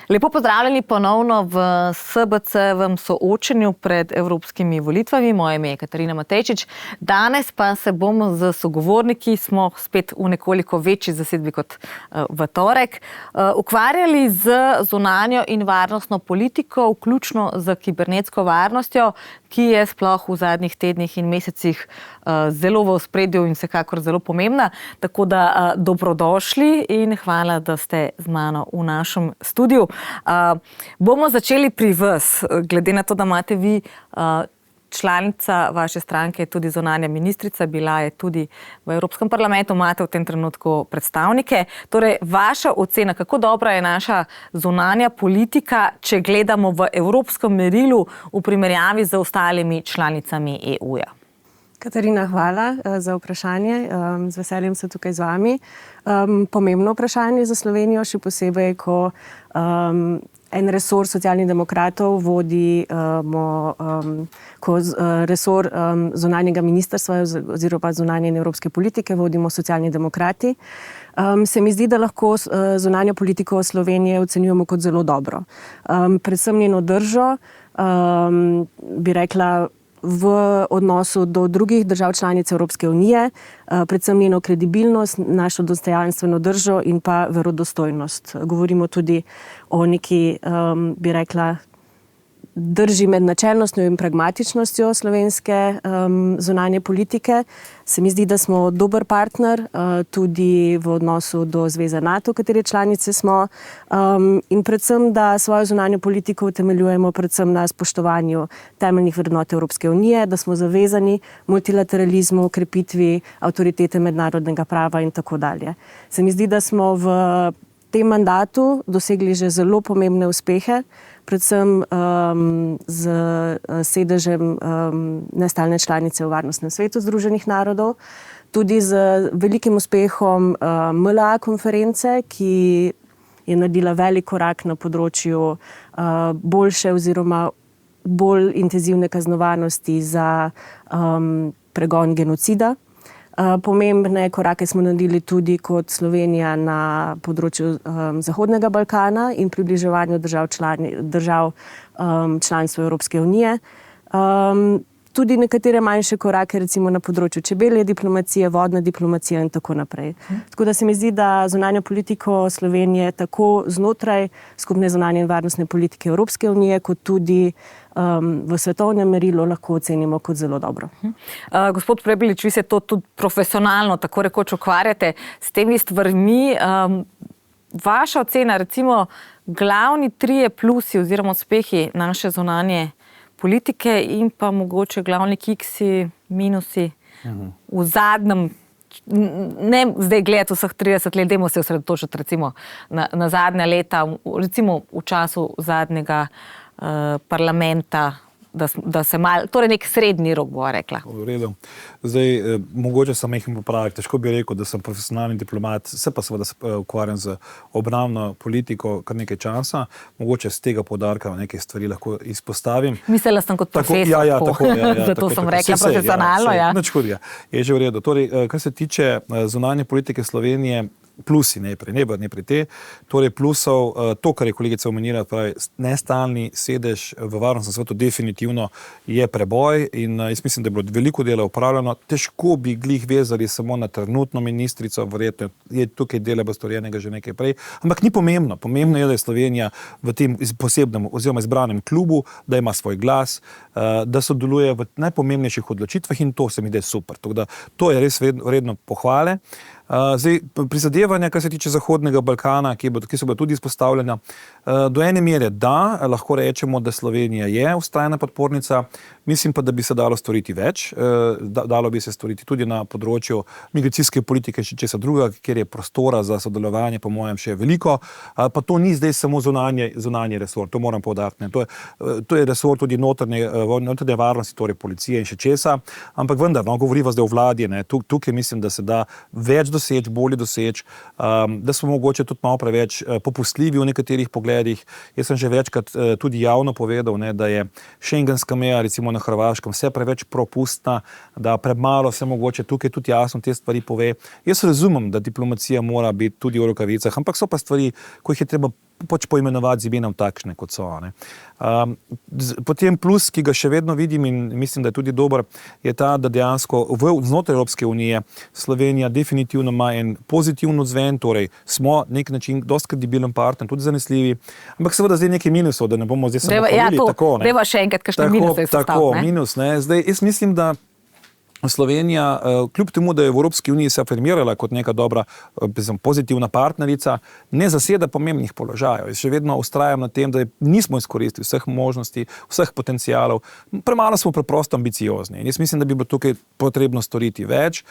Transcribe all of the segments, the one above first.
Lepo pozdravljeni ponovno v SBC-vem soočenju pred evropskimi volitvami. Moje ime je Katarina Matejčič. Danes pa se bomo z sogovorniki, smo spet v nekoliko večji zasedbi kot v torek, ukvarjali z zunanjo in varnostno politiko, vključno z kibernetsko varnostjo, ki je sploh v zadnjih tednih in mesecih zelo v ospredju in vsekakor zelo pomembna. Tako da dobrodošli in hvala, da ste z mano v našem studiu. Bomo začeli pri vas, glede na to, da imate vi članica vaše stranke, tudi zunanja ministrica, bila je tudi v Evropskem parlamentu, imate v tem trenutku predstavnike. Torej, vaša ocena, kako dobra je naša zunanja politika, če gledamo v evropskem merilu v primerjavi z ostalimi članicami EU-ja? Katarina, hvala za vprašanje. Z veseljem sem tukaj z vami. Pomembno vprašanje za Slovenijo, še posebej, ko en resor Socialnih demokratov resor zunanjega ministrstva oziroma zunanje in evropske politike vodimo Socialni demokrati. Se mi zdi, da lahko zunanjo politiko Slovenije ocenjujemo kot zelo dobro. Predvsem njeno držo, bi rekla, v odnosu do drugih držav članic Evropske unije, predvsem njeno kredibilnost, našo dostojanstveno držo in pa verodostojnost. Govorimo tudi o neki, bi rekla, drži med načelnostjo in pragmatičnostjo slovenske zunanje politike. Se mi zdi, da smo dober partner tudi v odnosu do Zveze NATO, katere članice smo, in predvsem, da svojo zunanjo politiko utemeljujemo predvsem na spoštovanju temeljnih vrednot Evropske unije, da smo zavezani multilateralizmu, krepitvi avtoritete mednarodnega prava in tako dalje. Se mi zdi, da smo v tem mandatu dosegli že zelo pomembne uspehe, predvsem z sedežem nestalne članice v Varnostnem svetu Združenih narodov, tudi z velikim uspehom MLA konference, ki je naredila velik korak na področju boljše oziroma bolj intenzivne kaznovanosti za pregon genocida. Pomembne korake smo naredili tudi kot Slovenija na področju Zahodnega Balkana in približevanju držav članstva Evropske unije. Tudi nekatere manjše korake, recimo na področju čebelje diplomacije, vodne diplomacije in tako naprej. Tako da se mi zdi, da zunanjo politiko Slovenije tako znotraj skupne zunanje in varnostne politike Evropske unije, kot tudi v svetovnem merilu lahko ocenimo kot zelo dobro. Gospod Prebilič, vi se to tudi profesionalno tako rekoč ukvarjate s temi stvarmi. Vaša ocena, recimo, glavni trije plusi oziroma uspehi naše zunanje politike in pa mogoče glavni kiksi, minusi v zadnjem, ne zdaj gledati vseh 30 let, dajmo se osredotočiti recimo na zadnja leta, recimo v času zadnjega parlamenta, da se malo, torej nek srednji rok, bo rekla. V redu. Zdaj, mogoče sem jih popravil, težko bi rekel, da sem profesionalni diplomat, se pa seveda ukvarjam z obrambno politiko kar nekaj časa, mogoče z tega poudarka nekaj stvari lahko izpostavim. Mislila sem kot profesor, zato sem rekla profesionalno. Nič hudega, je že v redu. Torej, kar se tiče zunanje politike Slovenije, plusi najprej te, torej plusov, to, kar je kolegica omenila, pravi, nestalni sedež v Varnostnem svetu definitivno je preboj in jaz mislim, da je bilo veliko dela upravljeno. Težko bi glih vezali samo na trenutno ministrico, verjetno je tukaj dela bo storjenega že nekaj prej, ampak ni pomembno. Pomembno je, da je Slovenija v tem posebnem oziroma izbranem klubu, da ima svoj glas, da sodeluje v najpomembnejših odločitvah in to se mi zdi super. Tako da to je res vredno pohvale. Zdaj, prizadevanja, kar se tiče Zahodnega Balkana, ki so bila tudi izpostavljena, do ene mere da, lahko rečemo, da Slovenija je vztrajna podpornica, mislim pa, da bi se dalo storiti več, dalo bi se storiti tudi na področju migracijske politike, še česa drugega, kjer je prostora za sodelovanje, po mojem, še veliko, pa to ni zdaj samo zunanji resor, to moram poudariti. To je resor tudi notranje varnosti, torej policije in še česa, ampak vendar, govoriva zdaj o vladi, tukaj mislim, da se da več doseči, bolje doseči, da smo mogoče tudi malo preveč popustljivi v nekaterih pogledih. Jaz sem že večkrat tudi javno povedal, da je šengenska meja, recimo na Hrvaškem, vse preveč propustna, da premalo se mogoče tukaj tudi jasno te stvari pove. Jaz razumem, da diplomacija mora biti tudi v rokavicah, ampak so pa stvari, ko jih je treba pač poimenovati z imenom takšne, kot so. Ne. Potem plus, ki ga še vedno vidim in mislim, da je tudi dober, je ta, da dejansko znotraj Evropske unije Slovenija definitivno ima en pozitiven odzven, torej smo nek način dosti kredibilen partner, tudi zanesljivi, ampak seveda zdaj nekaj minusov, da ne bomo zdaj samo povedali tako. Deva še enkrat, kakšne minuse je sestaviti. Tako, minus. Ne. Zdaj, jaz mislim, da Slovenija, kljub temu, da je v Evropski uniji se afirmirala kot neka dobra, pozitivna partnerica, ne zaseda pomembnih položajev. Jaz še vedno ustrajam na tem, da nismo izkoristili vseh možnosti, vseh potencialov. Premalo smo preprosto ambiciozni. Jaz mislim, da bi bilo tukaj potrebno storiti več.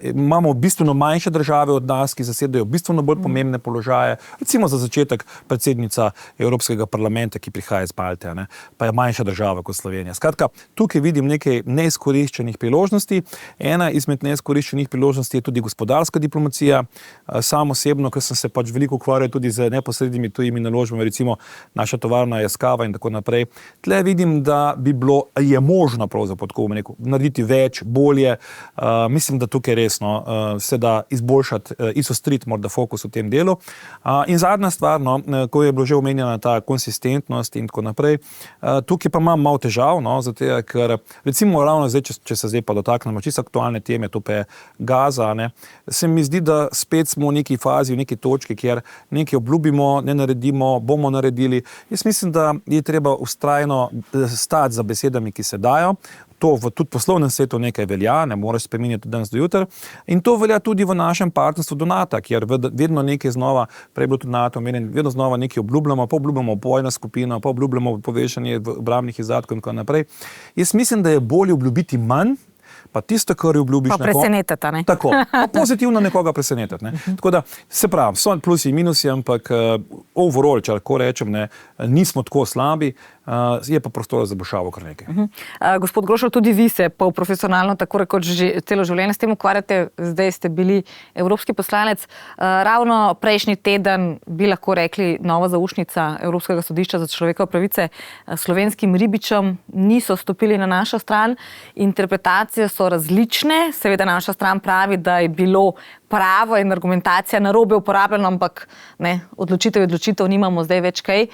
Imamo bistveno manjše države od nas, ki zasedajo bistveno bolj pomembne položaje. Recimo za začetek predsednica Evropskega parlamenta, ki prihaja iz Malte, ne, pa je manjša država kot Slovenija. Skratka, tukaj vidim nekaj neizkoriščenih priložnosti. Ena izmed neizkoriščenih priložnosti je tudi gospodarska diplomacija. Sam osebno, ker sem se pač veliko ukvarjal tudi z neposrednimi tujimi naložbami, recimo naša tovarna Yaskawa in tako naprej. Tle vidim, da je možno pravzaprav tako narediti več, bolje. Mislim, da tukaj resno se da izboljšati, izostriti morda fokus v tem delu. In zadnja stvar, no, ko je bilo že omenjena ta konsistentnost in tako naprej, tukaj pa imam malo težav, no, zato, ker recimo ravno zdaj, če se zdaj pa dotaknemo čisto aktualne teme, to pa je Gaza, ne, se mi zdi, da spet smo v neki fazi, v neki točki, kjer nekaj obljubimo, ne naredimo, bomo naredili. Jaz mislim, da je treba vztrajno stati za besedami, ki se dajo. To v tudi poslovnem svetu nekaj velja, ne moreš spreminjati danes do jutri. In to velja tudi v našem partnerstvu do NATO, kjer vedno nekaj znova, prej bilo tudi NATO omenjen, vedno znova nekaj obljubljamo, pa obljubljamo bojno skupino, pa obljubljamo povečanje obrambnih izdatkov in tako naprej. Jaz mislim, da je bolje obljubiti manj, pa tisto, kar obljubiš, pa presenetiti, ne? Tako, pa pozitivno nekoga presenetiti. Ne? Tako da, se pravi, so plusi in minusi, ampak overall, če lahko rečem, ne, nismo tako slabi, je pa prostor za boljšavo kar nekaj. Gospod Grošelj, tudi vi se pa profesionalno tako rekoč celo življenje s tem ukvarjate, zdaj ste bili evropski poslanec. Ravno prejšnji teden bi lahko rekli nova zaušnica Evropskega sodišča za človekove pravice slovenskim ribičem niso stopili na našo stran. Interpretacije so različne, seveda naša stran pravi, da je bilo pravo in argumentacija narobe uporabljena, ampak ne, odločitev nimamo zdaj več kaj.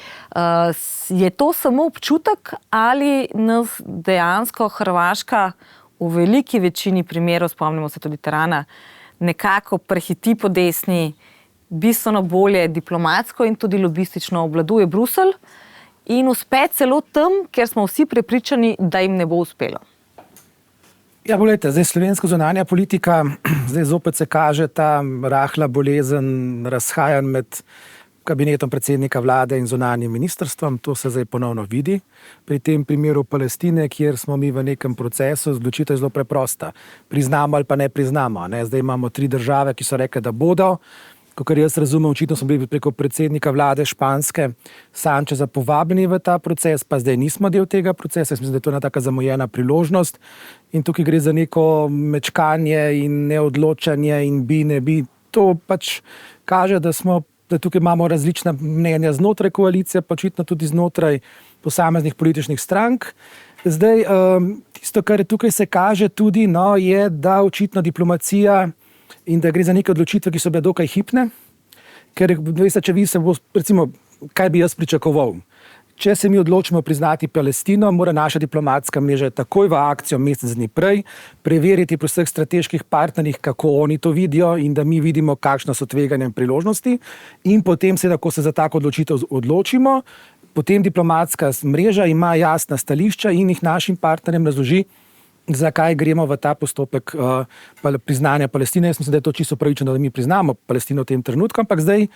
Je to samo občutek ali nas dejansko Hrvaška v veliki večini primerov, spomnimo se tudi Tirana, nekako prehiti po desni, bistveno bolje diplomatsko in tudi lobistično obvladuje Bruselj in uspe celo tam, ker smo vsi prepričani, da jim ne bo uspelo? Ja, poglejte, zdaj slovenska zunanja politika, zdaj zopet se kaže ta rahla bolezen razhajanj med kabinetom predsednika vlade in zunanjim ministrstvom. To se zdaj ponovno vidi. Pri tem primeru Palestine, kjer smo mi v nekem procesu, odločitev je zelo preprosta. Priznamo ali pa ne priznamo. Ne? Zdaj imamo 3 države, ki so rekle, da bodo. Kakor jaz razumem, očitno smo bili preko predsednika vlade Španske Sančeza povabljeni v ta proces, pa zdaj nismo del tega procesa. Jaz mislim, da je to ena taka zamujena priložnost in tukaj gre za neko mečkanje in neodločanje in ne bi. To pač kaže, da tukaj imamo različna mnenja znotraj koalicije, pa očitno tudi znotraj posameznih političnih strank. Zdaj, tisto, kar tukaj se kaže tudi, no, je, da očitno diplomacija in da gre za neke odločitve, ki so bile dokaj hipne, ker veste, če vi se bo, recimo, kaj bi jaz pričakoval? Če se mi odločimo priznati Palestino, mora naša diplomatska mreža takoj v akcijo mesec dni prej preveriti pri vseh strateških partnerjih, kako oni to vidijo in da mi vidimo, kakšna so tveganja in priložnosti in potem seveda, ko se za tako odločitev odločimo, potem diplomatska mreža ima jasna stališča in jih našim partnerjem razloži, zakaj gremo v ta postopek priznanja Palestine. Jaz mislim, da je to čisto pravično, da mi priznamo Palestino v tem trenutku, ampak zdaj,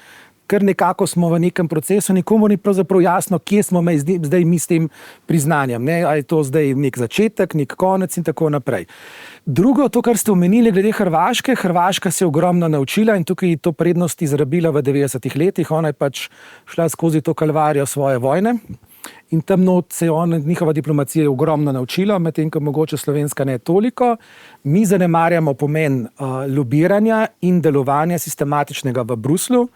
ker nekako smo v nekem procesu, nikomu ni pravzaprav jasno, kje smo zdaj mi s tem priznanjem. Ne? Ali je to zdaj nek začetek, nek konec in tako naprej. Drugo, to, kar ste omenili glede Hrvaške, Hrvaška se je ogromno naučila in tukaj to prednost izrabila v 90-ih letih. Ona je pač šla skozi to kalvarijo svoje vojne. In tam not se je njihova diplomacija ogromno naučila, medtem ko mogoče slovenska ne toliko. Mi zanemarjamo pomen lobiranja in delovanja sistematičnega v Bruslju.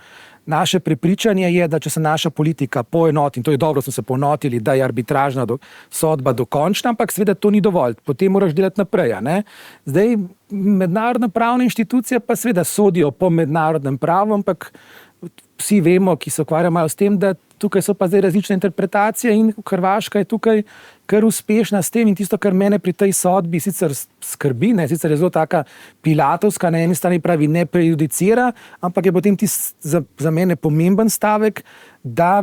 Naše prepričanje je, da če se naša politika poenoti, in to je dobro, smo se poenotili, da je arbitražna sodba dokončna, ampak seveda to ni dovolj. Potem moraš delati naprej. Ne? Zdaj, mednarodna pravna inštitucija pa seveda sodijo po mednarodnem pravu, ampak vsi vemo, ki se ukvarjamo malo s tem, da tukaj so pa zdaj različne interpretacije in Hrvaška je tukaj kar uspešna s tem in tisto, kar mene pri tej sodbi sicer skrbi, ne, sicer je zelo taka pilatovska, na eni strani pravi ne prejudicira, ampak je potem za mene pomemben stavek, da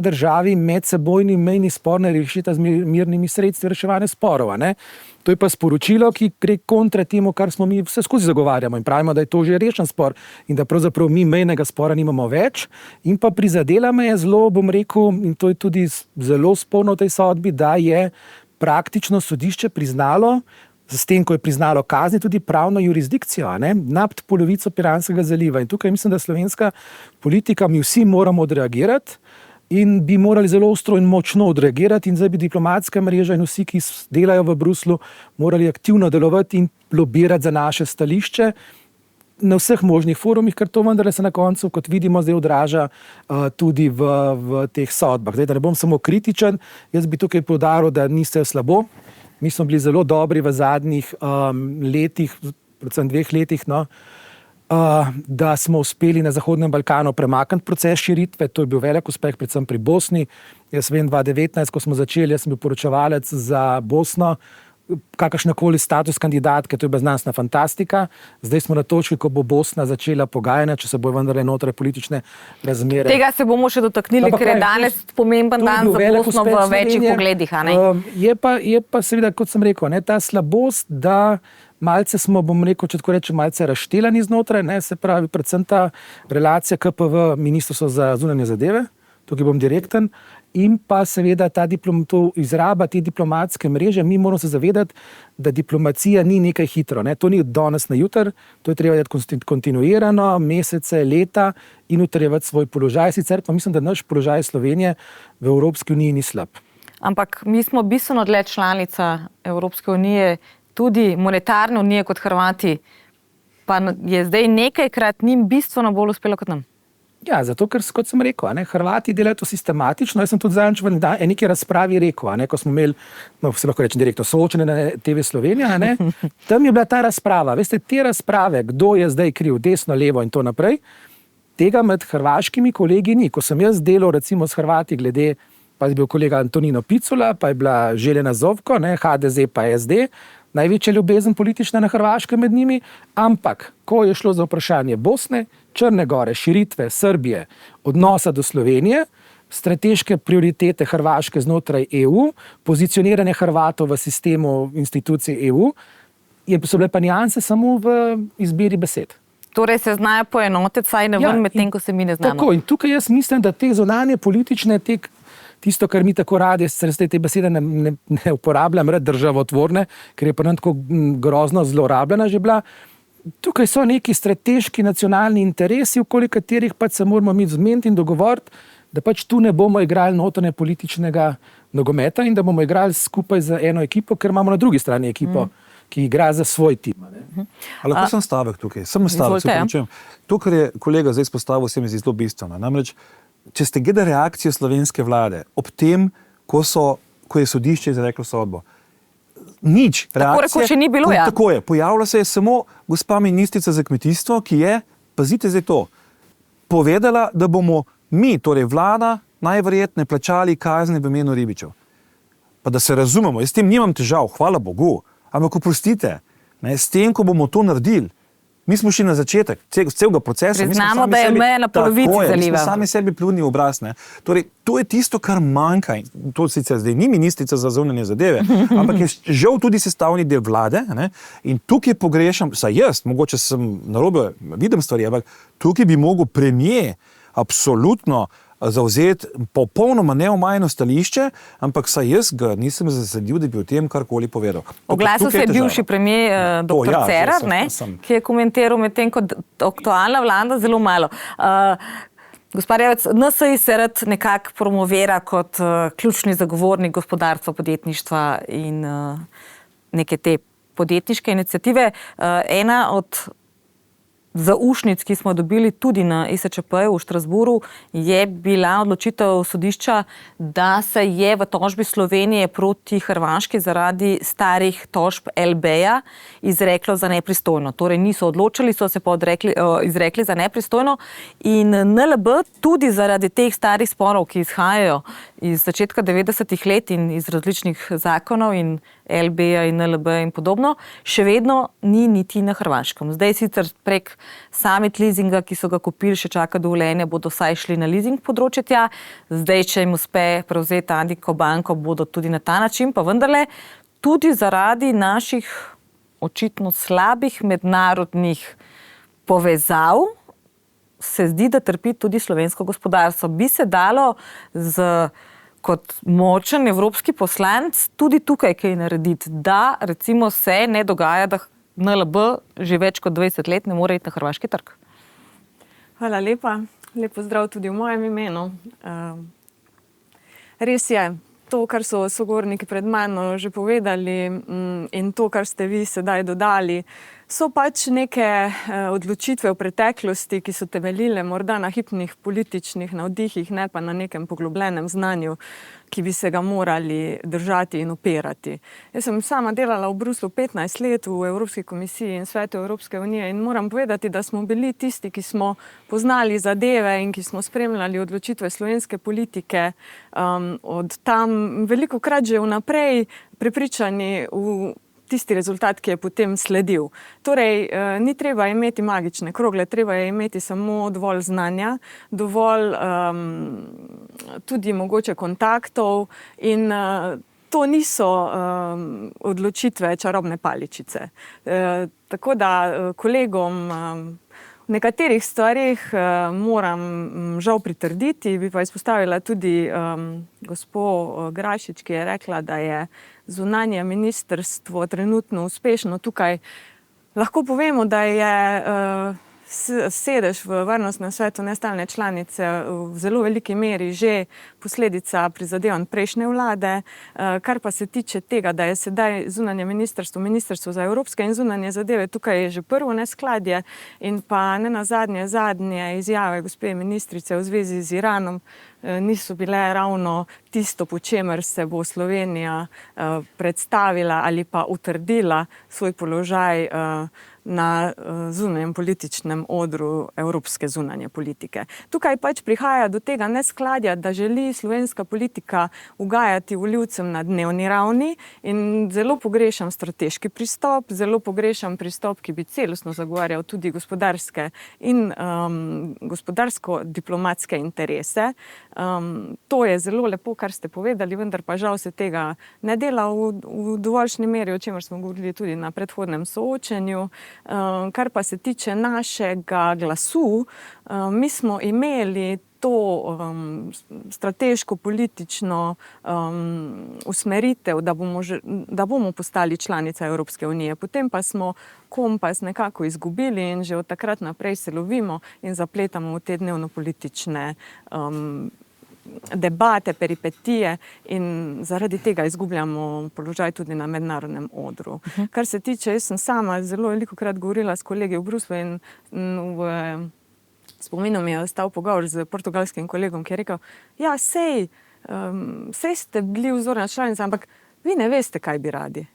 državi medsebojni mejni spor ne rešita z mirnimi sredstvi reševanja sporov. Ne. To je pa sporočilo, ki gre kontra temu, kar smo mi vse skozi zagovarjamo in pravimo, da je to že rešen spor in da pravzaprav mi mejnega spora nimamo več. In pa prizadela me je zelo, bom rekel, in to je tudi zelo sporno v tej sodbi, da je praktično sodišče priznalo, s tem, ko je priznalo kazni, tudi pravno jurisdikcijo, ne, nad polovico Piranskega zaliva. In tukaj mislim, da slovenska politika, mi vsi moramo odreagirati in bi morali zelo ostro in močno odreagirati in zdaj bi diplomatska mreža in vsi, ki delajo v Bruslu, morali aktivno delovati in lobirati za naše stališče na vseh možnih forumih, ker to vendarle se na koncu, kot vidimo, zdaj odraža tudi v teh sodbah. Zdaj, da ne bom samo kritičen, jaz bi tukaj poudaril, da niste slabo. Mi smo bili zelo dobri v zadnjih letih, predvsem 2 letih, no, da smo uspeli na Zahodnem Balkanu premakniti proces širitve. To je bil velik uspeh, predvsem pri Bosni. Jaz vem, 2019, ko smo začeli, jaz sem bil poročevalec za Bosno, kakršnakoli status kandidatke, to je bila znanstvena fantastika. Zdaj smo na točki, ko bo Bosna začela pogajanja, če se bo vendarle notranje politične razmere. Tega se bomo še dotaknili, ker je danes pomemben dan za Bosno v večjih pogledih. Je pa seveda, kot sem rekel, ne, ta slabost, da malce smo, bom rekel, če tako rečem, malce razštelani znotraj, ne, se pravi, predvsem ta relacija KPV, Ministrstvo za zunanje zadeve, tukaj bom direkten, in pa seveda izraba te diplomatske mreže. Mi moramo se zavedati, da diplomacija ni nekaj hitro, ne? To ni od danes na jutri, to je treba delati kontinuirano, mesece, leta in utrjevati svoj položaj. Sicer pa mislim, da naš položaj Slovenije v Evropski uniji ni slab. Ampak mi smo bistveno dlje članica Evropske unije, tudi monetarne unije kot Hrvati, pa je zdaj nekajkrat njim bistveno bolj uspelo kot nam. Ja, zato, ker, kot sem rekel, ne, Hrvati delajo to sistematično. Jaz sem tudi zadnjič v neki razpravi rekel, ne, ko smo imeli, no, se lahko rečem direktno, soočenje na TV Slovenija, ne, tam je bila ta razprava. Veste, te razprave, kdo je zdaj kriv, desno, levo in to naprej, tega med hrvaškimi kolegi ni. Ko sem jaz delal recimo s Hrvati glede, pa je bil kolega Antonino Picula, pa je bila Željena Zovko, ne, HDZ pa SD, največja ljubezen politična na Hrvaškem med njimi, ampak ko je šlo za vprašanje Bosne, Črne Gore, širitve, Srbije, odnosa do Slovenije, strateške prioritete Hrvaške znotraj EU, pozicioniranje Hrvatov v sistemu institucij EU, so bile pa nianse samo v izbiri besed. Torej se znajo poenotiti, saj ne ven med tem, ko se mi ne znamo. Tako, in tukaj jaz mislim, da te zunanje politične, tisto, kar mi tako radi, te besede ne uporabljam, rad državotvorne, ker je pa nam tako grozno zlorabljena že bila. Tukaj so neki strateški nacionalni interesi, okoli katerih pač se moramo mi zmeniti in dogovoriti, da pač tu ne bomo igrali notranje političnega nogometa in da bomo igrali skupaj z eno ekipo, ker imamo na drugi strani ekipo, ki igra za svoj tim. Ali lahko sem stavek tukaj? Sem stavek, se pričujem. To, kar je kolega zdaj izpostavil, se mi zdi zelo bistveno. Namreč, če ste gledali reakcijo slovenske vlade ob tem, ko je sodišče izreklo sodbo, nič. Tako rekoč še ni bilo, ja. Tako je. Pojavila se je samo gospa ministrica za kmetijstvo, ki je, pazite zdaj to, povedala, da bomo mi, torej vlada, najverjetneje plačali kazni v imenu ribičev. Pa da se razumemo, jaz s tem nimam težav, hvala Bogu, ampak oprostite, s tem, ko bomo to naredili, mi smo šli na začetek celega procesa. Priznamo, da je meja na polovici zaliva. Mi smo sami sebi pljunili v obraz. Torej, to je tisto, kar manjka. To sicer zdaj ni ministrica za zunanje zadeve, ampak je žal tudi sestavni del vlade. Ne? In tukaj pogrešam, saj jaz, mogoče sem narobe, vidim stvari, ampak tukaj bi mogel premier absolutno zavzeti popolnoma neomajno stališče, ampak saj jaz ga nisem zasedil, da bi o tem karkoli povedal. Oglasil se je bivši premier dr. Cerar, ki je komentiral med tem, kot aktualna vlada, zelo malo. Gospod Revec, NSi se rad nekako promovira kot ključni zagovornik gospodarstva, podjetništva in neke te podjetniške iniciative. Ena od zaušnic, ki smo dobili tudi na ESČP-ju v Štrasburu, je bila odločitev sodišča, da se je v tožbi Slovenije proti Hrvaški zaradi starih tožb LB-ja izreklo za nepristojno. Torej niso odločili, so se pa izrekli za nepristojno in NLB tudi zaradi teh starih sporov, ki izhajajo iz začetka 90-ih let in iz različnih zakonov in LB-ja in NLB in podobno, še vedno ni niti na Hrvaškem. Zdaj sicer prek Summit leasinga, ki so ga kupili, še čaka dovoljenje, bodo vsaj šli na leasing področje tja. Zdaj, če jim uspe prevzeti Addiko banko, bodo tudi na ta način, pa vendarle tudi zaradi naših očitno slabih mednarodnih povezav se zdi, da trpi tudi slovensko gospodarstvo. Bi se dalo kot močen evropski poslanec tudi tukaj kaj narediti, da recimo se ne dogaja, da NLB že več kot 20 let ne more iti na hrvaški trg. Hvala lepa. Lep pozdrav tudi v mojem imenu. Res je, to, kar so sogovorniki pred mano že povedali in to, kar ste vi sedaj dodali, so pač neke odločitve v preteklosti, ki so temeljile morda na hipnih političnih navdihih, ne pa na nekem poglobljenem znanju, ki bi se ga morali držati in opirati. Jaz sem sama delala v Bruslu 15 let v Evropski komisiji in Svetu Evropske unije in moram povedati, da smo bili tisti, ki smo poznali zadeve in ki smo spremljali odločitve slovenske politike od tam velikokrat že vnaprej prepričani v tisti rezultat, ki je potem sledil. Torej, ni treba imeti magične krogle, treba je imeti samo dovolj znanja, dovolj tudi mogoče kontaktov in to niso odločitve čarobne paličice. Tako da kolegom v nekaterih stvarih moram žal pritrditi, bi pa izpostavila tudi gospo Grašič, ki je rekla, da je zunanje ministrstvo trenutno uspešno. Tukaj lahko povemo, da je sedež v Varnostnem svetu nestalne članice v zelo veliki meri že posledica prizadevanj prejšnje vlade, kar pa se tiče tega, da je sedaj zunanje ministrstvo za evropske in zunanje zadeve, tukaj je že prvo neskladje in pa nenazadnje zadnje izjave gospe ministrice v zvezi z Iranom niso bile ravno tisto, po čemer se bo Slovenija predstavila ali pa utrdila svoj položaj na zunanjem političnem odru evropske zunanje politike. Tukaj pač prihaja do tega neskladja, da želi slovenska politika ugajati volivcem na dnevni ravni in zelo pogrešam strateški pristop, zelo pogrešam pristop, ki bi celostno zagovarjal tudi gospodarske in gospodarsko-diplomatske interese. To je zelo lepo, kar ste povedali, vendar pa žal se tega ne dela v dovoljšni meri, o čemer smo govorili tudi na predhodnem soočenju. Kar pa se tiče našega glasu, mi smo imeli to strateško-politično usmeritev, da bomo postali članica Evropske unije. Potem pa smo kompas nekako izgubili in že od takrat naprej se lovimo in zapletamo v te dnevno-politične debate, peripetije in zaradi tega izgubljamo položaj tudi na mednarodnem odru. Kar se tiče, jaz sem sama zelo velikokrat govorila s kolegi v Bruslu in v spominu mi je ostal pogovor z portugalskim kolegom, ki je rekel, ja, sej ste bili vzorna članica, ampak vi ne veste, kaj bi radi.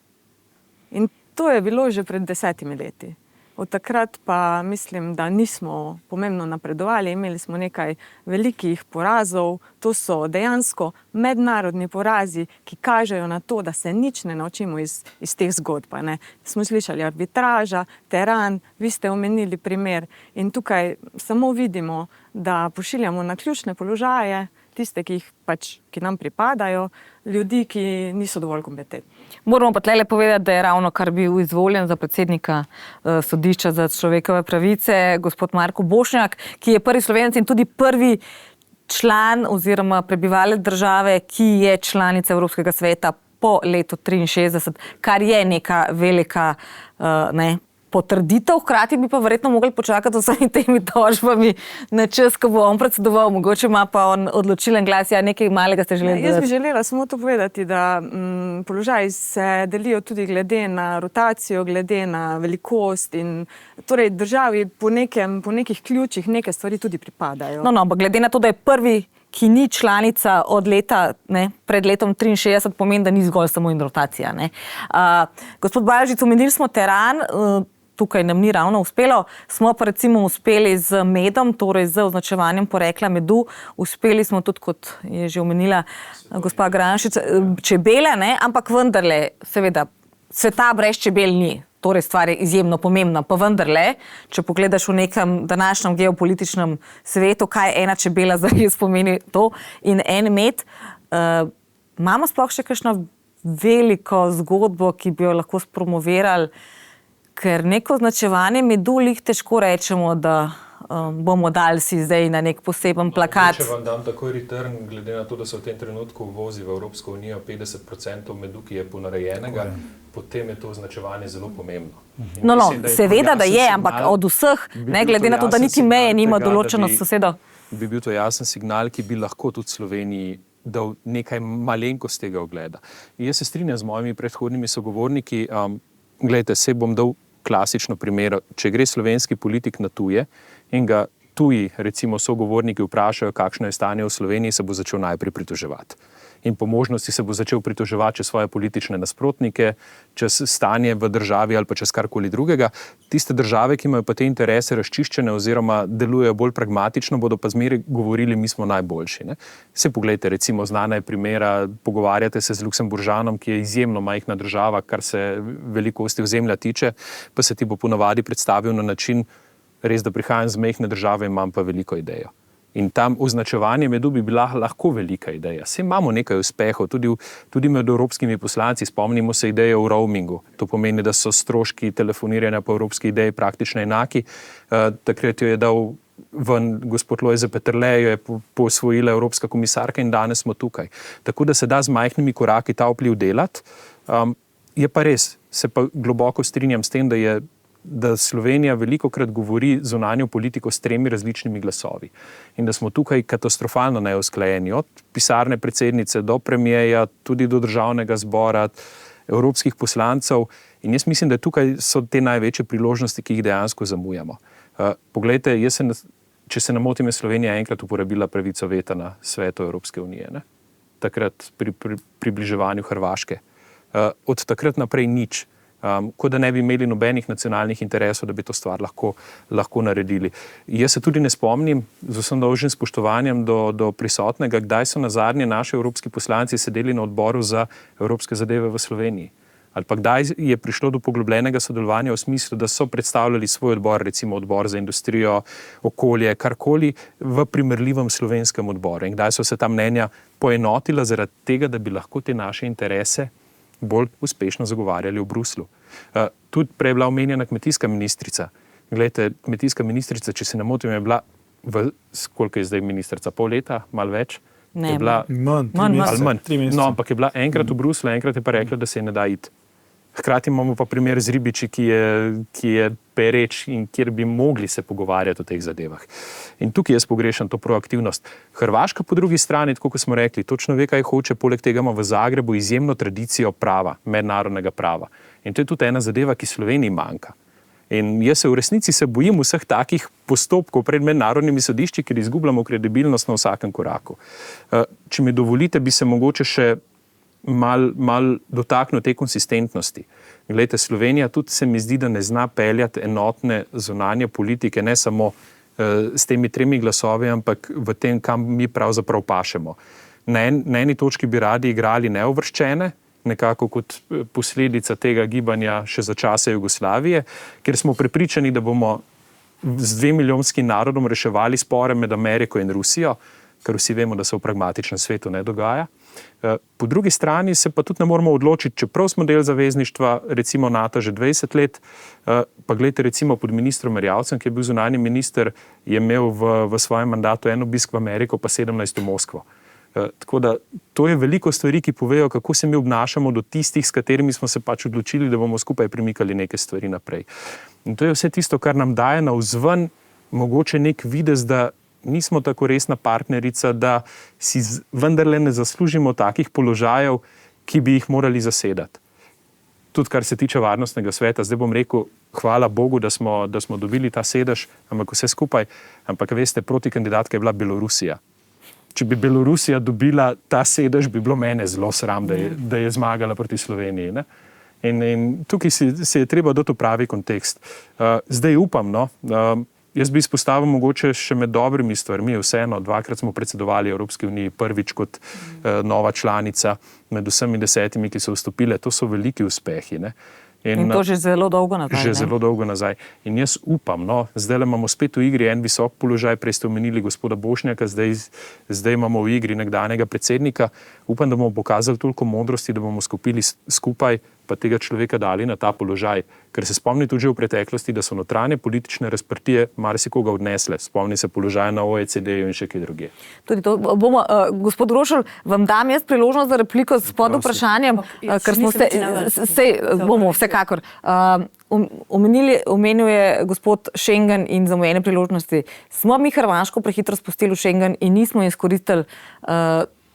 In to je bilo že pred 10 leti. Od takrat pa mislim, da nismo pomembno napredovali, imeli smo nekaj velikih porazov, to so dejansko mednarodni porazi, ki kažejo na to, da se nič ne naučimo iz teh zgodb. Ne. Smo slišali arbitraža, teran, vi ste omenili primer in tukaj samo vidimo, da pošiljamo na ključne položaje tiste, ki nam pripadajo, ljudi, ki niso dovolj kompetentni. Moramo pa tlele povedati, da je ravno kar bil izvoljen za predsednika sodišča za človekove pravice, gospod Marko Bošnjak, ki je prvi Slovenec in tudi prvi član oziroma prebivalec države, ki je članica Evropskega sveta po letu 1963, kar je neka velika potrditev, hkrati bi pa verjetno mogli počakati z vsemi temi tožbami na čas, ko bo on predsedoval, mogoče ima pa on odločilen glas, ja, nekaj malega ste želeli Jaz dodati. bi želela samo to povedati, da položaji se delijo tudi glede na rotacijo, glede na velikost in torej državi po nekih ključih neke stvari tudi pripadajo. No, ampak glede na to, da je prvi, ki ni članica od leta, pred letom 63, pomeni, da ni zgolj samo in rotacija. Gospod Balažič, omenili smo teran, tukaj nam ni ravno uspelo, smo pa recimo uspeli z medom, torej z označevanjem porekla medu, uspeli smo tudi, kot je že omenila gospa Granšič, čebele, ampak vendarle, seveda, sveta brez čebel ni. Torej stvar je izjemno pomembna, pa vendarle, če pogledaš v nekem današnjem geopolitičnem svetu, kaj ena čebela zares pomeni to in en med, imamo sploh še kakšno veliko zgodbo, ki bi jo lahko spromovirali, ker neko označevanje medu lih težko rečemo, da bomo dali si zdaj na nek poseben plakat. Če vam dam takoj return, glede na to, da se v tem trenutku uvozi v Evropsko unijo 50% medu, ki je ponarejenega, potem je to označevanje zelo pomembno. Mislim, seveda, da je, ampak od vseh, glede na to, da niti meje nima določeno sosedo. Bi bil to jasen signal, ki bi lahko tudi Sloveniji dal nekaj malenkost tega ogleda. Jaz se strinjam z mojimi predhodnimi sogovorniki, glejte, se bom dal klasično primer, če gre slovenski politik na tuje in ga tuji, recimo sogovorniki vprašajo, kakšno je stanje v Sloveniji, se bo začel najprej pritoževati. In po možnosti se bo začel pritoževati čez svoje politične nasprotnike, čez stanje v državi ali pa čez karkoli drugega. Tiste države, ki imajo pa te interese razčiščene oziroma delujejo bolj pragmatično, bodo pa zmeraj govorili, mi smo najboljši. Se poglejte, recimo znana je primera, pogovarjate se z Luksemburžanom, ki je izjemno majhna država, kar se velikosti ozemlja tiče, pa se ti bo ponavadi predstavil na način, res, da prihajam z majhne države, imam pa veliko idejo. In tam označevanje medu bi bila lahko velika ideja. Saj imamo nekaj uspehov, tudi med evropskimi poslanci, spomnimo se ideje o roamingu. To pomeni, da so stroški telefoniranja po evropski ideji praktično enaki. Takrat jo je dal ven gospod Lojze Peterle, jo je posvojila Evropska komisarka in danes smo tukaj. Tako da se da z majhnimi koraki ta vpliv delati. Je pa res, se pa globoko strinjam s tem, da Slovenija velikokrat govori zunanjo politiko s 3 različnimi glasovi. In da smo tukaj katastrofalno neusklajeni, od pisarne predsednice do premijeja, tudi do državnega zbora, evropskih poslancev. In jaz mislim, da tukaj so te največje priložnosti, ki jih dejansko zamujamo. Poglejte, če se ne motim, je Slovenija enkrat uporabila pravico veta na Svetu Evropske unije. Takrat pri približevanju Hrvaške. Od takrat naprej nič. Kot da ne bi imeli nobenih nacionalnih interesov, da bi to stvar lahko naredili. Jaz se tudi ne spomnim, z vsem dolžnim spoštovanjem do prisotnega, kdaj so nazadnje naši evropski poslanci sedeli na odboru za evropske zadeve v Sloveniji. Ali pa kdaj je prišlo do poglobljenega sodelovanja v smislu, da so predstavljali svoj odbor, recimo odbor za industrijo, okolje, karkoli, v primerljivem slovenskem odboru. In kdaj so se ta mnenja poenotila zaradi tega, da bi lahko te naše interese bolj uspešno zagovarjali v Bruslu. Tudi prej je bila omenjena kmetijska ministrica. Glejte, kmetijska ministrica, če se ne motim, je bila, koliko je zdaj ministrica, pol leta, malo več? Ne, manj. No, ampak je bila enkrat v Bruslu, enkrat je pa rekla, da se je ne da iti. Hkrati imamo pa primer z ribiči, ki je pereč in kjer bi mogli se pogovarjati o teh zadevah. In tukaj jaz pogrešam to proaktivnost. Hrvaška po drugi strani, tako kot smo rekli, točno ve, kaj hoče, poleg tega ima v Zagrebu izjemno tradicijo prava, mednarodnega prava. In to je tudi ena zadeva, ki Sloveniji manjka. In jaz se v resnici bojim vseh takih postopkov pred mednarodnimi sodišči, ker izgubljamo kredibilnost na vsakem koraku. Če mi dovolite, bi se mogoče še mal dotaknil te konsistentnosti. Glejte, Slovenija tudi se mi zdi, da ne zna peljati enotne zunanje politike, ne samo s temi 3 glasovi, ampak v tem, kam mi pravzaprav pašemo. Na eni točki bi radi igrali neuvrščene, nekako kot posledica tega gibanja še za časa Jugoslavije, ker smo prepričani, da bomo z 2-milijonskim narodom reševali spore med Ameriko in Rusijo, ker vsi vemo, da se v pragmatičnem svetu ne dogaja. Po drugi strani se pa tudi ne moramo odločiti, čeprav smo del zavezništva, recimo NATO že 20 let, pa gledajte, recimo pod ministrom Erjavcem, ki je bil zunanji minister, je imel v svojem mandatu en obisk v Ameriko, pa 17 v Moskvo. Tako da to je veliko stvari, ki povejo, kako se mi obnašamo do tistih, s katerimi smo se pač odločili, da bomo skupaj premikali neke stvari naprej. In to je vse tisto, kar nam daje navzven mogoče nek videz, da nismo tako resna partnerica, da si vendarle ne zaslužimo takih položajev, ki bi jih morali zasedati. Tudi kar se tiče varnostnega sveta, zdaj bom rekel, hvala Bogu, da smo dobili ta sedež, ampak vse skupaj, ampak veste, protikandidatka je bila Belorusija. Če bi Belorusija dobila ta sedež, bi bilo mene zelo sram, da je zmagala proti Sloveniji. Ne? In tukaj se je treba dati v pravi kontekst. Zdaj upam, jaz bi izpostavil mogoče še med dobrimi stvarmi, vseeno, 2-krat smo predsedovali Evropski uniji, prvič kot nova članica, med vsemi 10, ki so vstopile, to so veliki uspehi. Ne? In to že zelo dolgo nazaj. Že zelo dolgo nazaj. In jaz upam, zdaj imamo spet v igri en visok položaj, prej ste omenili gospoda Bošnjaka, zdaj imamo v igri nekdanjega predsednika. Upam, da bomo pokazali toliko modrosti, da bomo skupili skupaj pa tega človeka dali na ta položaj. Ker se spomni tudi že v preteklosti, da so notranje politične razprtije marsikoga odnesle. Spomni se položaja na OECD-ju in še kaj druge. Tudi to bomo, gospod Grošelj, vam dam jaz priložnost za repliko s pod vprašanjem, ker smo bomo vsekakor. Omenil je gospod Schengen in zamujene priložnosti. Smo mi Hrvaško prehitro spustili v Schengen in nismo izkoristili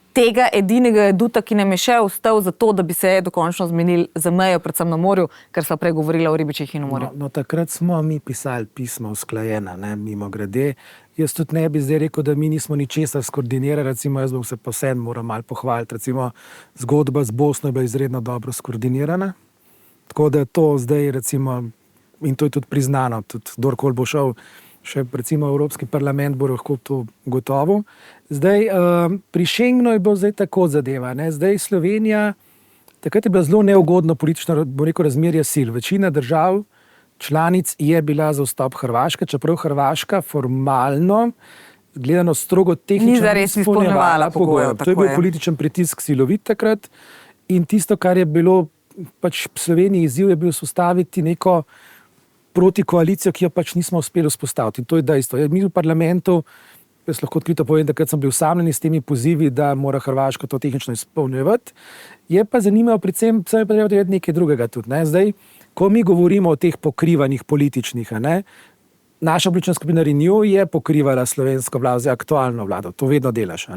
tega edinega aduta, ki nam je še ostal za to, da bi se dokončno zmenili za mejo, predvsem na morju, ker sva prej govorila o ribičih in o morju. No, takrat smo mi pisali pisma usklajena, mimo grede. Jaz tudi ne bi zdaj rekel, da mi nismo ničesar skoordinirali, recimo jaz bom se posebno moral malo pohvaliti, recimo zgodba z Bosno je bila izredno dobro skoordinirana, tako da to zdaj recimo, in to je tudi priznano, tudi kdorkoli bo šel, še recimo Evropski parlament bo lahko to gotovo. Zdaj, pri Schengenu je bilo zdaj tako zadeva. Zdaj Slovenija, takrat je bila zelo neugodno politično, bo rekel, razmerje sil. Večina držav članic je bila za vstop Hrvaške, čeprav Hrvaška formalno, gledano strogo tehnično, ni izpolnjevala pogojev. To je bil političen pritisk silovit takrat in tisto, kar je bilo pač Sloveniji izziv, je bil vzpostaviti neko proti koalicijo, ki jo pač nismo uspeli vzpostaviti. In to je dejstvo. Mi v parlamentu, jaz lahko odkrito povem, da kad sem bil osamljeni s temi pozivi, da mora Hrvaška to tehnično izpolnjevati, je pa zanimivo predvsem nekaj drugega tudi. Zdaj, ko mi govorimo o teh pokrivanjih političnih, naša politična skupina Renew je pokrivala slovensko vlado, zdaj aktualno vlado, to vedno delaš.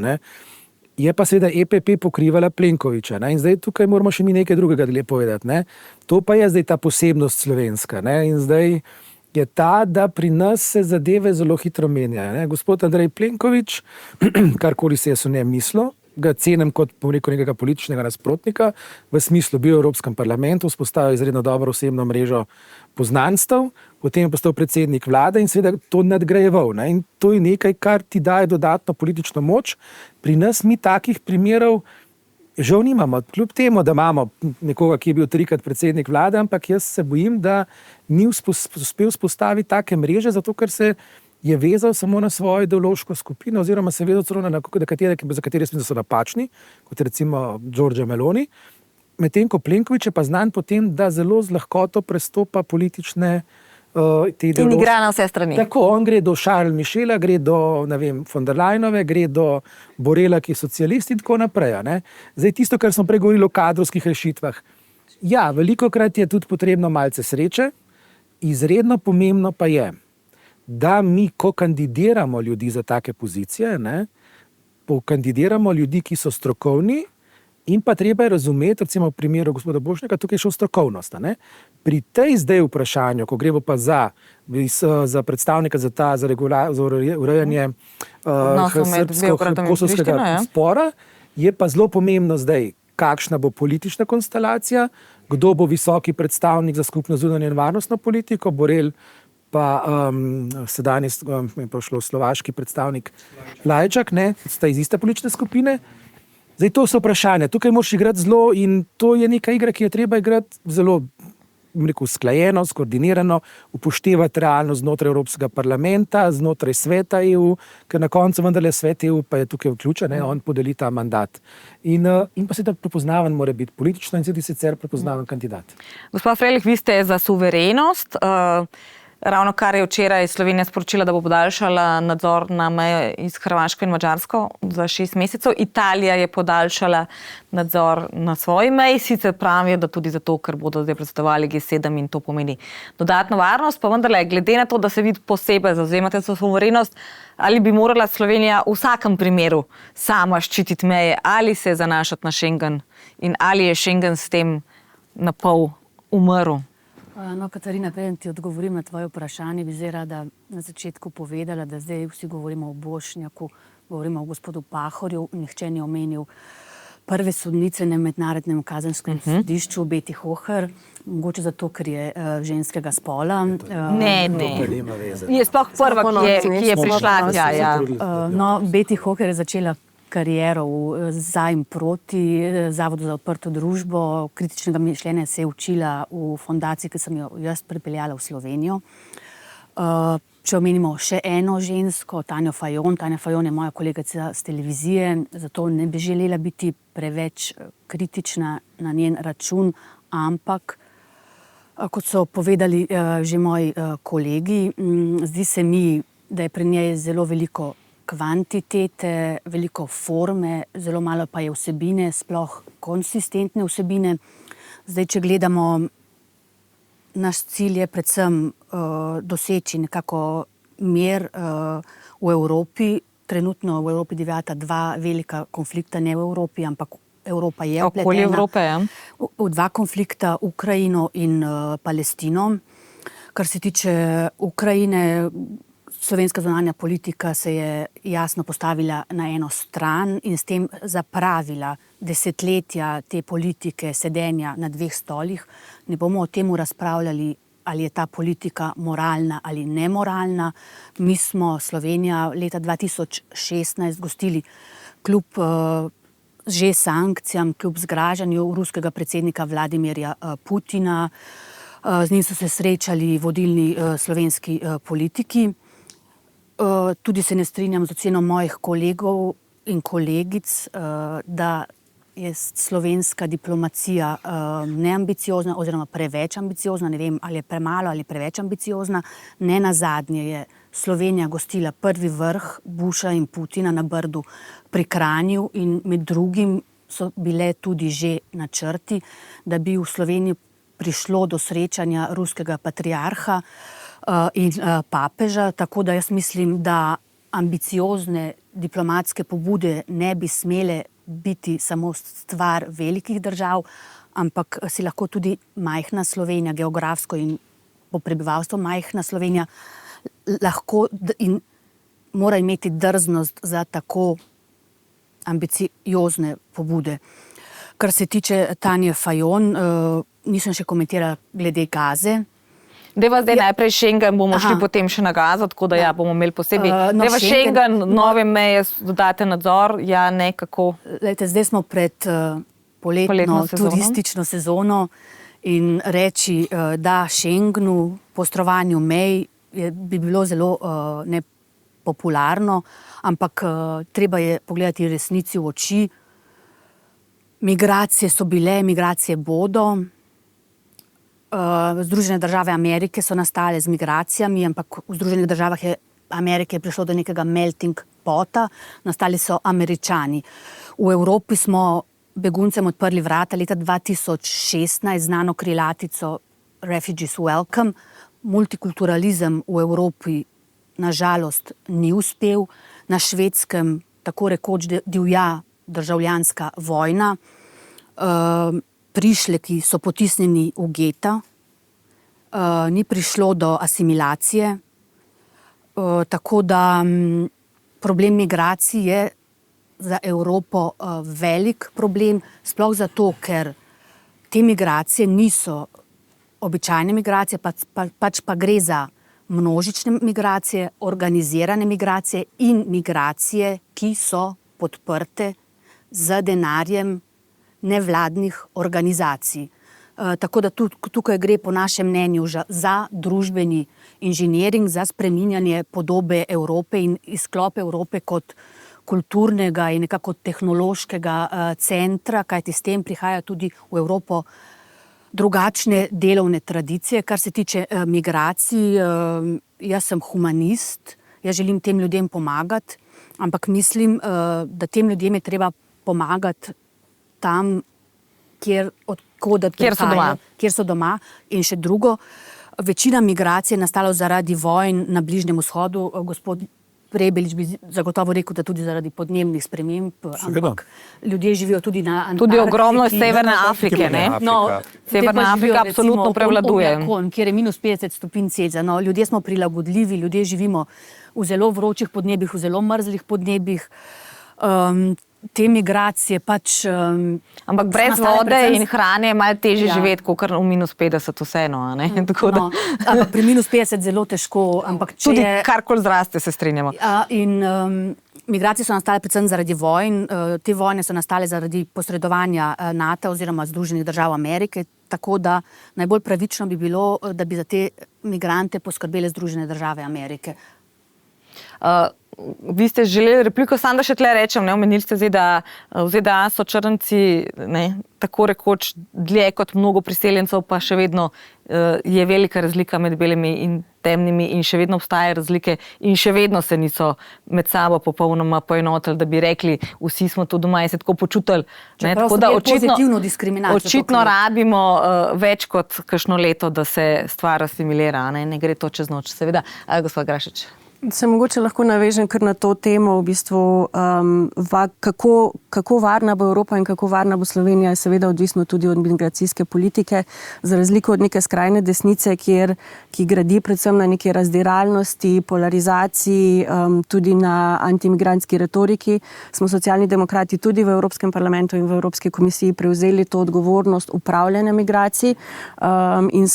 Je pa seveda EPP pokrivala Plenkovića. In zdaj tukaj moramo še mi nekaj drugega povedati. To pa je zdaj ta posebnost slovenska. In zdaj je ta, da pri nas se zadeve zelo hitro menjajo. Gospod Andrej Plenković, karkoli se jaz o njem mislil, ga cenim kot nekega političnega nasprotnika, v smislu bil v Evropskem parlamentu, vzpostavil izredno dobro osebno mrežo poznanstev, potem je postal predsednik vlade in seveda to nadgrajeval. In to je nekaj, kar ti daje dodatno politično moč. Pri nas mi takih primerov žal nimamo. Kljub temu, da imamo nekoga, ki je bil 3-krat predsednik vlade, ampak jaz se bojim, da ni uspel vzpostaviti take mreže, zato ker se je vezal samo na svojo ideološko skupino, oziroma se je vezal celo na nekatere, za katere mislim, da so napačni, kot recimo Giorgia Meloni, medtem ko Plenković je pa znan po tem, da zelo z lahkoto prestopa politične te ideološke. In igra na vse strani. Tako, on gre do Charles Michela, gre do, von der Leyenove, gre do Borela, ki je socialist in tako naprej. Zdaj tisto, kar smo prej govorili o kadrovskih rešitvah. Ja, velikokrat je tudi potrebno malce sreče, izredno pomembno pa je, da mi, ko kandidiramo ljudi za take pozicije, kandidiramo ljudi, ki so strokovni in pa treba je razumeti, recimo v primeru gospoda Bošnjaka, tukaj je še strokovnost. Pri tej zdaj vprašanju, ko gremo pa za predstavnika za urejanje kosovskega spora, je pa zelo pomembno zdaj, kakšna bo politična konstelacija, kdo bo visoki predstavnik za skupno zunanjo in varnostno politiko, Borel pa sedanji slovaški predstavnik Lajčak, sta iz iste politične skupine. Zdaj to so vprašanja. Tukaj moraš igrati zelo in to je neka igra, ki jo treba igrati zelo usklajeno, skoordinirano, upoštevati realno znotraj Evropskega parlamenta, znotraj sveta EU, ker na koncu vendarle svet EU pa je tukaj vključen, on podeli ta mandat. In pa seveda prepoznaven mora biti politično in tudi sicer prepoznaven kandidat. Gospod Frelih, vi ste za suverenost. Ravno kar je včeraj Slovenija sporočila, da bo podaljšala nadzor na meji iz Hrvaško in Madžarsko za 6 mesecev. Italija je podaljšala nadzor na svoji meji, sicer pravijo, da tudi zato, ker bodo zdaj predsedovali G7 in to pomeni dodatno varnost. Pa vendarle, glede na to, da se vi posebej zavzemate za suverenost, ali bi morala Slovenija v vsakem primeru sama ščititi meje ali se zanašati na Schengen in ali je Schengen s tem na pol umrl? No, Katarina, preden ti odgovorim na tvoje vprašanje, bi zdaj rada na začetku povedala, da zdaj vsi govorimo o Bošnjaku, govorimo o gospodu Pahorju, nihče ni omenil prve sodnice na Mednarodnem kazenskem sodišču, Beti Hoher, mogoče zato, ker je ženskega spola. Ne. Je sploh prva, ki je prišla. No, Beti Hoher je začela kariero za in proti Zavodu za odprto družbo. Kritičnega mišljenja se je učila v fondaciji, ki sem jo jaz pripeljala v Slovenijo. Če omenimo še eno žensko, Tanjo Fajon. Tanja Fajon je moja kolegica z televizije, zato ne bi želela biti preveč kritična na njen račun, ampak kot so povedali že moji kolegi, zdi se mi, da je pri njej zelo veliko kvantitete, veliko forme, zelo malo pa je vsebine, sploh konsistentne vsebine. Zdaj, če gledamo, naš cilj je predvsem doseči nekako mir v Evropi. Trenutno v Evropi divjata 2 velika konflikta, ne v Evropi, ampak Evropa je vpletena. Okoli Evrope, ja. V 2 konflikta, Ukrajino in Palestino. Kar se tiče Ukrajine, slovenska zunanja politika se je jasno postavila na eno stran in s tem zapravila desetletja te politike sedenja na 2 stolih. Ne bomo o tem razpravljali, ali je ta politika moralna ali nemoralna. Mi smo Slovenija leta 2016 gostili kljub že sankcijam, kljub zgražanju ruskega predsednika Vladimirja Putina. Z njim so se srečali vodilni slovenski politiki. Tudi se ne strinjam z oceno mojih kolegov in kolegic, da je slovenska diplomacija neambiciozna oziroma preveč ambiciozna. Ne vem, ali je premalo ali preveč ambiciozna. Ne nazadnje je Slovenija gostila prvi vrh Busha in Putina na Brdu pri Kranju in med drugim so bile tudi že načrti, da bi v Sloveniji prišlo do srečanja ruskega patriarha in papeža, tako da jaz mislim, da ambiciozne diplomatske pobude ne bi smele biti samo stvar velikih držav, ampak si lahko tudi majhna Slovenija, geografsko in po prebivalstvu majhna Slovenija, lahko in mora imeti drznost za tako ambiciozne pobude. Kar se tiče Tanje Fajon, nisem še komentirala glede Gaze. Deva zdaj najprej Schengen, bomo šli potem še na Gazo, tako da bomo imeli posebej. Deva Schengen, nove meje, dodaten nadzor, nekako. Lejte, zdaj smo pred poletno turistično sezono in reči, da Schengenu, postrovanju mej, bi bilo zelo nepopularno, ampak treba je pogledati resnici v oči. Migracije so bile, migracije bodo. Združene države Amerike so nastale z migracijami, ampak v Združenih državah Amerike je prišlo do nekega melting pota, nastali so Američani. V Evropi smo beguncem odprli vrata leta 2016, znano krilatico Refugees Welcome. Multikulturalizem v Evropi nažalost ni uspel. Na Švedskem tako rekoč divja državljanska vojna. Prišleki so potisnjeni v geta, ni prišlo do asimilacije, tako da problem migracij je za Evropo velik problem, sploh zato, ker te migracije niso običajne migracije, pač pa gre za množične migracije, organizirane migracije in migracije, ki so podprte z denarjem nevladnih organizacij. Tako da tukaj gre po našem mnenju za družbeni inženiring, za spreminjanje podobe Evrope in izklop Evrope kot kulturnega in nekako tehnološkega centra, kajti s tem prihaja tudi v Evropo drugačne delovne tradicije. Kar se tiče migracij, jaz sem humanist, jaz želim tem ljudem pomagati, ampak mislim, da tem ljudem je treba pomagati tam, kjer so doma. In še drugo, večina migracij je nastala zaradi vojn na Bližnjem vzhodu. Gospod Prebelič bi zagotovo rekel, da tudi zaradi podnebnih sprememb, ampak ljudje živijo tudi na Antarktiki. Tudi ogromno iz Severne Afrike, ne? Severna Afrika absolutno prevladuje. Kjer je minus 50 stopinj Celzija. No, ljudje smo prilagodljivi, ljudje živimo v zelo vročih podnebjih, v zelo mrzlih podnebjih. Te migracije pač... Ampak brez vode in hrane je malo težje živeti, kot v minus 50 vseeno, ne? Ampak pri minus 50 zelo težko, ampak če tudi karkoli zraste, se strinjamo. Migracije so nastale predvsem zaradi vojn. Te vojne so nastale zaradi posredovanja NATO oziroma Združenih držav Amerike, tako da najbolj pravično bi bilo, da bi za te migrante poskrbele Združene države Amerike. Vi ste želeli repliko, sam da še tle rečem, omenili ste ZDA. V ZDA so črnci tako rekoč dlje kot mnogo priseljencev, pa še vedno je velika razlika med belimi in temnimi in še vedno obstajajo razlike in še vedno se niso med sabo popolnoma poenotili, da bi rekli, vsi smo tu doma in se tako počutili. Tako da očitno rabimo več kot kakšno leto, da se stvar asimilira, ne gre to čez noč, seveda. Gospod Grašič. Se mogoče lahko navežem kar na to temo, v bistvu, kako varna bo Evropa in kako varna bo Slovenija, je seveda odvisno tudi od migracijske politike. Za razliko od neke skrajne desnice, ki gradi predvsem na neki razdiralnosti, polarizaciji, tudi na antimigrantski retoriki, smo Socialni demokrati tudi v Evropskem parlamentu in v Evropski komisiji prevzeli to odgovornost upravljanja migracij. In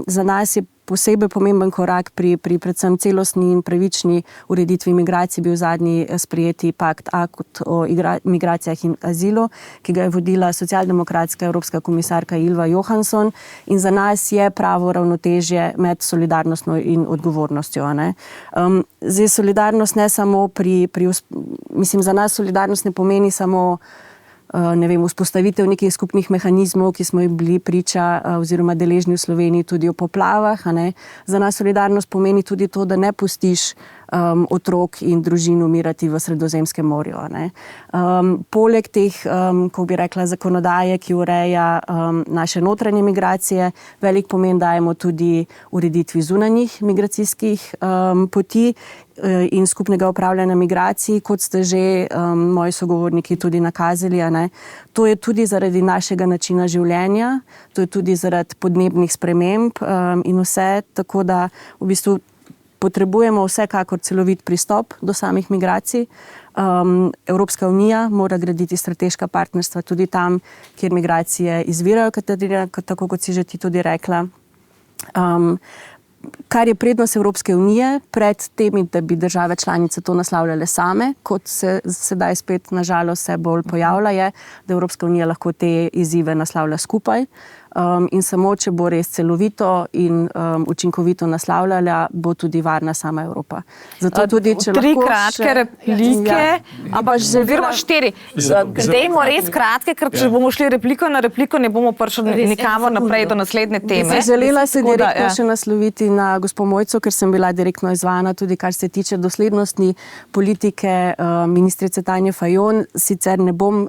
za nas je posebej pomemben korak pri predvsem celostni in pravični ureditvi migracij bil zadnji sprejeti pakt Akt o migracijah in azilu, ki ga je vodila socialdemokratska evropska komisarka Ylva Johansson, in za nas je pravo ravnotežje med solidarnostjo in odgovornostjo. Zdaj, solidarnost ne samo mislim, za nas solidarnost ne pomeni samo vzpostavitev nekih skupnih mehanizmov, ki smo jih bili priča oziroma deležni v Sloveniji tudi o poplavah. Za nas solidarnost pomeni tudi to, da ne pustiš otrok in družin umirati v Sredozemskem morju. Poleg teh, ko bi rekla, zakonodaje, ki ureja naše notranje migracije, velik pomen dajemo tudi ureditvi zunanjih migracijskih poti in skupnega upravljanja migracij, kot ste že moji sogovorniki tudi nakazali. To je tudi zaradi našega načina življenja, to je tudi zaradi podnebnih sprememb in vse, tako da v bistvu potrebujemo vsekakor celovit pristop do samih migracij. Evropska unija mora graditi strateška partnerstva tudi tam, kjer migracije izvirajo, tako kot si že ti tudi rekla. Kar je prednost Evropske unije pred temi, da bi države članice to naslavljale same, kot se sedaj spet nažalost vse bolj pojavlja, je, da Evropska unija lahko te izzive naslavlja skupaj. In samo, če bo res celovito in učinkovito naslavljala, bo tudi varna sama Evropa. Zato tudi, če lahko... 3 kratke replike, ampak oziroma 4. Dajmo res kratke, ker če bomo šli repliko na repliko, ne bomo prišli nikamor naprej do naslednje teme. Želela se direktno še nasloviti na gospo Mojco, ker sem bila direktno izvana tudi, kar se tiče doslednosti politike ministrice Tanje Fajon. Sicer ne bom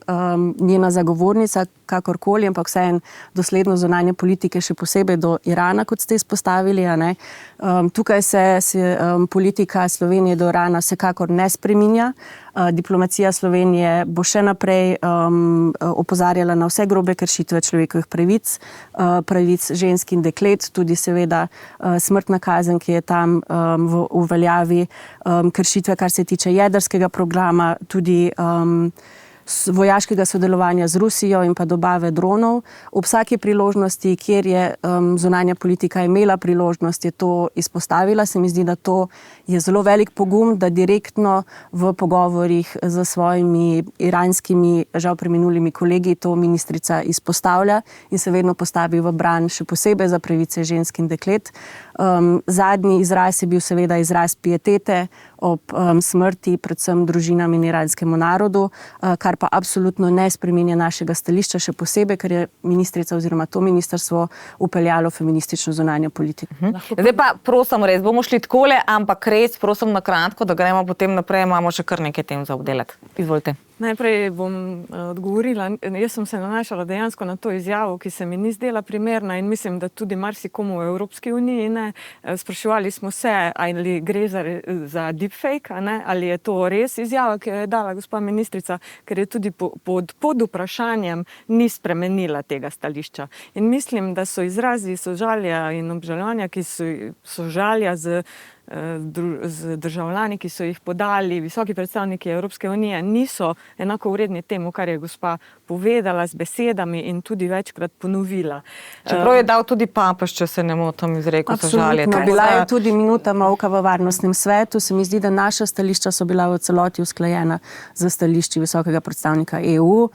njena zagovornica, kakorkoli, ampak vseeno dosledno zunanje politike, še posebej do Irana, kot ste izpostavili. Tukaj se politika Slovenije do Irana vsekakor ne spreminja. Diplomacija Slovenije bo še naprej opozarjala na vse grobe kršitve človekovih pravic, pravic žensk in deklet, tudi seveda smrtna kazen, ki je tam v veljavi, kršitve, kar se tiče jedrskega programa, tudi vojaškega sodelovanja z Rusijo in pa dobave dronov. Ob vsaki priložnosti, kjer je zunanja politika imela priložnost, je to izpostavila. Se mi zdi, da to je zelo velik pogum, da direktno v pogovorih z svojimi iranskimi, žal preminulimi kolegi, to ministrica izpostavlja in se vedno postavi v bran, še posebej za pravice žensk in deklet. Zadnji izraz je bil seveda izraz pietete ob smrti predvsem družinam in iranskemu narodu, kar pa absolutno ne spreminja našega stališča, še posebej, ker je ministrica oziroma to ministrstvo upeljalo feministično zunanjo politiko. Zdaj pa prosim, res bomo šli takole, ampak res prosim na kratko, da gremo potem naprej, imamo še kar nekaj tem za obdelati. Izvolite. Najprej bom odgovorila. Jaz sem se nanašala dejansko na to izjavo, ki se mi ni zdela primerna in mislim, da tudi marsikomu v Evropski uniji ne. Spraševali smo se, ali gre za deepfake, ali je to res izjava, ki jo je dala gospa ministrica, ker je tudi pod vprašanjem ni spremenila tega stališča. In mislim, da so izrazi sožalja in obžalovanja, ki so sožalja z državljani, ki so jih podali visoki predstavniki Evropske unije, niso enako vredni temu, kar je gospa povedala z besedami in tudi večkrat ponovila. Čeprav je dal tudi papež, če se ne motim, izrekel sožalje. Absolutno. Bila je tudi minuta molka v Varnostnem svetu. Se mi zdi, da naša stališča so bila v celoti usklajena z stališči visokega predstavnika EU.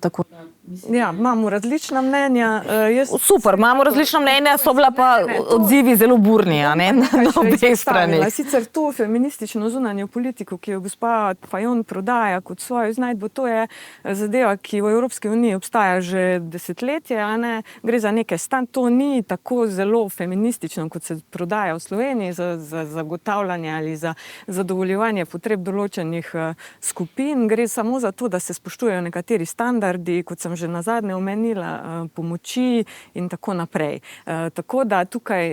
Tako da ja, imamo različna mnenja. Super, imamo različna mnenja, so bila pa odzivi zelo burni, na obeh straneh. Sicer to feministično zunanjo politiko, ki jo gospa Fajon prodaja kot svojo iznajdbo, to je zadeva, ki v Evropski uniji obstaja že desetletje, gre za neke to ni tako zelo feministično, kot se prodaja v Sloveniji za zagotavljanje ali za zadovoljevanje potreb določenih skupin. Gre samo za to, da se spoštujejo nekateri standardi, kot sem že nazadnje omenila, pomoči in tako naprej. Tako da tukaj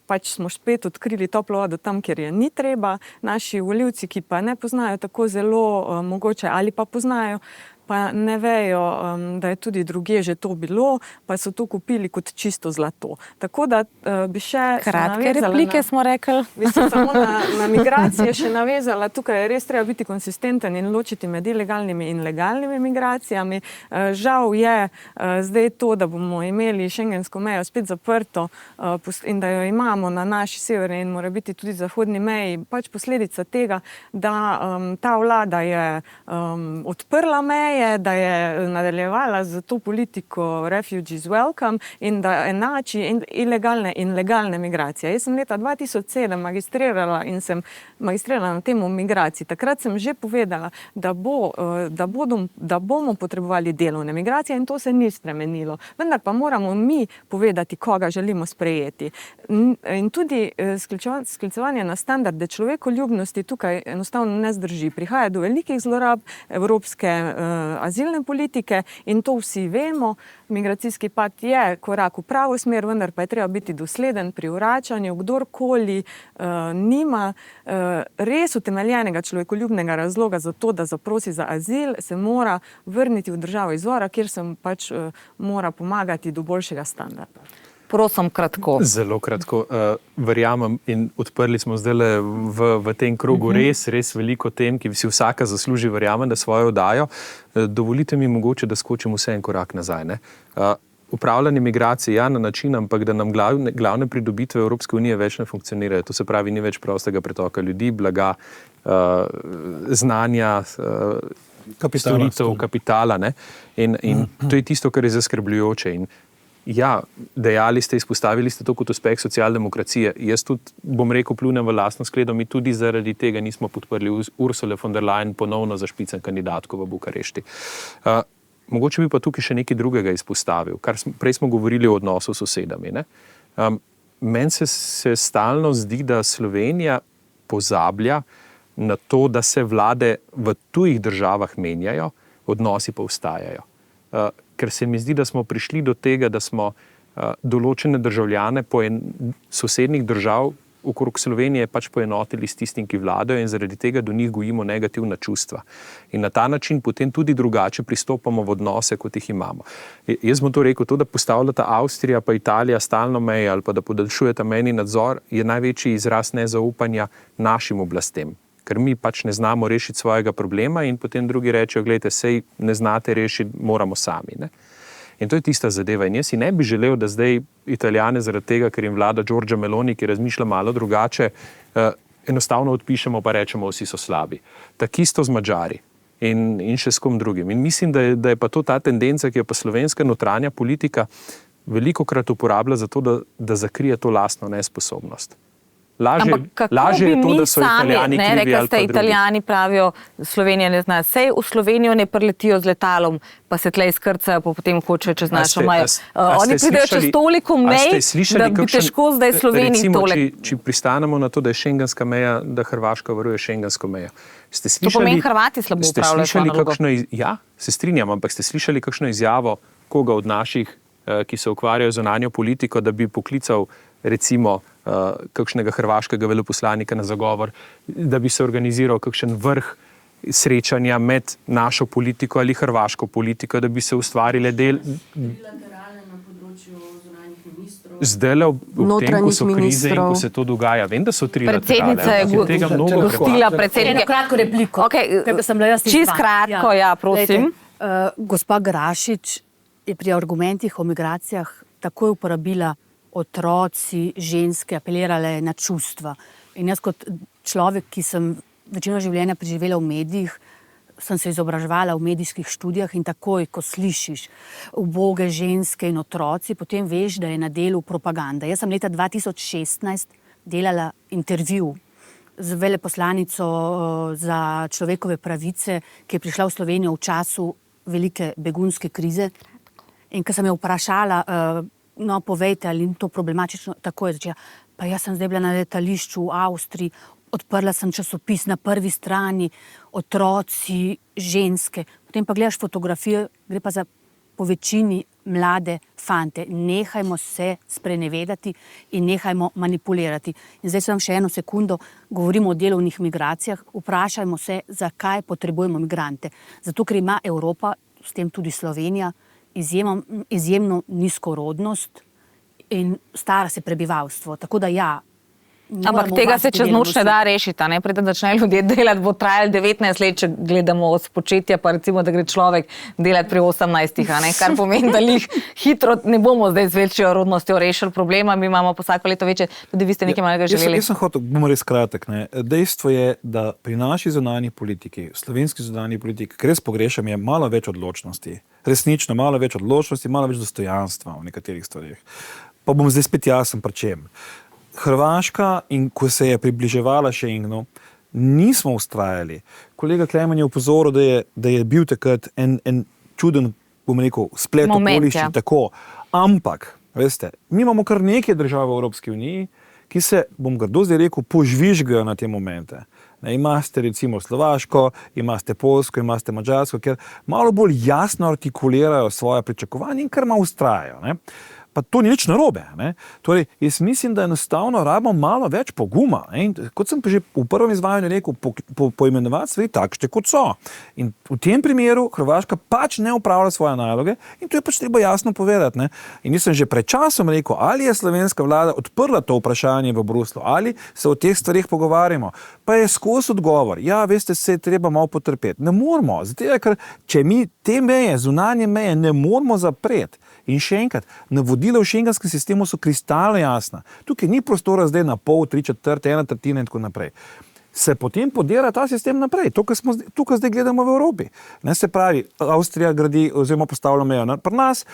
pač smo spet odkrili toplo vodo tam, kjer je ni treba. Naši volivci, ki pa ne poznajo tako zelo mogoče ali pa poznajo, pa ne vejo, da je tudi drugje že to bilo, pa so to kupili kot čisto zlato. Tako da bi še kratke replike smo rekli. Bi se samo na migracije še navezala. Tukaj je res treba biti konsistenten in ločiti med ilegalnimi in legalnimi migracijami. Žal je zdaj to, da bomo imeli šengensko mejo spet zaprto in da jo imamo na naši severni in mora biti tudi zahodni meji, pač posledica tega, da ta vlada je odprla meje, da je nadaljevala z to politiko refugees welcome in da enači ilegalne in legalne migracije. Jaz sem leta 2007 magistrirala in sem magistrirala na temo migracij. Takrat sem že povedala, da bomo potrebovali delovne migracije in to se ni spremenilo. Vendar pa moramo mi povedati, koga želimo sprejeti. In tudi sklicevanje na standarde človekoljubnosti tukaj enostavno ne zdrži. Prihaja do velikih zlorab evropske azilne politike in to vsi vemo. Migracijski pakt je korak v pravo smer, vendar pa je treba biti dosleden pri vračanju. Kdorkoli nima res utemeljenega človekoljubnega razloga za to, da zaprosi za azil, se mora vrniti v državo izvora, kjer se pač mora pomagati do boljšega standarda. Prosim, kratko. Zelo kratko. Verjamem in odprli smo zdaj v tem krogu res veliko tem, ki si vsaka zasluži, verjamem, da svojo oddajo. Dovolite mi mogoče, da skočim vse en korak nazaj. Upravljanje migracij na način, ampak da nam glavne pridobitve Evropske unije več ne funkcionirajo. To se pravi, ni več prostega pretoka ljudi, blaga, znanja, storitev, kapitala. In to je tisto, kar je zaskrbljujoče. In ja, dejali ste, izpostavili ste to kot uspeh socialdemokracije. Jaz tudi, bom rekel, pljunem v lastno skledo, mi tudi zaradi tega nismo podprli Ursule von der Leyen ponovno za špicen kandidatko v Bukarešti. Mogoče bi pa tukaj še nekaj drugega izpostavil, prej smo govorili o odnosu s sosedami. Meni se stalno zdi, da Slovenija pozablja na to, da se vlade v tujih državah menjajo, odnosi pa ostajajo. Ker se mi zdi, da smo prišli do tega, da smo določene državljane sosednjih držav okrog Slovenije pač poenotili s tistim, ki vladajo in zaradi tega do njih gojimo negativna čustva. In na ta način potem tudi drugače pristopamo v odnose, kot jih imamo. Jaz bom to rekel, to, da postavljata Avstrija pa Italija stalno meje ali pa da podaljšujeta mejni nadzor, je največji izraz nezaupanja našim oblastem. Ker mi pač ne znamo rešiti svojega problema in potem drugi rečejo, gledajte, sej ne znate rešiti, moramo sami. In to je tista zadeva. In jaz si ne bi želel, da zdaj Italijane zaradi tega, ker jim vlada Giorgia Meloni, ki razmišlja malo drugače, enostavno odpišemo pa rečemo, vsi so slabi. Tak isto z Madžari in še s kom drugim. In mislim, da je pa to ta tendenca, ki jo pa slovenska notranja politika velikokrat uporablja za to, da zakrije to lastno nesposobnost. Lažje je to, da so Italijani krivi ali pa drugi. Italijani pravijo, Slovenija ne zna. Sej v Slovenijo ne preletijo z letalom, pa se tlej skrcajo, pa potem hočejo čez našo mejo. Oni pridejo čez toliko mej, da bi težko zdaj Sloveniji tole. Če pristanemo na to, da je šengenska meja, da Hrvaška varuje šengensko mejo. To pomeni, Hrvati slabo upravljajo svojo nalogo. Ja, se strinjam, ampak ste slišali kakšno izjavo koga od naših, ki se ukvarjajo z zunanjo politiko, da bi poklical recimo kakšnega hrvaškega veleposlanika na zagovor, da bi se organiziral kakšen vrh srečanja med našo politiko ali hrvaško politiko, da bi se ustvarile zdaj v tem, ko so krize in ko se to dogaja. Vem, da so trilateralne. Predsednica je gostila predsednika. Eno kratko repliko. Čisto kratko, ja, prosim. Gospa Grašič je pri argumentih o migracijah takoj uporabila otroci, ženske, apelirale na čustva. In jaz kot človek, ki sem večino življenja preživela v medijih, sem se izobraževala v medijskih študijah in takoj, ko slišiš uboge ženske in otroci, potem veš, da je na delu propaganda. Jaz sem leta 2016 delala intervju z veleposlanico za človekove pravice, ki je prišla v Slovenijo v času velike begunske krize. In ko sem jo vprašala, no, povejte, ali ni to problematično, tako je začela. Pa jaz sem zdaj bila na letališču v Avstriji, odprla sem časopis na prvi strani, otroci, ženske. Potem pa gledaš fotografijo, gre pa za po večini mlade fante. Nehajmo se sprenevedati in nehajmo manipulirati. In zdaj sem še eno sekundo, govorimo o delovnih migracijah, vprašajmo se, zakaj potrebujemo migrante. Zato, ker ima Evropa, s tem tudi Slovenija, izjemno nizko rodnost in stara se prebivalstvo. Tako da ja. Ampak tega se čez noč ne da rešiti, ne? Preden začnejo ljudje delati, bo trajalo 19 let, če gledamo od spočetja, pa recimo, da gre človek delati pri 18, ne? Kar pomeni, da jih hitro ne bomo zdaj z večjo rodnostjo rešili problema, mi imamo po vsako leto večje, tudi vi ste nekaj malega želeli. Jaz sem hotel, bomo res kratek, ne? Dejstvo je, da pri naši zunanji politiki, slovenski zunanji politiki, kar res pogrešam, je malo več odločnosti. Resnično, malo več odločnosti, malo več dostojanstva v nekaterih stvarih. Pa bom zdaj spet jasen, pri čem. Hrvaška, in ko se je približevala Schengenu, nismo ustrajali. Kolega Klemen je upozoril, da je bil takrat en čuden, bom rekel, splet okoliščin, tako. Ampak, veste, mi imamo kar nekaj držav v Evropski uniji, ki se, bom grdo zdaj rekel, požvižgajo na te momente. Ne, imate recimo Slovaško, imate Poljsko, imate Madžarsko, ker malo bolj jasno artikulirajo svoje pričakovanje in kar malo ustrajajo. Ne. Pa to ni nič narobe. Ne. Torej, jaz mislim, da enostavno rabimo malo več poguma. Ne. In kot sem pa že v prvem izvajanju rekel, poimenovati stvari takšne, kot so. In v tem primeru Hrvaška pač ne upravlja svoje naloge in to je pač treba jasno povedati. Ne. In jaz sem že pred časom rekel, ali je slovenska vlada odprla to vprašanje v Bruslu, ali se o teh stvarih pogovarjamo. Pa je skozi odgovor, ja, veste, se je treba malo potrpeti. Ne moramo, zato je, ker če mi te meje, zunanje meje ne moramo zapreti. In še enkrat, navodila v šengenskem sistemu so kristalno jasna. Tukaj ni prostora zdaj na pol, 3/4, 1/3 in tako naprej. Se potem podira ta sistem naprej. To, kar zdaj gledamo v Evropi. Ne, se pravi, Avstrija gradi oziroma postavlja mejo pri nas,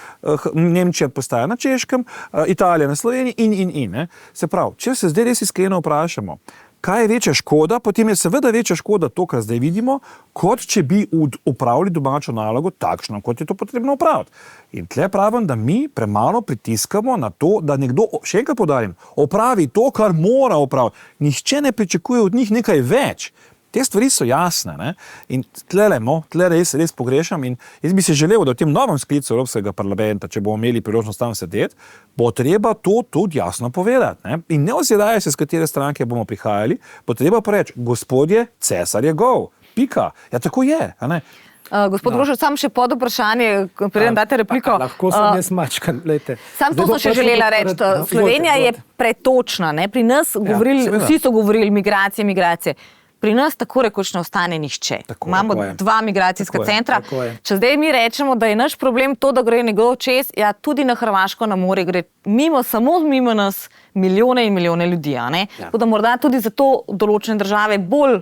Nemčija postaja na Češkem, Italija na Sloveniji in. Ne. Se pravi, če se zdaj res iskreno vprašamo, kaj je večja škoda, potem je seveda večja škoda to, kar zdaj vidimo, kot če bi opravili domačo nalogo takšno, kot je to potrebno opraviti. In tle pravim, da mi premalo pritiskamo na to, da nekdo, še enkrat poudarim, opravi to, kar mora opraviti. Nihče ne pričakuje od njih nekaj več. Te stvari so jasne. Ne? In tle res pogrešam in jaz bi se želel, da v tem novem sklicu Evropskega parlamenta, če bomo imeli priložnost tam sedeti, bo treba to tudi jasno povedati. Ne? In ne oziraje se, z katere stranke bomo prihajali, bo treba pa reči, gospodje, cesar je gol. Pika. Ja, tako je. A ne? Gospod Grošelj, sam še pod vprašanje, preden date repliko. Lahko sem jaz mačkan, lejte. Sam to sem še želela reči. Slovenija je pretočna. Ne? Pri nas vsi so govorili migracije. Pri nas tako rekoč ne ostane nihče. Imamo 2 migracijska centra. Če zdaj mi rečemo, da je naš problem to, da gre nekdo čez, ja, tudi na Hrvaško na more gre samo mimo nas milijone in milijone ljudi. Tako da morda tudi zato določene države bolj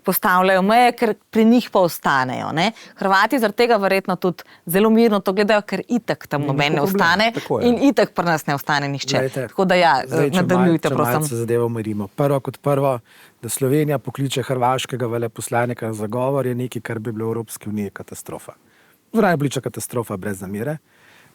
postavljajo meje, ker pri njih pa ostanejo. Ne? Hrvati zaradi tega verjetno tudi zelo mirno to gledajo, ker itak tam noben ne ostane in itak pri nas ne ostane nihče. Glejte, tako da ja, nadaljujte, če prosim. malce zadevo merimo. Prvo kot prvo, da Slovenija pokliče hrvaškega veleposlanika na zagovor, je nekaj, kar bi bilo v Evropski uniji katastrofa. Najbližja katastrofa brez zamere.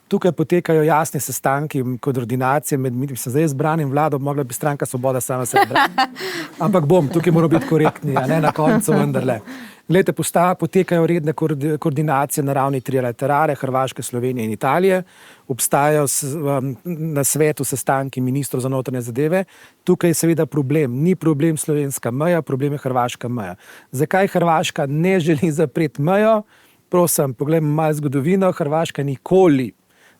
Tukaj potekajo jasni sestanki, koordinacije med, mislim, zdaj z branim vlado, mogla bi stranka Svoboda sama sebe braniti. Ampak tukaj moramo biti korektni, a ne na koncu vendarle. Glejte, potekajo redne koordinacije na ravni trilaterale, Hrvaške, Slovenije in Italije. Obstajajo na svetu sestanki ministrov za notranje zadeve. Tukaj je seveda problem. Ni problem slovenska meja, problem je hrvaška meja. Zakaj Hrvaška ne želi zapreti mejo? Prosim, poglejmo malo zgodovino. Hrvaška nikoli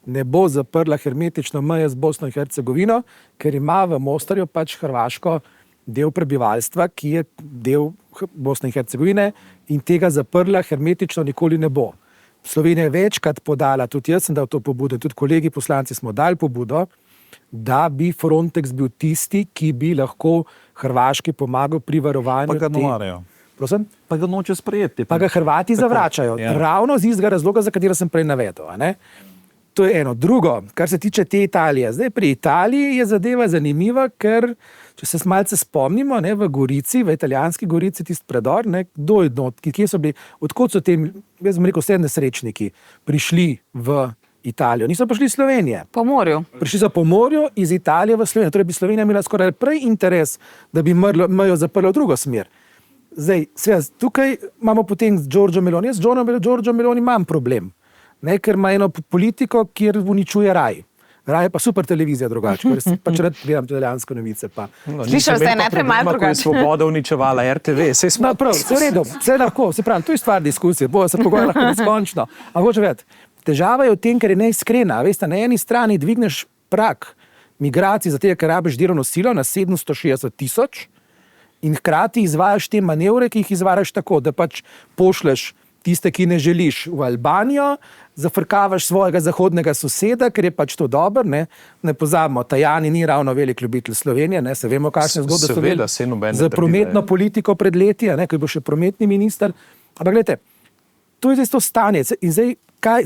ne bo zaprla hermetično meje z Bosno in Hercegovino, ker ima v Mostarju pač hrvaško del prebivalstva, ki je del Bosne in Hercegovine in tega zaprla hermetično nikoli ne bo. Slovenija je večkrat podala, tudi jaz sem dal to pobudo, tudi kolegi poslanci smo dali pobudo, da bi Frontex bil tisti, ki bi lahko Hrvaški pomagal pri varovanju. Pa ga novarejo. Prosim? Pa ga noče sprejeti. Pa ga Hrvati zavračajo. Ja. Ravno z istega razloga, za katero sem prej navedel. A ne? To je eno. Drugo, kar se tiče te Italije. Zdaj pri Italiji je zadeva zanimiva, ker, če se malce spomnimo, ne, v Gorici, v italijanski Gorici, tisti predor, ne, kdo je kje so bili, odkot so tem, jaz bom rekel, vse nesrečniki prišli v Italijo. Niso prišli iz Slovenije. Po morju. Prišli so po morju iz Italije v Slovenijo. Torej bi Slovenija imela skoraj prej interes, da bi mejo zaprla v drugo smer. Zdaj, tukaj imamo potem z Giorgio Meloni. Jaz z Giorgio Meloni imam problem. Ne, ker ima eno politiko, kjer uničuje raj. Raj je pa super televizija drugače, ker pač rad gledam italijanske novice. Slišal ste najprej malo drugače. Ko je Svoboda uničevala RTV, No, prav, vse v redu, vse lahko, se pravi, to je stvar diskusije, bo se pogovarjala lahko neskončno. Ampak hoče vedeti, težava je v tem, ker je neiskrena. Veste, na eni strani dvigneš prag migracij za tega, ker rabiš delovno silo na 760 000 in hkrati izvajaš te manevre, ki jih izvajaš tako, da pač pošleš tiste, ki ne želiš, v Albanijo, zafrkavaš svojega zahodnega soseda, ker je pač to dobro, ne pozabimo, Tajani ni ravno velik ljubitelj Slovenije, ne, se vemo, kakšne zgodbe so imeli za prometno politiko pred leti, ne, ko je bil še prometni minister. Ampak gledajte, to je zdaj to stanje in zdaj,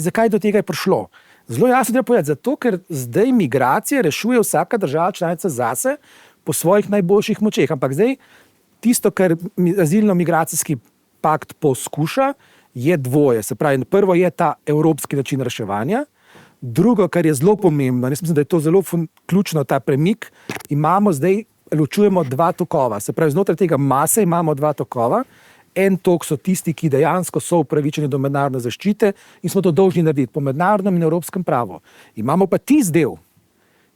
zakaj do tega je prišlo? Zelo jasno treba povedati, zato ker zdaj migracije rešuje vsaka država članica zase po svojih najboljših močeh, ampak zdaj tisto, kar azilno-migracijski pakt poskuša, je dvoje. Se pravi, prvo je ta evropski način reševanja, drugo, kar je zelo pomembno, jaz mislim, da je to zelo ključno, ta premik, imamo zdaj, ločujemo dva tokova. Se pravi, znotraj tega mase imamo dva tokova. En tok so tisti, ki dejansko so upravičeni do mednarodne zaščite in smo to dolžni narediti po mednarodnem in evropskem pravu. Imamo pa tisti del,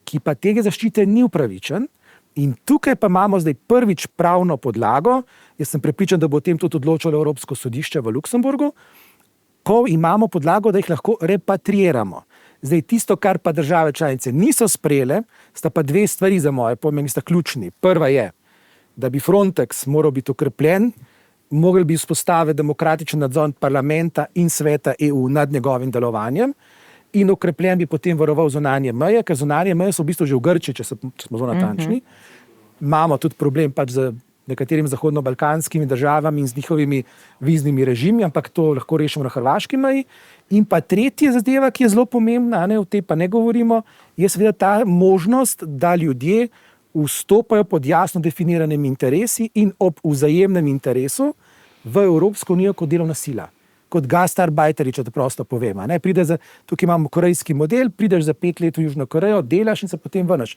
ki pa tega zaščite ni upravičen. In tukaj pa imamo zdaj prvič pravno podlago, jaz sem prepričan, da bo o tem tudi odločilo Evropsko sodišče v Luksemburgu, ko imamo podlago, da jih lahko repatriiramo. Zdaj tisto, kar pa države članice niso sprejele, sta pa dve stvari za moje pojme, sta ključni. Prva je, da bi Frontex moral biti okrepljen, mogli bi vzpostaviti demokratičen nadzor parlamenta in sveta EU nad njegovim delovanjem, in okrepljen bi potem varoval zunanje meje, ker zunanje meje so v bistvu že v Grčiji, če smo zelo natančni. Imamo tudi problem pač z nekaterimi zahodno-balkanskimi državami in z njihovimi viznimi režimi, ampak to lahko rešimo na hrvaški meji. In pa tretja zadeva, ki je zelo pomembna, o tej pa ne govorimo, je seveda ta možnost, da ljudje vstopajo pod jasno definiranimi interesi in ob vzajemnem interesu v Evropsko unijo kot delovna sila. Kot gastarbajteri, če to prosto povem. Tukaj imamo korejski model, prideš za 5 let v Južno Korejo, delaš in se potem vrneš.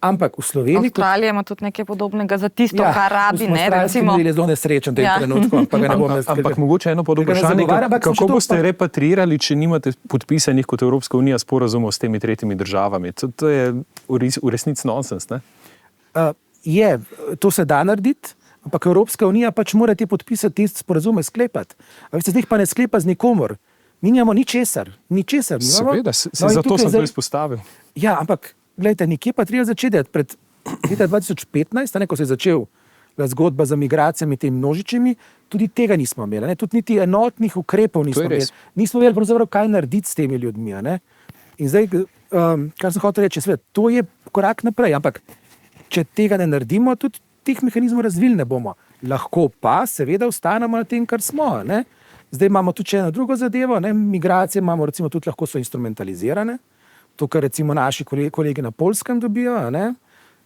Ampak v Sloveniji... Avstralija ima tudi nekaj podobnega za tisto, kar rabi. Avstralski model je zelo nesrečen v tem trenutku. Ampak mogoče eno pod vprašanje, kako boste repatriirali, če nimate podpisanih kot Evropska unija sporazumov s temi tretjimi državami? To je v resnici nonsens, ne? To se da narediti. Ampak Evropska unija pač mora te podpisati, te sporazume sklepati. A veste, zdaj pa ne sklepa z nikomor. Mi nimamo ničesar. Seveda, zato sem to izpostavil. Ja, ampak, gledajte, nekje pa treba začeti. Pred leta 2015, ko se je začel zgodba za migracijami, tem množičimi, tudi tega nismo imeli. Tudi niti enotnih ukrepov nismo imeli. Nismo imeli pravzaprav kaj narediti s temi ljudmi. In zdaj, kar sem hotel reči, to je korak naprej. Ampak, če tega ne naredimo, tudi teh mehanizmov razvili ne bomo. Lahko pa seveda ostanemo na tem, kar smo. Ne? Zdaj imamo tudi eno drugo zadevo, ne? Migracije imamo recimo tudi lahko so instrumentalizirane, to, kar recimo naši kolegi na Poljskem dobijo, ne?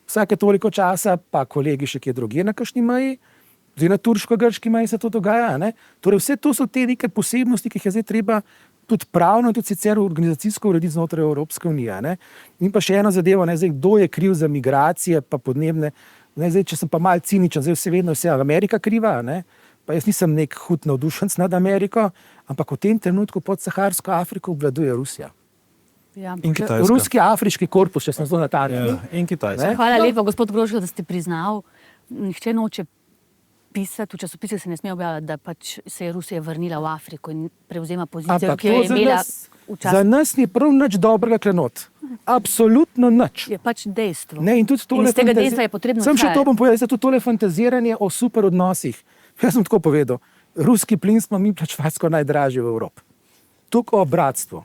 Vsake toliko časa, pa kolegi še kje drugje na kakšni meji, zdaj na turško-grški meji se to dogaja. Ne? Torej vse to so te neke posebnosti, ki jih je zdaj treba tudi pravno in tudi sicer organizacijsko urediti znotraj Evropske unije. Ne? In pa še eno zadevo, ne? Zdaj, kdo je kriv za migracije pa podnebne, ne? Zdaj, če sem pa mal ciničen, zdaj vse Amerika kriva, ne? Pa jaz nisem nek hud navdušenc nad Ameriko, ampak v tem trenutku pod Saharsko Afriko obvladuje Rusija. Ja. In Kitajska. Ruski afriški korpus, če sem zelo natančen. Ja, in Kitajska. Hvala lepa, gospod Grošelj, da ste priznal. Nihče noče pisati, v časopisih se ne sme objavljati, da pač se je Rusija vrnila v Afriko in prevzema pozicijo, Ampak ki jo je to imela za nas ni prav nič dobrega klenot. Absolutno nič. Je pač dejstvo. Ne, in tudi tole iz tega dejstva je potrebno Sem še izhajati. to bom povedal, tudi tole fantaziranje o super odnosih. Jaz sem tako povedal, ruski plin smo mi plačevali skoraj najdražji v Evropi. Tukaj o bratstvu.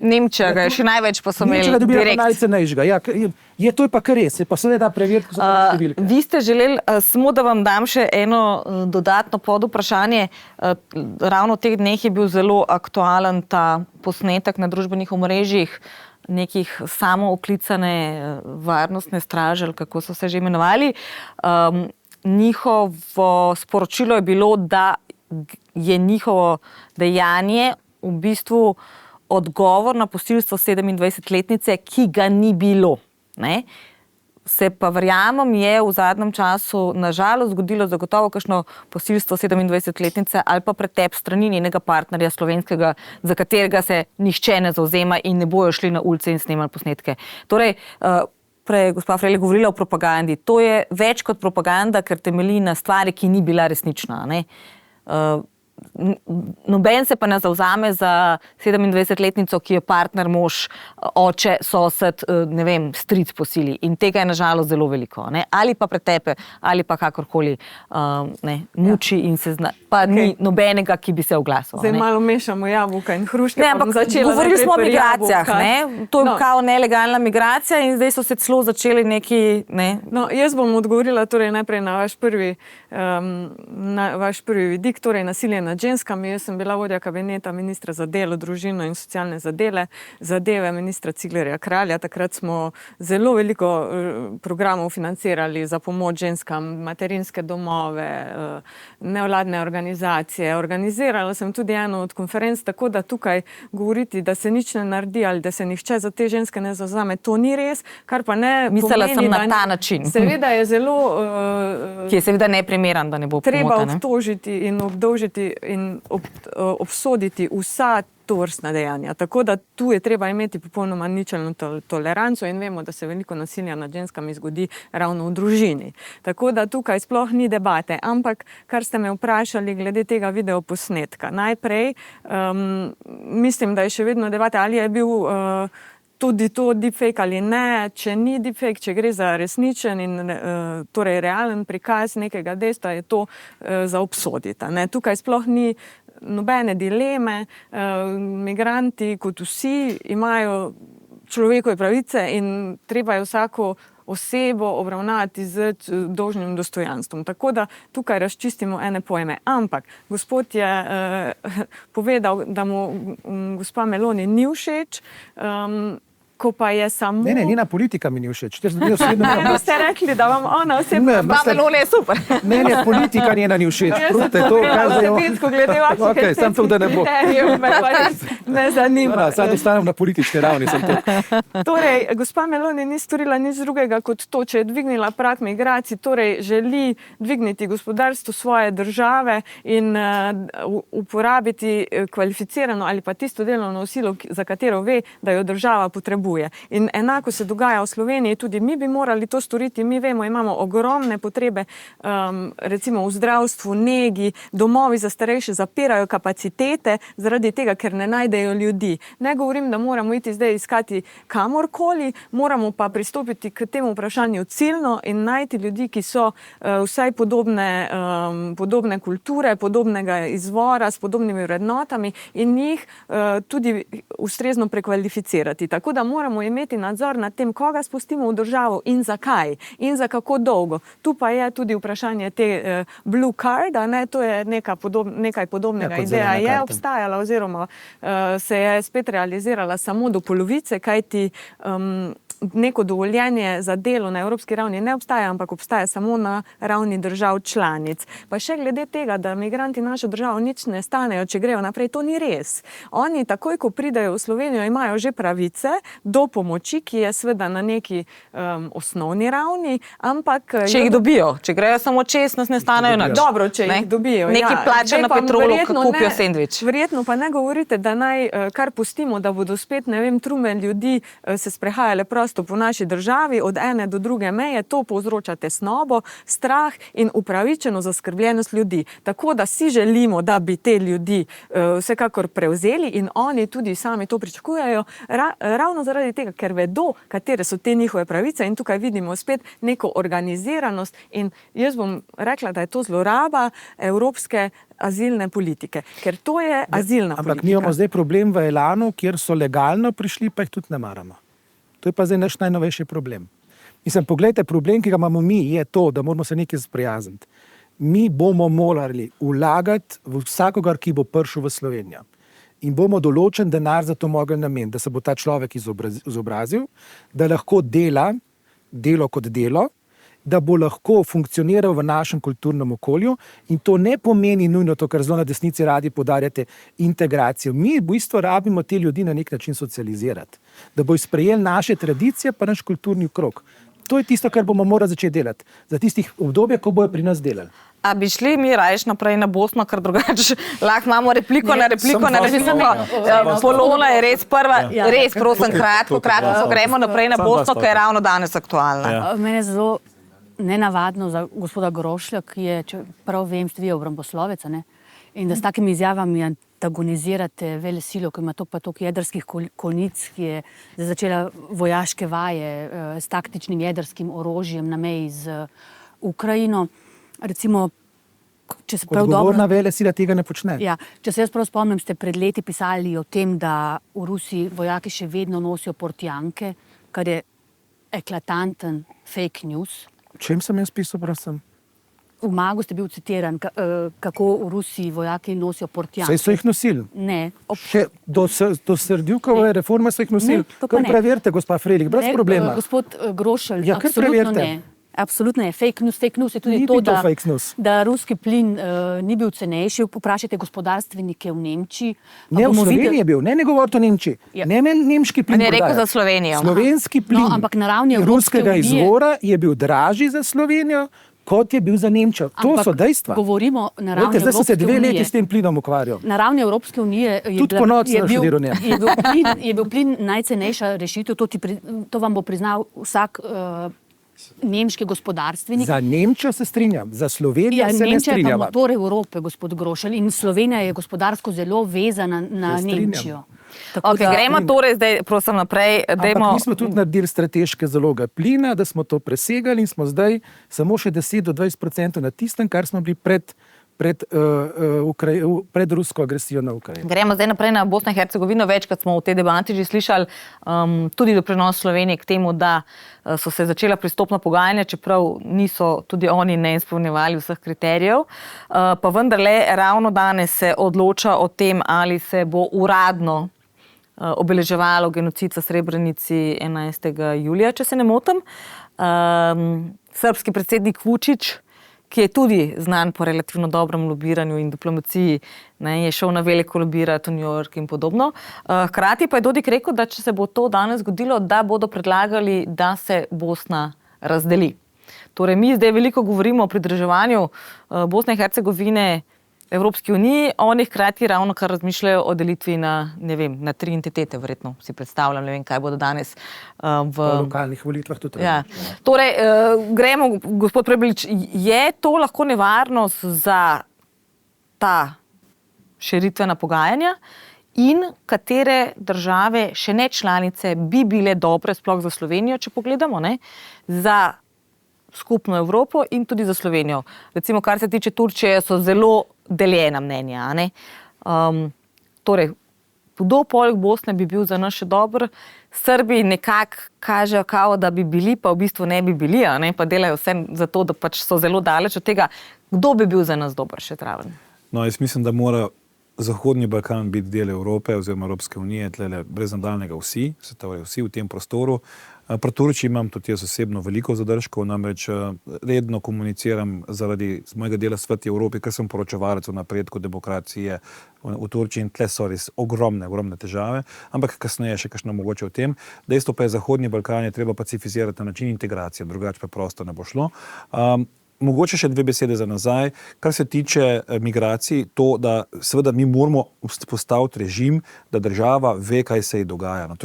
Nemčija ga je še največ, pa so imeli Nemčija ga dobiva pa direkt. najcenejšega. Ja, to je pa kar res, pa seveda preveriti, ko so to številke. Vi ste želeli, samo da vam dam še eno dodatno podvprašanje. Ravno v teh dneh je bil zelo aktualen ta posnetek na družbenih omrežjih nekih samooklicane varnostne straže, ali kako so se že imenovali. Njihovo sporočilo je bilo, da je njihovo dejanje v bistvu odgovor na posilstvo 27-letnice, ki ga ni bilo. Ne? Se pa verjamem, je v zadnjem času nažalost zgodilo zagotovo kakšno posilstvo 27-letnice ali pa pretep strani njenega partnerja slovenskega, za katerega se nihče ne zavzema in ne bojo šli na ulice in snemali posnetke. Torej, prej je gospa Frelih govorila o propagandi. To je več kot propaganda, ker temelji na stvari, ki ni bila resnična. Ne? Noben se pa ne zavzame za 27-letnico, ki je partner, mož, oče, sosed, ne vem, stric posili. In tega je nažalost zelo veliko. Ne? Ali pa pretepe, ali pa kakorkoli muči in se zna. Pa ni nobenega, ki bi se oglasil. Zdaj malo mešamo jabolka in hruške. Ne, ampak govorili smo o migracijah. Ne? To je kao nelegalna migracija in zdaj so se celo začeli neki... Ne? No, jaz bom odgovorila torej najprej na vaš prvi vidik, torej nasilje nad ženskami. Jaz sem bila vodja kabineta ministra za delo, družino in socialne zadeve ministra Ciglerja Kralja. Takrat smo zelo veliko programov financirali za pomoč ženskam, materinske domove, nevladne organizacije. Organizirala sem tudi eno od konferenc, tako da tukaj govoriti, da se nič ne naredi ali da se nihče za te ženske ne zavzame, to ni res, kar pa ne mislila pomeni, sem na ta način. Seveda je zelo... ki je seveda neprimeren, da ne bo treba pomota, ne? obtožiti in obdolžiti in obsoditi vsa tovrstna dejanja. Tako da tu je treba imeti popolnoma ničelno toleranco in vemo, da se veliko nasilja nad ženskami zgodi ravno v družini. Tako da tukaj sploh ni debate. Ampak, kar ste me vprašali glede tega videoposnetka. Najprej, mislim, da je še vedno debate, ali je bil tudi to deepfake ali ne. Če ni deepfake, če gre za resničen in torej realen prikaz nekega dejstva, je to za obsoditi. Ne? Tukaj sploh ni nobene dileme. Migranti, kot vsi, imajo človekove pravice in treba je vsako osebo obravnavati z dolžnim dostojanstvom. Tako da tukaj razčistimo ene pojme. Ampak gospod je povedal, da mu gospa Meloni ni všeč, ko pa je samo... Ne, njena politika mi ni všeč. Ne, ste rekli, da vam ona osebno... Pa Meloni je super. Ne, politika njena ni všeč. Jaz sem vsebinsko glede vaših Okej, sam to, da ne bo. kriterijev, me pa res ne zanima. Sad ostanem na politični ravni. Torej, gospa Meloni ni storila nič drugega kot to, če je dvignila prag migracij, torej želi dvigniti gospodarstvo svoje države in uporabiti kvalificirano ali pa tisto delovno silo, za katero ve, da jo država potrebuje. In enako se dogaja v Sloveniji, tudi mi bi morali to storiti. Mi vemo, imamo ogromne potrebe, recimo v zdravstvu, negi, domovi za starejše zapirajo kapacitete zaradi tega, ker ne najdejo najdejo ljudi. Ne govorim, da moramo iti zdaj iskati kamorkoli, moramo pa pristopiti k temu vprašanju ciljno in najti ljudi, ki so vsaj podobne kulture, podobnega izvora, s podobnimi vrednotami in jih tudi ustrezno prekvalificirati. Tako da moramo imeti nadzor nad tem, koga spustimo v državo in zakaj in za kako dolgo. Tu pa je tudi vprašanje te blue carda, ne, to je nekaj podobnega. Ideja je obstajala oziroma se je spet realizirala samo do polovice, kajti neko dovoljenje za delo na evropski ravni ne obstaja, ampak obstaja samo na ravni držav članic. Pa še glede tega, da migranti našo državo nič ne stanejo, če grejo naprej, to ni res. Oni takoj, ko pridejo v Slovenijo, imajo že pravice do pomoči, ki je seveda na neki osnovni ravni, ampak... Če jih dobijo, če grejo samo čez, nas ne stanejo nič. Dobro, če jih dobijo. Neki plačajo na Petrolu, ko kupijo sendvič. Verjetno pa ne govorite, da naj kar pustimo, da bodo spet, ne vem, trume ljudi se sprehajale prosto po naši državi, od ene do druge meje, to povzroča tesnobo, strah in upravičeno zaskrbljenost ljudi. Tako da si želimo, da bi te ljudi vsekakor prevzeli in oni tudi sami to pričakujejo, ravno zaradi tega, ker vedo, katere so te njihove pravice in tukaj vidimo spet neko organiziranost in jaz bom rekla, da je to zloraba evropske azilne politike, ker to je azilna politika. Ampak mi imamo zdaj problem v Elanu, kjer so legalno prišli, pa jih tudi ne maramo. To je pa zdaj naš najnovejši problem. Mislim, poglejte, problem, ki ga imamo mi, je to, da moramo se nekaj sprijazniti. Mi bomo morali vlagati v vsakogar, ki bo prišel v Slovenijo. In bomo določen denar za to mogli nameniti, da se bo ta človek izobrazil, da lahko delo kot delo, da bo lahko funkcioniral v našem kulturnem okolju in to ne pomeni nujno to, kar zelo na desnici radi poudarjate, integracijo. Mi v bistvu rabimo te ljudi na nek način socializirati, da bo sprejeli naše tradicije pa naš kulturni krog. To je tisto, kar bomo morali začeti delati za tistih obdobje, ko bojo pri nas delali. A bi šli mi rajš naprej na Bosno, ker drugače lahko imamo repliko na repliko. Polona je res prva, res prosim, kratko, gremo naprej na Bosno, ki je ravno danes aktualna. Mene zelo nenavadno za gospoda Grošlja, ki je, če prav vem, ste vi obramboslovec, ne? In da s takimi izjavami antagonizirate velesilo, ki ima toliko jedrskih konic, ki je začela vojaške vaje s taktičnim jedrskim orožjem na meji z Ukrajino. Recimo, če se prav dobro... Odgovorna velesila tega ne počne. Ja, če se jaz prav spomnim, ste pred leti pisali o tem, da v Rusiji vojaki še vedno nosijo portjanke, kar je eklatanten fake news. Čem sem jaz pisal, prosim? V Magu ste bil citiran, kako v Rusiji vojaki nosijo portjanke. Saj so jih nosili. Ne. Še do Srdjukove reforme so jih nosili. Kar preverite, gospa Frelik, brez problema. Gospod Grošelj, ja, absolutno ne. Absolutno je. Fake news je tudi to, da ruski plin ni bil cenejši. Vprašajte gospodarstvenike v Nemčiji. Ne, v Sloveniji je bil. Ne govorite o Nemčiji. Ja. Ne nemški plin prodaja. Ne rekel za Slovenijo. Slovenski plin ruskega izvora je bil dražji za Slovenijo, kot je bil za Nemčijo. To so dejstva. Govorimo na ravni Evropske unije. Zdaj so se 2 leti s tem plinom ukvarjal. Na ravni Evropske unije je bil plin najcenejša rešitev. To vam bo priznal vsak nemški gospodarstvenik. Za Nemčijo se strinjam, za Slovenijo se ne strinjam. Nemčija je pa motor Evrope, gospod Grošelj, in Slovenija je gospodarsko zelo vezana na Nemčijo. Gremo torej zdaj, prosim, naprej. Ampak mi smo tudi naredili strateške zaloge plina, da smo to presegali in smo zdaj samo še 10-20% na tistem, kar smo bili pred rusko agresijo na Ukrajino. Gremo zdaj naprej na Bosno in Hercegovino. Večkrat smo v tej debati že slišali tudi doprinos Slovenije k temu, da so se začela pristopna pogajanja, čeprav niso tudi oni ne izpolnjevali vseh kriterijev. Pa vendarle ravno danes se odloča o tem, ali se bo uradno obeleževalo genocid v Srebrenici 11. julija, če se ne motim. Srbski predsednik Vučić, ki je tudi znan po relativno dobrem lobiranju in diplomaciji, je šel na veliko lobirati v New York in podobno. Hkrati pa je Dodik rekel, da če se bo to danes zgodilo, da bodo predlagali, da se Bosna razdeli. Torej, mi zdaj veliko govorimo o pridruževanju Bosne in Hercegovine Evropski uniji, oni hkrati ravno kar razmišljajo o delitvi na 3 entitete, verjetno si predstavljam, ne vem, kaj bodo danes v lokalnih volitvah tudi. Ja. Torej, gremo, gospod Prebilič, je to lahko nevarnost za ta širitvena pogajanja in katere države še ne članice bi bile dobre, sploh za Slovenijo, če pogledamo, ne, za skupno Evropo in tudi za Slovenijo. Recimo, kar se tiče Turčije, so zelo deljena mnenja. Ne? Torej, kdo poleg Bosne bi bil za nas še dober? Srbi nekako kažejo, kao, da bi bili, pa v bistvu ne bi bili, ne? Pa delajo vse za to, da pač so zelo daleč od tega, kdo bi bil za nas dober še traven. No, jaz mislim, da mora Zahodni Balkan biti del Evrope oziroma Evropske unije, tlele brez nadaljnjega vsi, se torej vsi v tem prostoru. Pri Turčiji imam tudi jaz osebno veliko zadržkov, namreč redno komuniciram zaradi mojega dela Sveti Evropi, ker sem poročevalec o napredku demokracije v Turčiji in tle so res ogromne težave, ampak kasneje še kakšno mogoče o tem. Dejstvo pa je, Zahodni Balkan je treba pacifizirati na način integracije, drugače pa prosto ne bo šlo. Mogoče še 2 besede za nazaj, kar se tiče migracij, to, da seveda mi moramo postaviti režim, da država ve, kaj se ji dogaja. No,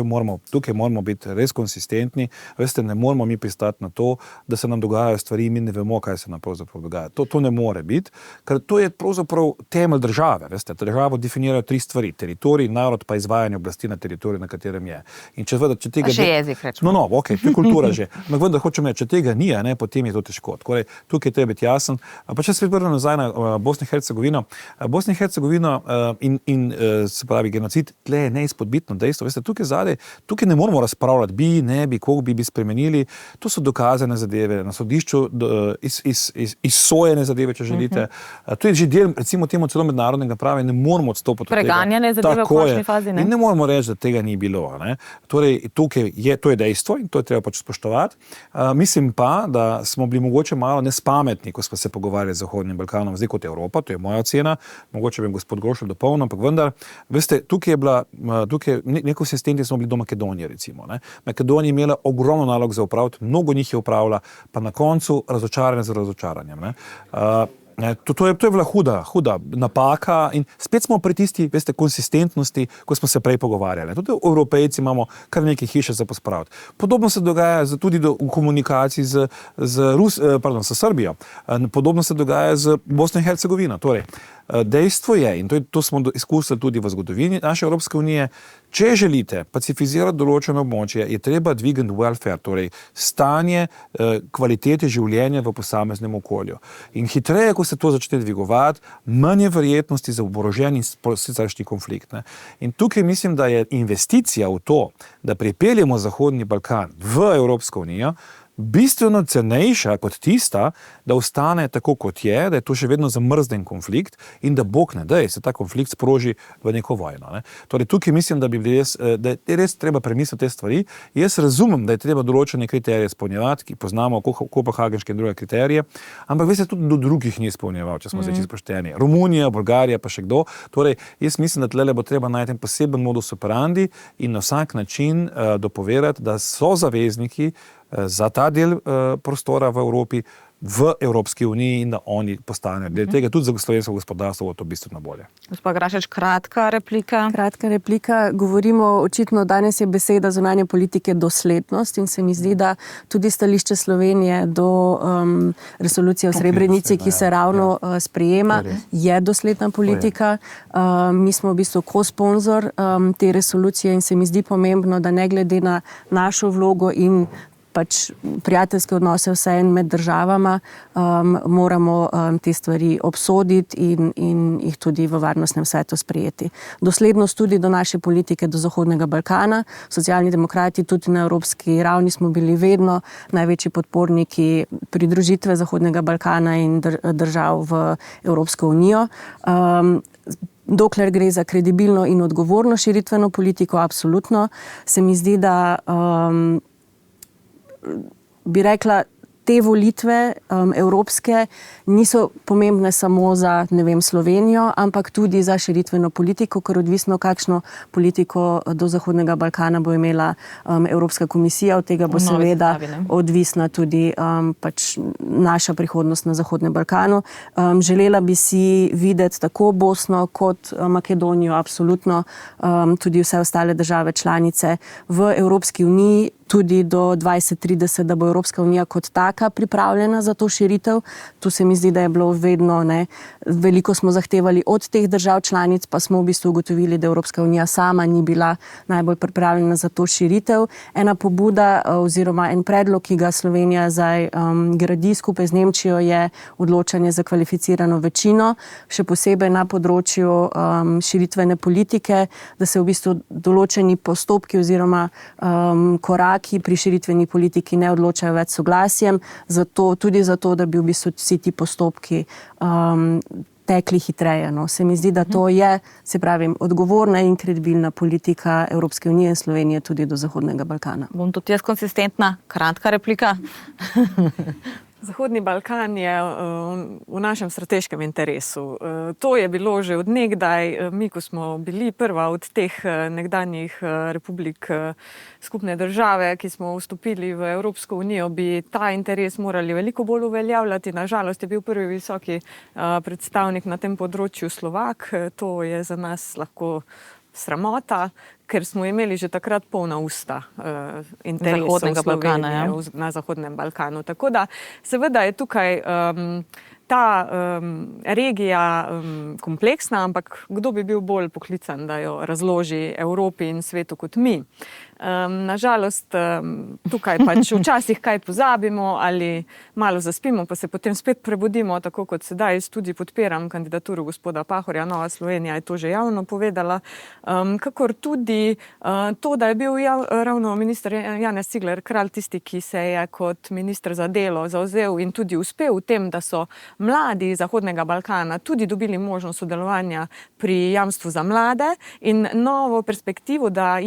tukaj moramo biti res konsistentni. Veste, ne moramo mi pristati na to, da se nam dogajajo stvari in mi ne vemo, kaj se nam pravzaprav dogaja. To ne more biti, ker to je pravzaprav temelj države. Veste, državo definirajo 3 stvari. Teritorij, narod pa izvajanje oblasti na teritoriju, na katerem je. In če tega še jezik, rečemo. No, ok, to je kultura že. Ampak vendar hočem reči, če tega ni, potem je to težko. Tukaj treba biti jasen. Pa če se vrnem nazaj na Bosno in Hercegovino. Bosna in Hercegovina in se pravi genocid, tle je neizpodbitno dejstvo. Veste, tukaj ne moramo razpravljati, ne bi, koliko bi spremenili. To so dokazane zadeve, na sodišču izsojene zadeve, če želite. To je že del, recimo temu celo mednarodnega prava, ne moramo odstopiti od tega. Preganjane zadeve v končni fazi, ne? In ne moramo reči, da tega ni bilo. Ne? Torej, tukaj to je dejstvo in to je treba pač spoštovati. Mislim pa, da smo bili mogoče malo nespametni, ko smo se pogovarjali z Zahodnim Balkanom, zdaj kot Evropa, to je moja ocena, mogoče bi gospod Grošelj dopolnil, ampak vendar, veste, tukaj nekonsistentni smo bili do Makedonije, recimo. Ne? Makedonija je imela ogromno nalog za opraviti, mnogo njih je opravila, pa na koncu razočaranje za razočaranjem. Ne? To je bila huda napaka in spet smo pri tisti, veste, konsistentnosti, ko smo se prej pogovarjali. Tudi Evropejci imamo kar nekaj hiše za pospraviti. Podobno se dogaja tudi v komunikaciji s Srbijo. Podobno se dogaja z Bosno in Hercegovino. Torej, dejstvo je, in to smo izkusili tudi v zgodovini naše Evropske unije, če želite pacifizirati določeno območje, je treba dvigati welfare, torej stanje kvalitete življenja v posameznem okolju. In hitreje, ko se to začne dvigovati, manj je verjetnosti za oborožen in siceršnji konflikt. Ne? In tukaj mislim, da je investicija v to, da pripeljemo Zahodni Balkan v Evropsko unijo, bistveno cenejša kot tista, da ostane tako, kot je, da je to še vedno zamrznen konflikt in da Bog ne daj, se ta konflikt sproži v neko vojno. Ne? Torej, tukaj mislim, da je res treba premisliti te stvari. Jaz razumem, da je treba določene kriterije izpolnjevati, ki poznamo kopenhagenške in druge kriterije, ampak veste, tudi do drugih ni izpolnjeval, če smo se čisto pošteni. Romunija, Bolgarija, pa še kdo. Torej, jaz mislim, da tlele bo treba najti poseben modus operandi in na vsak način dopovedati, da so zavezniki za ta del prostora v Evropi, v Evropski uniji in da oni postanejo del tega. Tudi za slovensko gospodarstvo bo to bistveno bolje. Gospa Grašič, kratka replika. Kratka replika. Govorimo, očitno danes je beseda zunanje politike doslednost in se mi zdi, da tudi stališče Slovenije do resolucije o Srebrenici, ki se ravno sprejema, je dosledna politika. Mi smo v bistvu ko-sponzor te resolucije in se mi zdi pomembno, da ne glede na našo vlogo in pač prijateljske odnose vseeno med državama, moramo te stvari obsoditi in jih tudi v Varnostnem svetu sprejeti. Doslednost tudi do naše politike do Zahodnega Balkana. Socialni demokrati tudi na evropski ravni smo bili vedno največji podporniki pridružitve Zahodnega Balkana in držav v Evropsko unijo. Dokler gre za kredibilno in odgovorno širitveno politiko, absolutno, se mi zdi, da bi rekla, te volitve evropske niso pomembne samo za, ne vem, Slovenijo, ampak tudi za širitveno politiko, ker odvisno, kakšno politiko do Zahodnega Balkana bo imela Evropska komisija, od tega bo seveda odvisna tudi pač naša prihodnost na Zahodnem Balkanu. Želela bi si videti tako Bosno kot Makedonijo, absolutno, tudi vse ostale države članice v Evropski uniji, tudi do 2030, da bo Evropska unija kot taka pripravljena za to širitev. Tu se mi zdi, da je bilo vedno, veliko smo zahtevali od teh držav članic, pa smo v bistvu ugotovili, da Evropska unija sama ni bila najbolj pripravljena za to širitev. Ena pobuda oziroma en predlog, ki ga Slovenija zdaj gradi skupaj z Nemčijo, je odločanje za kvalificirano večino, še posebej na področju širitvene politike, da se v bistvu določeni postopki oziroma koraki pri širitveni politiki ne odločajo več soglasjem, tudi zato, da bi v bistvu vsi ti postopki tekli hitreje. Se mi zdi, da to je, se pravim, odgovorna in kredibilna politika Evropske unije in Slovenije tudi do Zahodnega Balkana. Bom tudi jaz konsistentna, kratka replika. Zahodni Balkan je v našem strateškem interesu. To je bilo že od nekdaj. Mi, ko smo bili prva od teh nekdanjih republik skupne države, ki smo vstopili v Evropsko unijo, bi ta interes morali veliko bolj uveljavljati. Nažalost je bil prvi visoki predstavnik na tem področju Slovak. To je za nas lahko sramota, ker smo imeli že takrat polna usta interesov Slovenije na Zahodnem Balkanu. Tako da seveda je tukaj ta regija kompleksna, ampak kdo bi bil bolj poklican, da jo razloži Evropi in svetu kot mi. Nažalost, tukaj pač včasih kaj pozabimo ali malo zaspimo, pa se potem spet prebudimo, tako kot sedaj tudi podpiram kandidaturo gospoda Pahorja. Nova Slovenija je to že javno povedala. Kakor tudi to, da je bil ravno minister Janez Cigler Kralj tisti, ki se je kot minister za delo zavzel in tudi uspel v tem, da so mladi Zahodnega Balkana tudi dobili možnost sodelovanja pri jamstvu za mlade in novo perspektivo, da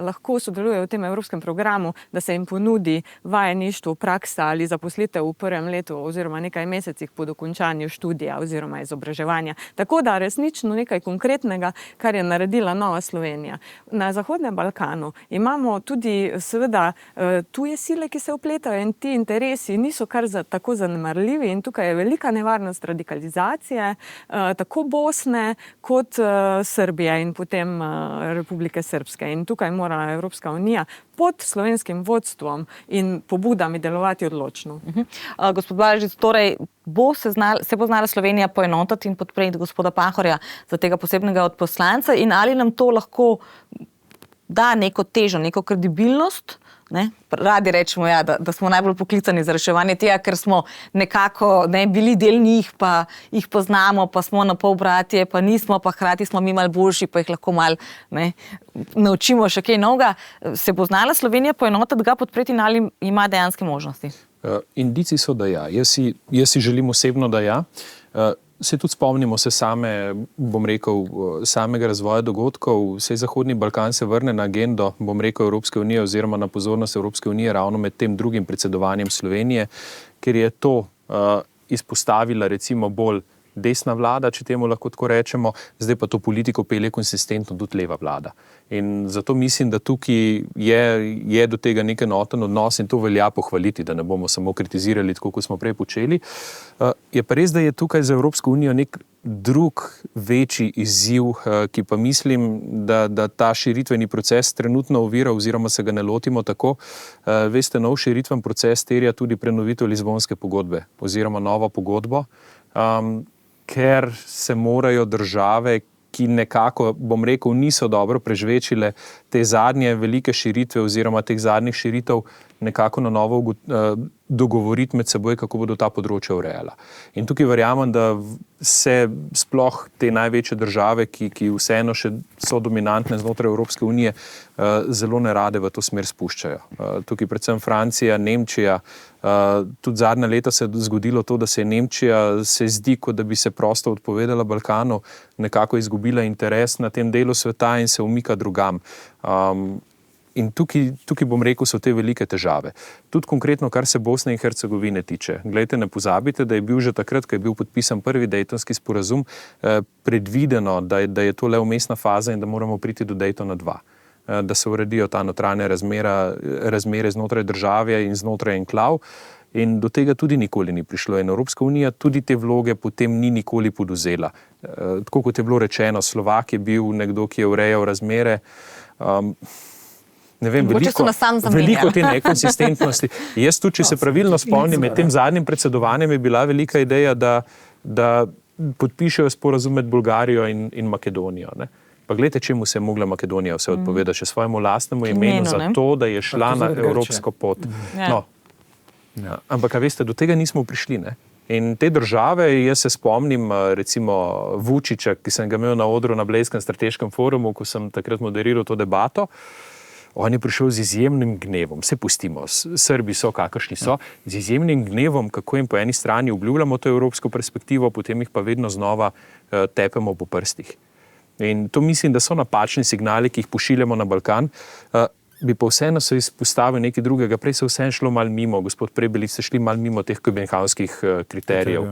lahko sodelujejo v tem evropskem programu, da se jim ponudi vajeništvo, praksa ali zaposlitev v prvem letu oziroma nekaj mesecih po dokončanju študija oziroma izobraževanja. Tako da resnično nekaj konkretnega, kar je naredila Nova Slovenija. Na Zahodnem Balkanu imamo tudi seveda tuje sile, ki se vpletajo in ti interesi niso kar tako zanemarljivi in tukaj je velika nevarnost radikalizacije tako Bosne kot Srbije in potem Republike Srpske. In tukaj mora Evropska unija pod slovenskim vodstvom in pobudami delovati odločno. Gospod Balažič, torej se bo znala Slovenija poenotiti in podpreti gospoda Pahorja za tega posebnega odposlanca in ali nam to lahko da neko težo, neko kredibilnost? Radi rečemo, da smo najbolj poklicani za reševanje tega, ker smo nekako bili del njih, pa jih poznamo, pa smo na pol bratje, pa nismo, pa hkrati smo mi malo boljši, pa jih lahko malo naučimo še kaj novega. Se bo znala Slovenija poenotiti, ga podpreti in ali ima dejanske možnosti? Indici so, da ja. Jaz si želim osebno, da ja. Se tudi spomnimo samega razvoja dogodkov. Saj Zahodni Balkan se vrne na agendo, Evropske unije oziroma na pozornost Evropske unije ravno med tem drugim predsedovanjem Slovenije, ker je to izpostavila recimo bolj desna vlada, če temu lahko tako rečemo, zdaj pa to politiko pelje konsistentno tudi leva vlada. In zato mislim, da tukaj je do tega nek enoten odnos in to velja pohvaliti, da ne bomo samo kritizirali, tako kot smo prej počeli. Je pa res, da je tukaj za Evropsko unijo nek drug večji izziv, ki pa mislim, da ta širitveni proces trenutno ovira oziroma se ga ne lotimo tako. Veste, nov širitven proces terja tudi prenovitev Lizbonske pogodbe oziroma novo pogodbo, ker se morajo države, ki nekako, niso dobro prežvečile te zadnje velike širitve oziroma teh zadnjih širitev, nekako na novo dogovoriti med seboj, kako bodo ta področja urejala. In tukaj verjamem, da se sploh te največje države, ki vseeno še so dominantne znotraj Evropske unije, zelo nerade v to smer spuščajo. Tukaj predvsem Francija, Nemčija, tudi zadnja leta se je zgodilo to, da se je Nemčija, se zdi, kot da bi se prosto odpovedala Balkanu, nekako izgubila interes na tem delu sveta in se umika drugam. In tukaj so te velike težave. Tudi konkretno, kar se Bosne in Hercegovine tiče. Glejte, ne pozabite, da je bil že takrat, ko je bil podpisan prvi Daytonski sporazum, predvideno, da je to le vmesna faza in da moramo priti do Daytona 2. Da se uredijo ta notranja razmere znotraj države in znotraj enklav. In do tega tudi nikoli ni prišlo. In Evropska unija tudi te vloge potem ni nikoli poduzela. Tako kot je bilo rečeno, Slovak je bil nekdo, ki je urejal razmere. ne vem, Mogoče so nas sam zamenjali. veliko te nekonsistentnosti. Jaz tudi, če se pravilno spomnim, med tem zadnjim predsedovanjem je bila velika ideja, da podpišejo sporazum med Bolgarijo in Makedonijo. Ne? Pa gledajte, čemu se je mogla Makedonija vse odpovedati, še svojemu lastnemu imenu za to, da je šla na evropsko pot. No. Ja. Ampak, a veste, do tega nismo prišli, ne? In te države, jaz se spomnim recimo Vučića, ki sem ga imel na odru na Blejskem strateškem forumu, ko sem takrat moderiral to debato, on je prišel z izjemnim gnevom, se pustimo, Srbi so, kakršni so, z izjemnim gnevom, kako jim po eni strani obljubljamo to evropsko perspektivo, potem jih pa vedno znova tepemo po prstih. In to mislim, da so napačni signali, ki jih pošiljamo na Balkan. Bi pa vseeno se izpostavil nekaj drugega. Prej se vseeno šlo malo mimo, gospod Prebelič, ste šli malo mimo teh kopenhavnskih kriterijev.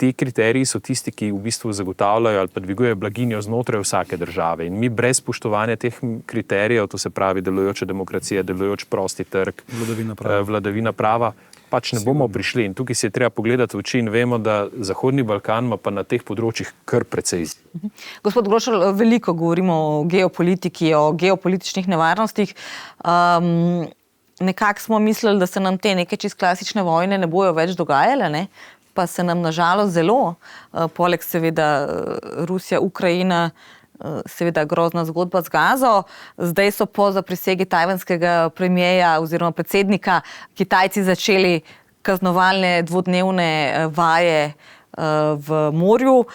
Ti kriteriji so tisti, ki v bistvu zagotavljajo ali pa dvigujejo blaginjo znotraj vsake države. In mi brez spoštovanja teh kriterijev, to se pravi delujoča demokracija, delujoč prosti trg, vladavina prava, pač ne bomo prišli. In tukaj si je treba pogledati v oči in vemo, da Zahodni Balkan ima pa na teh področjih kar precej. Gospod Grošelj, veliko govorimo o geopolitiki, o geopolitičnih nevarnostih. Nekako smo mislili, da se nam te neke čisto klasične vojne ne bojo več dogajale, ne? Pa se nam nažalost zelo, poleg seveda Rusija, Ukrajina, seveda grozna zgodba z Gazo. Zdaj so po zaprisegi tajvanskega premierja oziroma predsednika Kitajci začeli kaznovalne dvodnevne vaje v morju.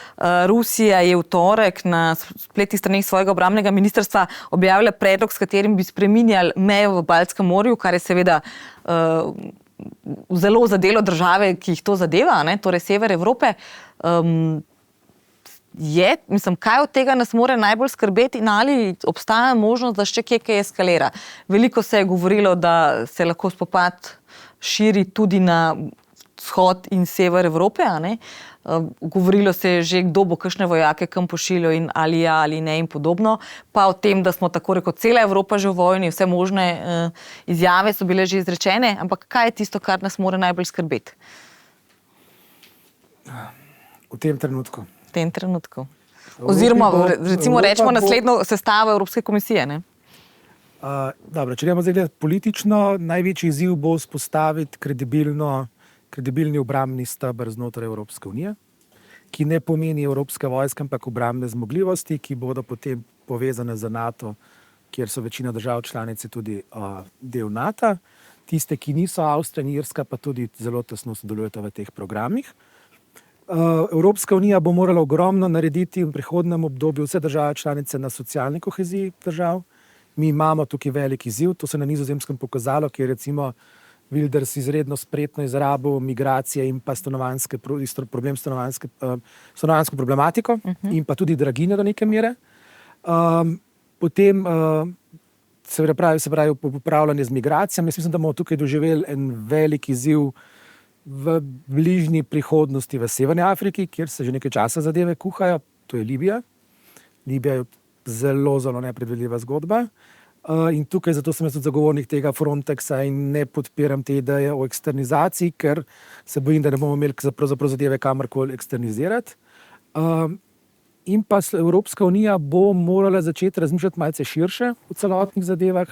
Rusija je v torek na spletnih straneh svojega obrambnega ministrstva objavila predlog, s katerim bi spreminjali mejo v Baltskem morju, kar je seveda zelo zadelo države, ki jih to zadeva, ne? Torej sever Evrope. Kaj od tega nas more najbolj skrbeti in ali obstaja možnost, da še kaj eskalira? Veliko se je govorilo, da se lahko spopad širi tudi na vzhod in sever Evrope, a ne? Govorilo se je že, kdo bo kakšne vojake kam pošiljal in ali ja ali ne in podobno. Pa o tem, da smo tako rekoč cela Evropa že v vojni, vse možne izjave so bile že izrečene, ampak kaj je tisto, kar nas more najbolj skrbeti? V tem trenutku. Oziroma, recimo rečemo naslednjo sestavo Evropske komisije, ne? Dobro, če gremo zdaj politično, največji izziv bo vzpostaviti kredibilni obrambni steber znotraj Evropske unije, ki ne pomeni evropska vojska, ampak obrambne zmogljivosti, ki bodo potem povezane z NATO, kjer so večina držav članice tudi del NATO. Tiste, ki niso, Avstrija in Irska, pa tudi zelo tesno sodelujeta v teh programih. Evropska unija bo morala ogromno narediti v prihodnem obdobju, vse države članice, na socialni koheziji držav. Mi imamo tukaj velik izziv, to se na Nizozemskem pokazalo, kjer recimo Wilders izredno spretno izrabil migracije in pa stanovanjsko problematiko in pa tudi draginjo do neke mere. Potem se pravi upravljanje z migracijami. Jaz mislim, da bomo tukaj doživeli en velik izziv v bližnji prihodnosti v Severni Afriki, kjer se že nekaj časa zadeve kuhajo, to je Libija. Libija je zelo, zelo nepredvidljiva zgodba. In tukaj zato sem jaz tudi zagovornik tega Frontexa in ne podpiram te ideje o eksternizaciji, ker se bojim, da ne bomo imeli pravzaprav zadeve kamorkoli eksternizirati. In pa Evropska unija bo morala začeti razmišljati malce širše v celotnih zadevah,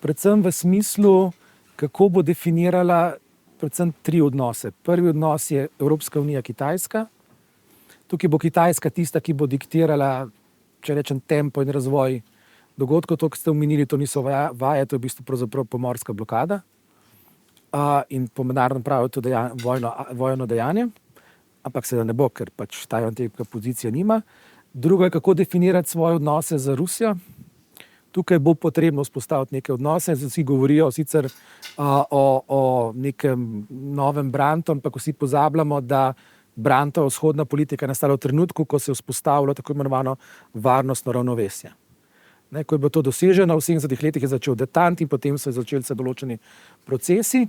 predvsem v smislu, kako bo definirala predvsem 3 odnose. Prvi odnos je Evropska unija-Kitajska. Tukaj bo Kitajska tista, ki bo diktirala, če rečem, tempo in razvoj dogodkov. To, kar ste omenili, to niso vaje, to je v bistvu pravzaprav pomorska blokada. In po mednarodnem pravu je to vojno dejanje, ampak seveda ne bo, ker pač Tajvan tega pozicija nima. Drugo je, kako definirati svoje odnose z Rusijo. Tukaj bo potrebno vzpostaviti neke odnose. Vsi govorijo sicer o nekem novem Brantu, ampak vsi pozabljamo, da Brantova vzhodna politika je nastala v trenutku, ko se je vzpostavilo tako imenovano varnostno ravnovesje. Ko je bilo to doseženo, v 70 letih je začel detant in potem so začeli se določeni procesi.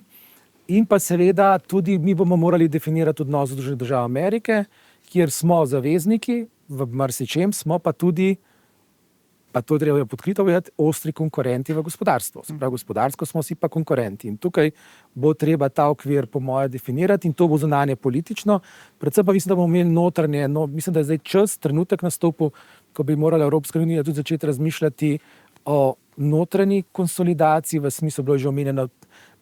In pa seveda tudi mi bomo morali definirati odnos z Združenih držav Amerike, kjer smo zavezniki v marsičem, smo pa tudi, pa to treba podkrito povedati, ostri konkurenti v gospodarstvu. Se pravi, gospodarsko smo si pa konkurenti. In tukaj bo treba ta okvir po moje definirati in to bo zunanje politično. Predvsem pa mislim, da bomo imeli notranje, mislim, da je zdaj čas, trenutek nastopil, ko bi morala Evropska unija tudi začeti razmišljati o notranji konsolidaciji, v smislu bilo že omenjeno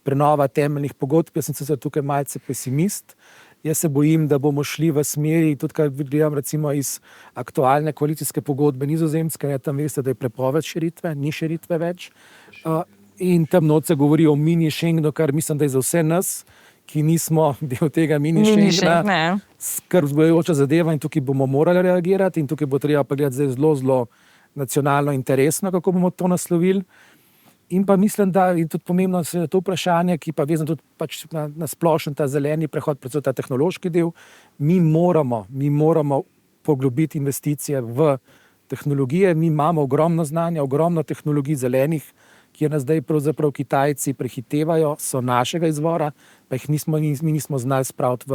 prenova temeljnih pogodb. Jaz sem se tukaj malce pesimist. Jaz se bojim, da bomo šli v smeri, tudi kaj vidim recimo iz aktualne koalicijske pogodbe Nizozemske, tam veste, da je prepoved širitve, ni širitve več. In tam noč se govori o mini Schengenu, kar mislim, da je za vse nas, ki nismo del tega mini Schengena, skrb vzbujajoča zadeva in tukaj bomo morali reagirati in tukaj bo treba pa gledati zdaj zelo nacionalno interesno, kako bomo to naslovili. In pa mislim, da je tudi pomembno to vprašanje, ki pa vezano tudi pač na splošen ta zeleni prehod, predvsem ta tehnološki del. Mi moramo poglobiti investicije v tehnologije. Mi imamo ogromno znanja, ogromno tehnologij zelenih, ki nas zdaj pravzaprav Kitajci prehitevajo, so našega izvora, pa jih mi nismo znali spraviti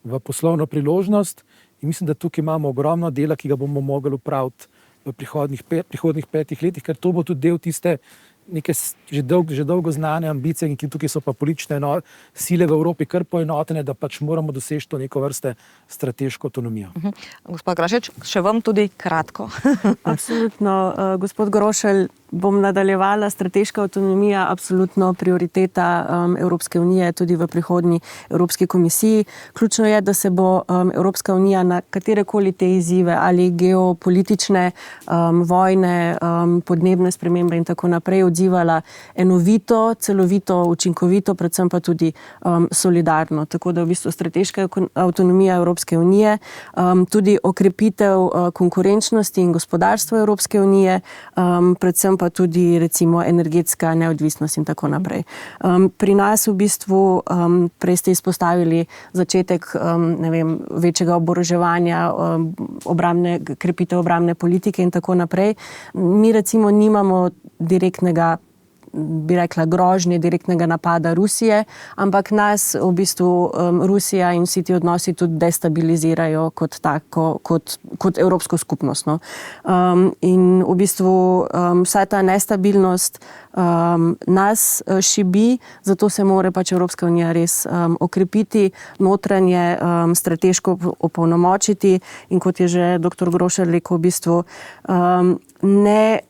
v poslovno priložnost. In mislim, da tukaj imamo ogromno dela, ki ga bomo mogli upraviti v prihodnih 5 letih, ker to bo tudi del tiste neke že dolgo znane ambicije, in ki tukaj so pa politične sile v Evropi kar poenotene, da pač moramo doseči to neko vrste strateško avtonomijo. Gospa Grašič, še vam tudi kratko. Absolutno, gospod Grošelj, bom nadaljevala. Strateška avtonomija, absolutno prioriteta Evropske unije, tudi v prihodnji Evropski komisiji. Ključno je, da se bo Evropska unija na katerekoli te izzive, ali geopolitične, vojne, podnebne spremembe in tako naprej, odzivala enovito, celovito, učinkovito, predvsem pa tudi solidarno. Tako da v bistvu strateška avtonomija Evropske unije, tudi okrepitev konkurenčnosti in gospodarstva Evropske unije, predvsem pa tudi recimo energetska neodvisnost in tako naprej. Pri nas v bistvu, prej ste izpostavili začetek večjega oboroževanja, krepitev obrambne politike in tako naprej. Mi recimo nimamo direktnega, bi rekla, grožnje, direktnega napada Rusije, ampak nas v bistvu Rusija in vsi ti odnosi tudi destabilizirajo kot evropsko skupnost. No. In v bistvu vsa ta nestabilnost nas šibi, zato se mora pač Evropska unija res okrepiti, notranje strateško opolnomočiti in kot je že dr. Grošelj rekel, v bistvu ne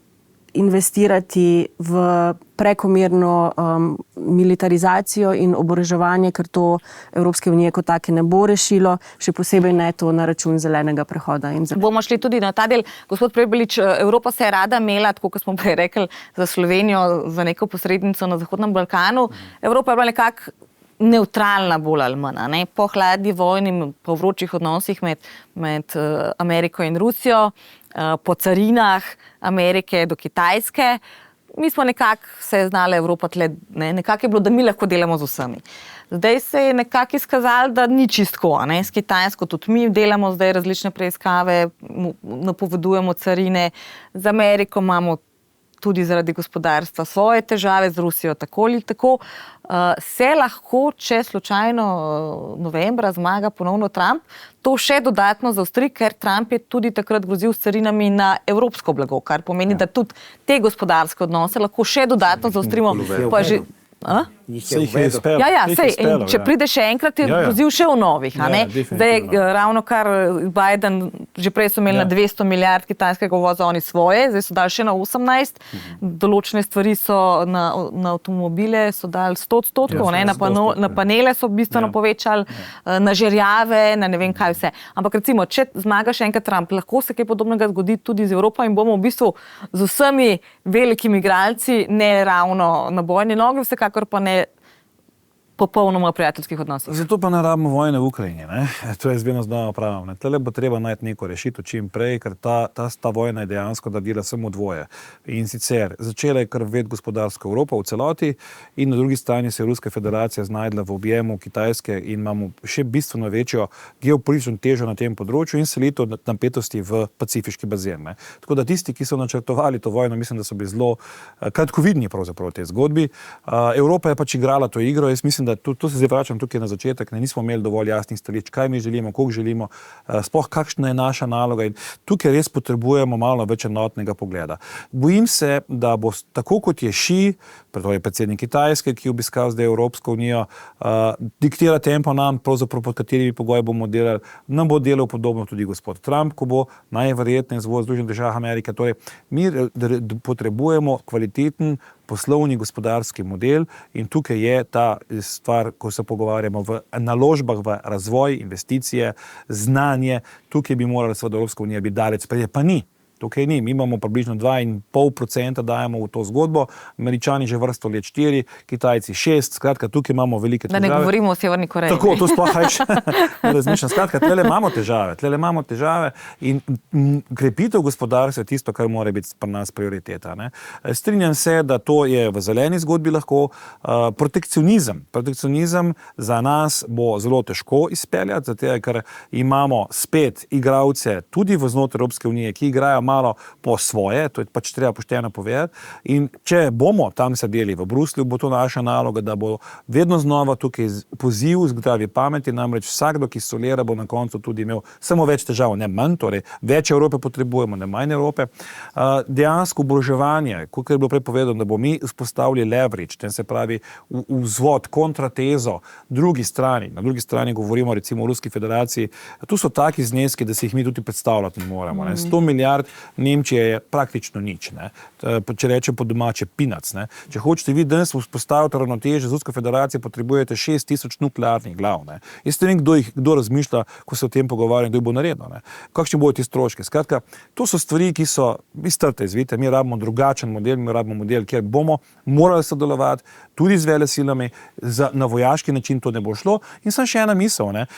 investirati v prekomerno militarizacijo in oboroževanje, ker to Evropske unije kot take ne bo rešilo, še posebej ne to na račun zelenega prehoda. Bomo šli tudi na ta del. Gospod Prebilič, Evropa se je rada imela, tako kot smo prej rekli, za Slovenijo, za neko posrednico na Zahodnem Balkanu. Evropa je bila nekako neutralna bolj ali manj. Po hladni vojni, po vročih odnosih med Ameriko in Rusijo, po carinah Amerike do Kitajske. Mi smo nekako se znali Evropa tle, nekako je bilo, da mi lahko delamo z vsemi. Zdaj se je nekako izkazalo, da ni čistko, s Kitajsko tudi mi delamo zdaj različne preiskave, napovedujemo carine, z Ameriko imamo tudi zaradi gospodarstva svoje težave, z Rusijo tako ali tako. Se lahko, če slučajno novembra zmaga ponovno Trump, to še dodatno zaostri, ker Trump je tudi takrat grozil s carinami na evropsko blago, kar pomeni, da tudi te gospodarske odnose lahko še dodatno zaostrimo. Če pride še enkrat, je grozil še v novih. Zdaj ravno kar Biden, že prej so imeli na 200 milijard kitajskega uvoza oni svoje, zdaj so dali še na 18. Določene stvari so na avtomobile so dali 100%, na panele so bistveno povečali, na žerjave, na ne vem kaj vse. Ampak recimo, če zmaga še enkrat Trump, lahko se kaj podobnega zgodi tudi z Evropo in bomo v bistvu z vsemi velikimi igralci ne ravno na bojni nogi, vsekakor pa ne popolnoma prijateljskih odnosov. Zato pa ne rabimo vojne v Ukrajini. To je vedno znova pravim. Tele bo treba najti neko rešitev čim prej, ker ta vojna je dejansko dadila samo dvoje. In sicer začela je krveti gospodarska Evropa v celoti in na drugi strani se je Ruska federacija znajdla v objemu Kitajske in imamo še bistveno večjo geopolitično težo na tem področju in selitev napetosti v pacifiški bazen. Tako da tisti, ki so načrtovali to vojno, mislim, da so bili zelo kratkovidni pravzaprav v tej zgodbi. Evropa je pač igrala to igro. Jaz mislim, mislim, da to se zdaj vračam tukaj na začetek, nismo imeli dovolj jasnih stališč, kaj mi želimo, koliko želimo, sploh kakšna je naša naloga in tukaj res potrebujemo malo več enotnega pogleda. Bojim se, da bo tako kot je Xi, to je predsednik Kitajske, ki obiskal zdaj Evropsko unijo, diktira tempo nam, pravzaprav pod katerimi pogoji bomo delali, nam bo delal podobno tudi gospod Trump, ko bo najverjetneje izvoljen v Združenih državah Amerike. Torej, mi potrebujemo kvaliteten poslovni gospodarski model in tukaj je ta stvar, ko se pogovarjamo v naložbah v razvoj, investicije, znanje, tukaj bi morala seveda Evropska unija biti daleč, pa ni. Tukaj ni. Mi imamo približno 2,5% dajemo v to zgodbo, Američani že vrsto let 4, Kitajci 6, skratka, tukaj imamo velike težave. Da ne govorimo o Severni Koreji. Tako, to sploh razmišljam. Skratka, tlele imamo težave in krepitev gospodarstva je tisto, kar mora biti pri nas prioriteta. Ne? Strinjam se, da to je v zeleni zgodbi lahko protekcionizem. Protekcionizem za nas bo zelo težko izpeljati, zato ker imamo spet igralce tudi v znotraj Evropske unije, ki igrajo malo po svoje, to je pač treba pošteno povedati. In če bomo tam sedeli v Bruslju, bo to naša naloga, da bo vedno znova tukaj poziv zdravi pameti, namreč vsakdo, ki solira, bo na koncu tudi imel samo več težav, ne manj, torej več Evrope potrebujemo, ne manj Evrope. Dejansko oboroževanje, kot je bilo prej povedano, da bo mi vzpostavili leverage, ten se pravi vzvod, kontratezo drugi strani. Na drugi strani govorimo recimo o Ruski federaciji. Tu so taki zneski, da si jih mi tudi predstavljati ne moremo. 100 milijard Nemčije je praktično nič. Ne? Če rečem po domače, pinac. Ne? Če hočete vi danes vzpostaviti ravnotežje z Rusko federacijo, potrebujete 6000 nuklearnih glav. Ne? Jaz ne vem, kdo razmišlja, ko se o tem pogovarja, kdo bo naredil. Ne? Kakšni bodo ti stroški? Skratka, to so stvari, ki so, vi strte, izvite, mi rabimo drugačen model, mi rabimo model, kjer bomo morali sodelovati tudi z velesilami, na vojaški način to ne bo šlo. In sem še ena misel, ne?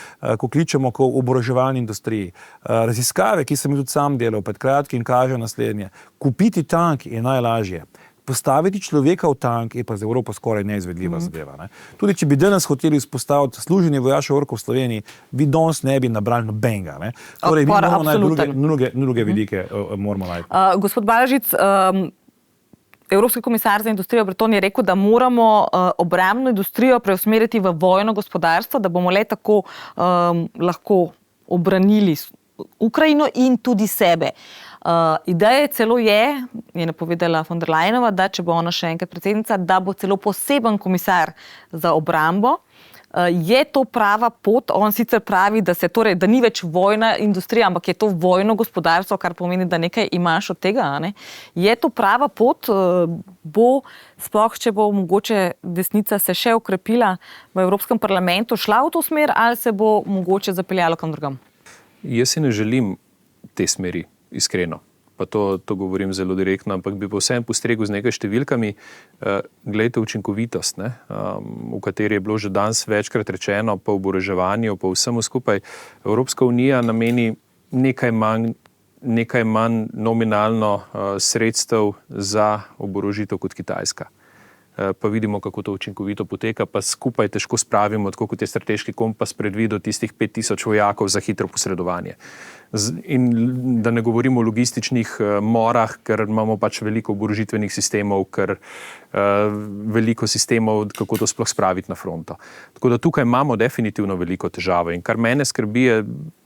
Ko kličemo k oboroževalni industriji. Raziskave, ki sem jih tudi sam delal pred kratkim, kaže naslednje. Kupiti tank je najlažje. Postaviti človeka v tank je pa za Evropo skoraj neizvedljiva zadeva. Ne? Tudi če bi danes hoteli vzpostaviti služenje vojaških orkov v Sloveniji, vi danes ne bi nabrali nobenega. Ne? Torej, mi moramo najti druge vidike, moramo najti. Gospod Balažic, Evropski komisar za industrijo Breton je rekel, da moramo obrambno industrijo preusmeriti v vojno gospodarstvo, da bomo le tako lahko obranili Ukrajino in tudi sebe. Ideja celo je napovedala von der Leyenova, da če bo ona še enkrat predsednica, da bo celo poseben komisar za obrambo. Je to prava pot? On sicer pravi, da ni več vojna industrija, ampak je to vojno gospodarstvo, kar pomeni, da nekaj imaš od tega. Ne? Je to prava pot? Bo, sploh če bo mogoče desnica se še okrepila v Evropskem parlamentu, šla v to smer ali se bo mogoče zapeljalo kam drugam? Jaz si ne želim te smeri, iskreno. Pa to govorim zelo direktno, ampak bi pa vsem postregel z nekaj številkami. Glejte učinkovitost, ne? V kateri je bilo že danes večkrat rečeno, pa oboroževanju, pa vsemu skupaj. Evropska unija nameni nekaj manj nominalno sredstev za oborožitev kot Kitajska. Pa vidimo, kako to učinkovito poteka, pa skupaj težko spravimo, tako kot je strateški kompas predvidel tistih 5000 vojakov za hitro posredovanje. In da ne govorimo o logističnih morah, ker imamo pač veliko oborožitvenih sistemov, ker veliko sistemov, kako to sploh spraviti na fronto. Tako da tukaj imamo definitivno veliko težavo in kar mene skrbi je,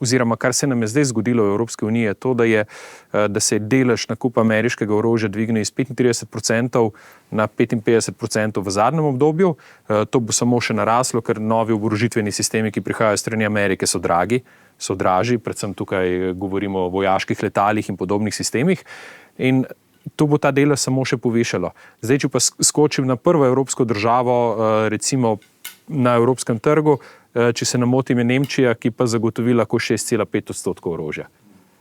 oziroma kar se nam je zdaj zgodilo v Evropski uniji, je to, da se je delež nakupa ameriškega orožja dvignil iz 35% na 55% v zadnjem obdobju. To bo samo še naraslo, ker novi oborožitveni sistemi, ki prihajajo s strani Amerike, so dražji, predvsem tukaj govorimo o vojaških letalih in podobnih sistemih. In to bo ta delež samo še povišalo. Zdaj, če pa skočim na prvo evropsko državo, recimo na evropskem trgu, če se ne motim, je Nemčija, ki pa zagotovi lahko 6,5% orožja.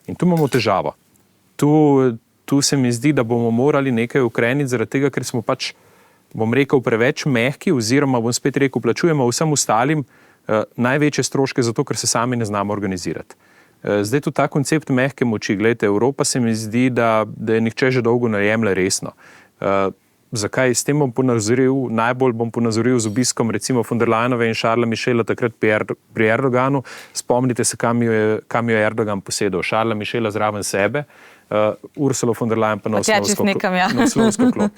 In tu imamo težavo. Tu se mi zdi, da bomo morali nekaj ukreniti, zaradi tega, ker smo pač, bom rekel, preveč mehki, oziroma bom spet rekel, plačujemo vsem ostalim največje stroške zato, ker se sami ne znamo organizirati. Zdaj tu ta koncept mehke moči, gledajte, Evropa se mi zdi, da je nihče že dolgo ne jemlje resno. Zakaj? S tem najbolj bom ponazoril z obiskom recimo von der Leyenove in Charlesa Michela takrat pri Erdoganu. Spomnite se, kam jo je Erdogan posedel. Charlesa Michela zraven sebe, Ursula von der Leyen pa na oslovsko klop.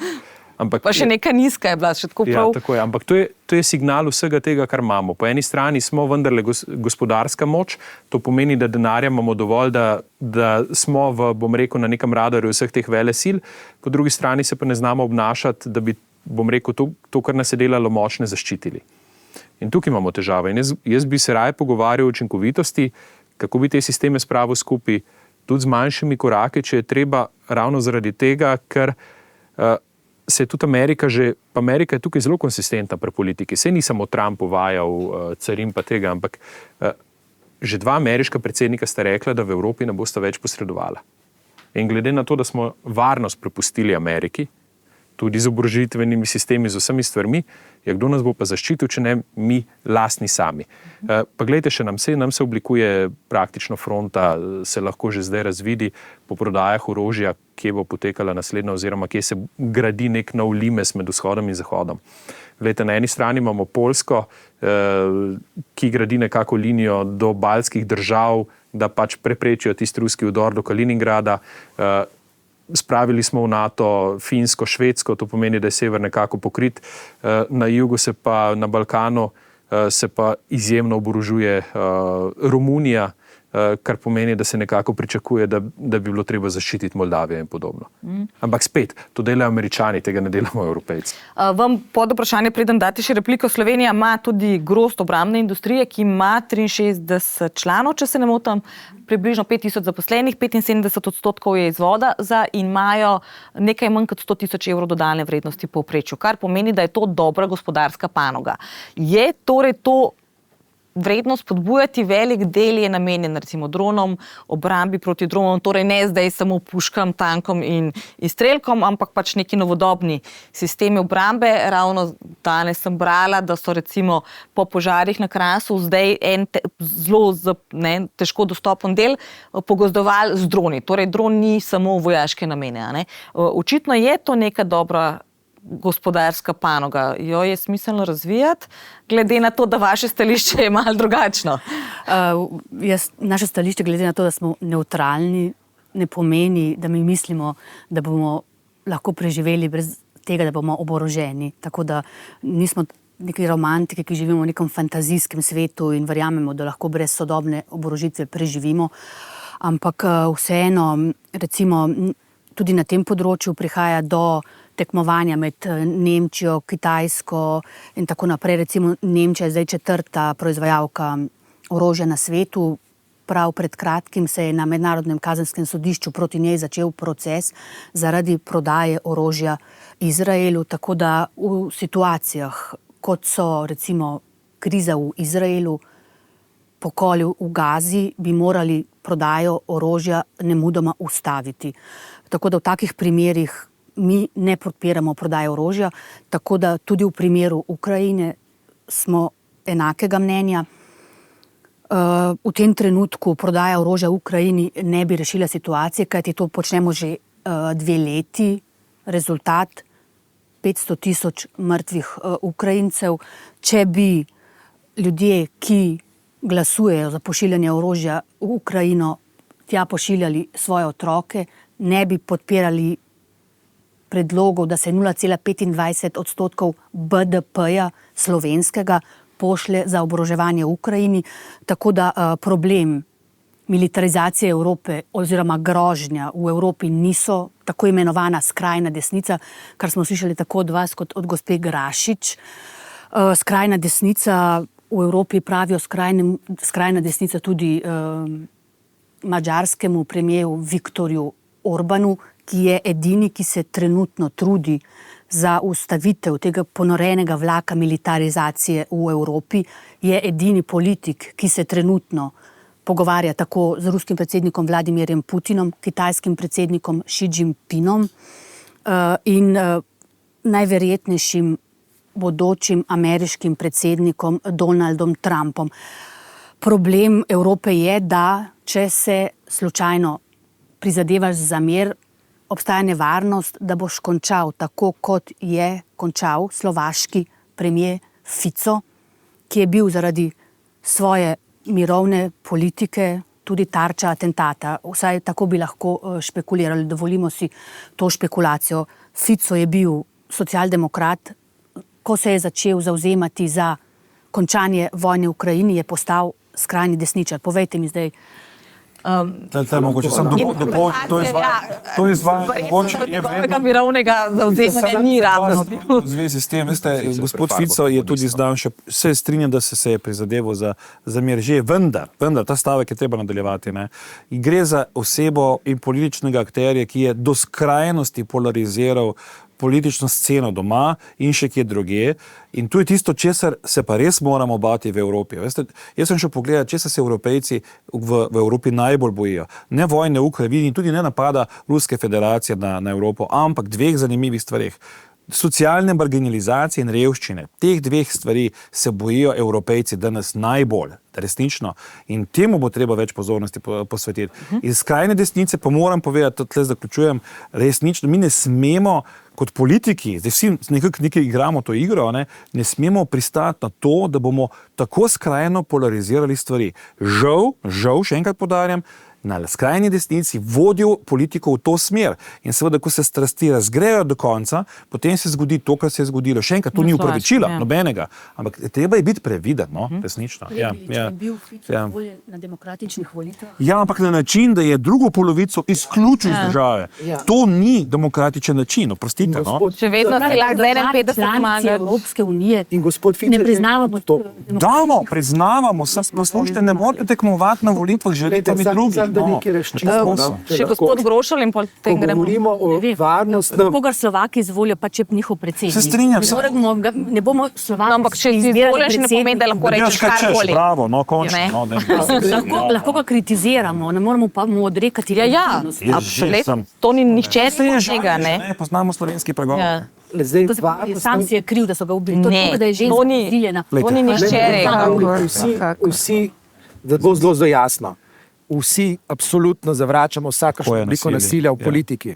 Ampak, Pa še neka nizka je bila, še tako prav. Ja, tako je. Ampak to je signal vsega tega, kar imamo. Po eni strani smo vendarle gospodarska moč, to pomeni, da denarja imamo dovolj, da smo bom rekel, na nekem radarju vseh teh velesil, po drugi strani se pa ne znamo obnašati, da bi, bom rekel, to kar nas je delalo močne, zaščitili. In tukaj imamo težave. In jaz bi se raje pogovarjal o učinkovitosti, kako bi te sisteme spravil skupaj, tudi z manjšimi koraki, če je treba, ravno zaradi tega, ker se je tudi Amerika je tukaj zelo konsistentna pri politiki. Saj ni samo Trump uvajal carin pa tega, ampak že 2 ameriška predsednika sta rekla, da v Evropi ne bosta več posredovala. In glede na to, da smo varnost prepustili Ameriki, tudi z oborožitvenimi sistemi, z vsemi stvarmi, kdo nas bo pa zaščitil, če ne mi lastni sami. Pa gledajte, še nam se oblikuje praktično fronta, se lahko že zdaj razvidi po prodajah orožja, kje bo potekala naslednja oziroma kje se gradi nek nov limes med vzhodom in zahodom. Glejte, na eni strani imamo Poljsko, ki gradi nekako linijo do baltskih držav, da pač preprečijo tisti ruski vdor do Kaliningrada. Spravili smo v NATO Finsko, Švedsko, to pomeni, da je sever nekako pokrit. Na jugu se pa, na Balkanu, se pa izjemno oborožuje Romunija, kar pomeni, da se nekako pričakuje, da bi bilo treba zaščititi Moldavijo in podobno. Ampak spet, to delajo Američani, tega ne delamo Evropejci. Vam pod vprašanje preden dati še repliko. Slovenija ima tudi grozd obrambne industrije, ki ima 63 članov, če se ne motim, približno 5000 zaposlenih, 75% je izvoza in imajo nekaj manj kot 100 000 evrov dodane vrednosti v povprečju, kar pomeni, da je to dobra gospodarska panoga. Je torej to vrednost spodbujati, velik del je namenjen recimo dronom, obrambi proti dronom, torej ne zdaj samo puškam, tankom in strelkom, ampak pač neki novodobni sistemi obrambe. Ravno danes sem brala, da so recimo po požarih na Krasu zdaj zelo težko dostopen del pogozdovali z droni. Torej dron ni samo vojaške namene. Očitno je to neka dobra gospodarska panoga. Jo je smiselno razvijati, glede na to, da vaše stališče je malo drugačno? Naše stališče, glede na to, da smo nevtralni, ne pomeni, da mi mislimo, da bomo lahko preživeli brez tega, da bomo oboroženi. Tako da nismo neki romantiki, ki živimo v nekem fantazijskem svetu in verjamemo, da lahko brez sodobne oborožitve preživimo. Ampak vseeno, recimo, tudi na tem področju prihaja do tekmovanja med Nemčijo, Kitajsko in tako naprej. Recimo Nemčija je zdaj 4. proizvajalka orožja na svetu. Prav pred kratkim se je na Mednarodnem kazenskem sodišču proti njej začel proces zaradi prodaje orožja Izraelu. Tako da v situacijah, kot so recimo kriza v Izraelu, pokoli v Gazi, bi morali prodajo orožja nemudoma ustaviti. Tako da v takih primerih mi ne podpiramo prodaje orožja, tako da tudi v primeru Ukrajine smo enakega mnenja. V tem trenutku prodaja orožja v Ukrajini ne bi rešila situacije, kajti to počnemo že 2 leti. Rezultat 500 000 mrtvih Ukrajincev. Če bi ljudje, ki glasujejo za pošiljanje orožja v Ukrajino, tja pošiljali svoje otroke, ne bi podpirali predlogov, da se 0,25% BDP-ja slovenskega pošlje za oboroževanje v Ukrajini. Tako da problem militarizacije Evrope oziroma grožnja v Evropi niso tako imenovana skrajna desnica, kar smo slišali tako od vas kot od gospe Grašič. Skrajna desnica v Evropi pravijo skrajna desnica tudi madžarskemu premijeru Viktorju Orbanu, ki je edini, ki se trenutno trudi za ustavitev tega ponorenega vlaka militarizacije v Evropi, je edini politik, ki se trenutno pogovarja tako z ruskim predsednikom Vladimirjem Putinom, kitajskim predsednikom Xi Jinpingom in najverjetnejšim bodočim ameriškim predsednikom Donaldom Trumpom. Problem Evrope je, da če se slučajno prizadevaš za mir, obstaja nevarnost, da boš končal tako, kot je končal slovaški premier Fico, ki je bil zaradi svoje mirovne politike tudi tarča atentata. Vsaj tako bi lahko špekulirali, dovolimo si to špekulacijo. Fico je bil socialdemokrat, ko se je začel zavzemati za končanje vojne v Ukrajini, je postal skrajni desničar. Povejte mi zdaj. Mogoče sem to izvajanje mogoče je vedno. Mirovnega zavzemanja ni ravno. V zvezi s tem, veste, gospod Fico je tudi zdaj še se strinjam, da se je prizadeval za mir že, vendar ta stavek je treba nadaljevati, ne. In gre za osebo in političnega akterja, ki je do skrajnosti polariziral politično sceno doma in še kje drugje. In tu je tisto, česar se pa res moramo bati v Evropi. Veste, jaz sem šel pogledati, česar se Evropejci v Evropi najbolj bojijo. Ne vojne v Ukrajini, tudi ne napada Ruske federacije na Evropo, ampak dveh zanimivih stvareh. Socialne marginalizacije in revščine. Teh dveh stvari se bojijo Evropejci danes najbolj, resnično. In temu bo treba več pozornosti posvetiti. Iz skrajne desnice pa moram povedati, tle zaključujem, resnično, mi ne smemo kot politiki, zdaj vsi nekaj igramo to igro, ne smemo pristati na to, da bomo tako skrajno polarizirali stvari. Žal, še enkrat poudarjam, na skrajni desnici vodijo politiko v to smer. In seveda, ko se strasti razgrejo do konca, potem se zgodi to, kar se je zgodilo. Še enkrat, to ni upravičila nobenega, ampak treba je biti previden, resnično. Bil Fico voljen na demokratičnih volitvah? Ja, ampak na način, da je drugo polovico izključil iz države. To ni demokratičen način, oprostite. Še vedno se lahko 51 članice Evropske unije In gospod Fico ne priznavamo to. Priznavamo, slušajte, ne morete tekmovati na volitvah, želite mi drugi. Da nekaj razčistimo. Še gospod Grošelj in potem Ko gremo. govorimo o varnostnem... Kogar Slovaki izvolijo, pa če njihov predsednik. Se strinjam, Ne bomo Slovaki Ampak če si izvoljen, še ne pomeni, da lahko rečeš karkoli. Bravo, končno. Lahko ga kritiziramo, ne moramo pa mu odrekati. Absolutno. To ni nihče tega, ne. Poznamo slovenski pregovor. Sam si je kriv, da so ga ubili. To je, da je ženska izdiljena. To ni nihče rekel. Vsi, da bo zelo jasno, vsi absolutno zavračamo vsakršno obliko nasilja v politiki.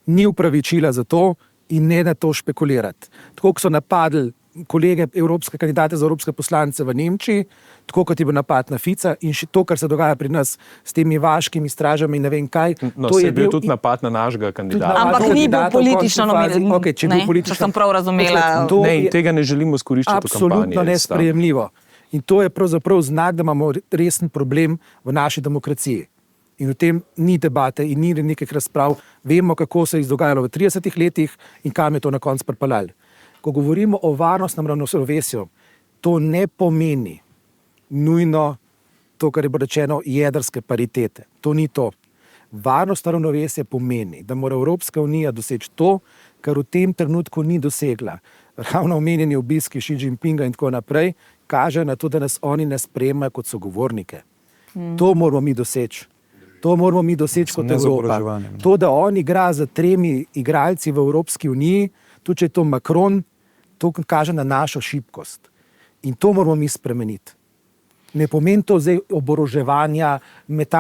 Ni upravičila za to in ne na to špekulirati. Tako, ko so napadli kolege evropske kandidate za evropske poslance v Nemčiji, tako kot je bil napad na Fica in še to, kar se dogaja pri nas s temi vaškimi stražami in ne vem kaj. To je bil tudi napad na našega kandidata. Ampak ni bil politično nominiran. To sem prav razumela. Tega ne želimo izkoriščati v kampanji. Absolutno nesprejemljivo. In to je pravzaprav znak, da imamo resen problem v naši demokraciji. In v tem ni debate in ni nekih razprav. Vemo, kako se je dogajalo v 30 letih in kam je to na koncu pripeljalo. Ko govorimo o varnostnem ravnovesju, to ne pomeni nujno to, kar je bilo rečeno, jedrske paritete. To ni to. Varnostno ravnovesje pomeni, da mora Evropska unija doseči to, kar v tem trenutku ni dosegla. Ravno omenjeni obiski Xi Jinpinga in tako naprej kaže na to, da nas oni ne sprejemajo kot sogovornike. To moramo mi doseči. To moramo mi doseči kot Evropa. To, da on igra z 3 igralci v Evropski uniji, tudi če je to Macron, to kaže na našo šibkost. In to moramo mi spremeniti. Ne pomeni to zdaj oboroževanja,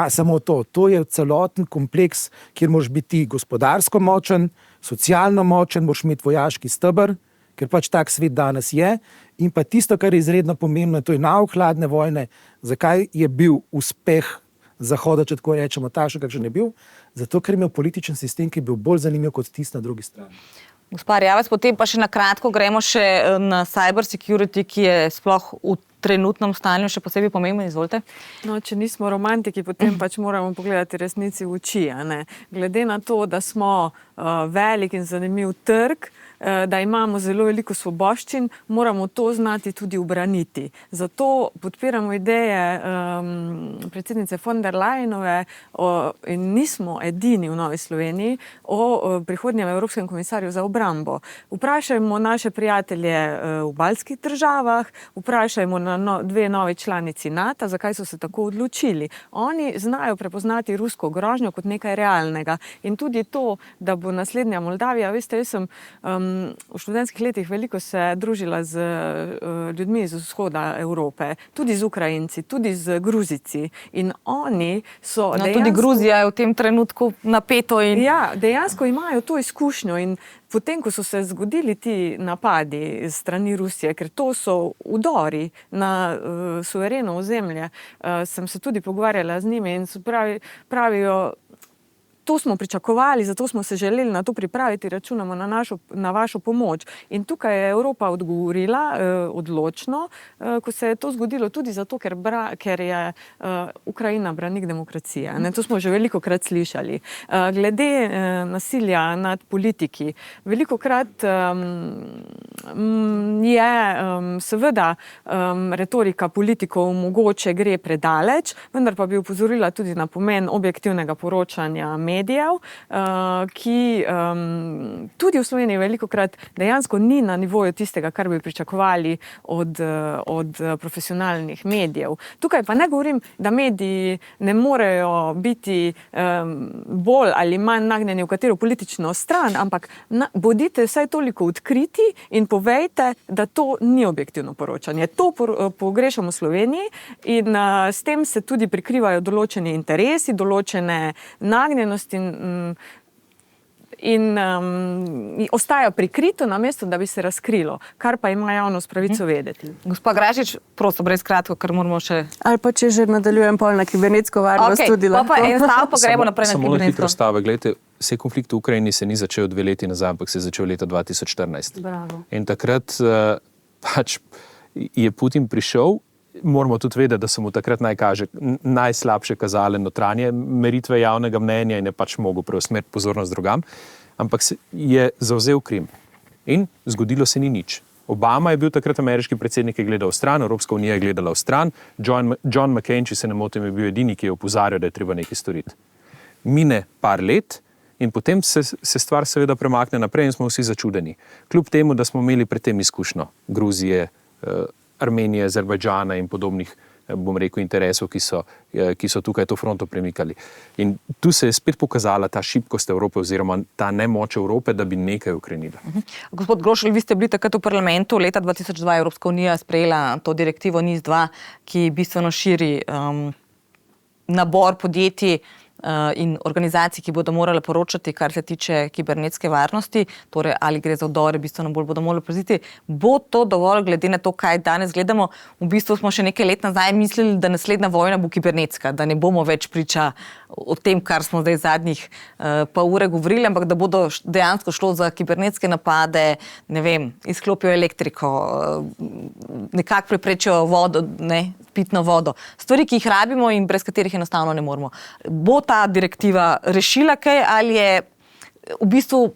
samo to. To je celoten kompleks, kjer moraš biti gospodarsko močen, socialno močen, moraš imeti vojaški steber, ker pač tak svet danes je. In pa tisto, kar je izredno pomembno, to je nauk hladne vojne. Zakaj je bil uspeh Zahoda, če tako rečemo, takšen, kakšen je bil? Zato, ker je imel političen sistem, ki je bil bolj zanimiv kot tisti na drugi strani. Gospa Erjavec, potem pa še na kratko gremo še na cyber security, ki je sploh v trenutnem stanju še posebej pomemben. Izvolite. No, če nismo romantiki, potem pač moramo pogledati resnici v oči. Glede na to, da smo velik in zanimiv trg, da imamo zelo veliko svoboščin, moramo to znati tudi ubraniti. Zato podpiramo ideje predsednice von der Leyenove in nismo edini v Novi Sloveniji o prihodnjem Evropskem komisarju za obrambo. Vprašajmo naše prijatelje v baltskih državah, vprašajmo na 2 novi članici NATO, zakaj so se tako odločili. Oni znajo prepoznati rusko grožnjo kot nekaj realnega. In tudi to, da bo naslednja Moldavija, veste, jaz sem v študentskih letih veliko se družila z ljudmi iz vzhoda Evrope, tudi z Ukrajinci, tudi z Gruzici. In oni so dejansko... Tudi Gruzija je v tem trenutku napeto in... Ja, dejansko imajo to izkušnjo in potem, ko so se zgodili ti napadi strani Rusije, ker to so udori na suvereno ozemlje, sem se tudi pogovarjala z njimi in pravijo, To smo pričakovali, zato smo se želeli na to pripraviti, računamo na vašo pomoč. In tukaj je Evropa odgovorila odločno, ko se je to zgodilo tudi zato, ker je Ukrajina branik demokracije. To smo že velikokrat slišali. Glede nasilja nad politiki, velikokrat je seveda retorika politikov mogoče gre predaleč, vendar pa bi upozorila tudi na pomen objektivnega poročanja medijev, ki tudi v Sloveniji velikokrat dejansko ni na nivoju tistega, kar bi pričakovali od profesionalnih medijev. Tukaj pa ne govorim, da mediji ne morejo biti bolj ali manj nagnjeni v katero politično stran, ampak bodite vsaj toliko odkriti in povejte, da to ni objektivno poročanje. To pogrešamo v Sloveniji in s tem se tudi prikrivajo določeni interesi, določene nagnjenosti in ostaja prikrito namesto, da bi se razkrilo, kar pa ima javnost pravico vedeti. Gospa Grašič, prosim, brez kratko, ker moramo še... Ali pa če že nadaljujem pol na kibernetsko varnost tudi lahko. Pa en stav, pa gremo naprej na Samo na hitro kibernetsko. stavek. Glejte, vse konflikt v Ukrajini se ni začel 2 leti nazaj, ampak se je začel leta 2014. Bravo. In takrat pač je Putin prišel. Moramo tudi vedeti, da so mu takrat najslabše kazale notranje meritve javnega mnenja in je pač mogel preusmeriti pozornost drugam, ampak je zavzel Krim in zgodilo se ni nič. Obama je bil takrat ameriški predsednik, je gledal stran, Evropska unija je gledala stran, John McCain, če se ne motim, je bil edini, ki je opozarjal, da je treba nekaj storiti. Mine par let in potem se stvar seveda premakne naprej in smo vsi začudeni. Kljub temu, da smo imeli pred tem izkušnjo Gruzije, Armenije, Azerbajdžana in podobnih, bom rekel, interesov, ki so tukaj to fronto premikali. In tu se je spet pokazala ta šibkost Evrope oziroma ta nemoč Evrope, da bi nekaj ukrenila. Gospod Grošelj, vi ste bili takrat v parlamentu, leta 2002 Evropska unija sprejela to direktivo NIS-2, ki bistveno širi nabor podjetij in organizacij, ki bodo morale poročati, kar se tiče kibernetske varnosti, torej ali gre za vdore, bistveno bolj bodo morali paziti. Bo to dovolj, glede na to, kaj danes gledamo? V bistvu smo še nekaj let nazaj mislili, da naslednja vojna bo kibernetska, da ne bomo več priča o tem, kar smo zdaj zadnjih pol ure govorili, ampak da bodo dejansko šlo za kibernetske napade, ne vem, izklopijo elektriko, nekako preprečijo vodo, pitno vodo. Stvari, ki jih rabimo in brez katerih enostavno ne moremo. Bo ta direktiva rešila kaj ali je v bistvu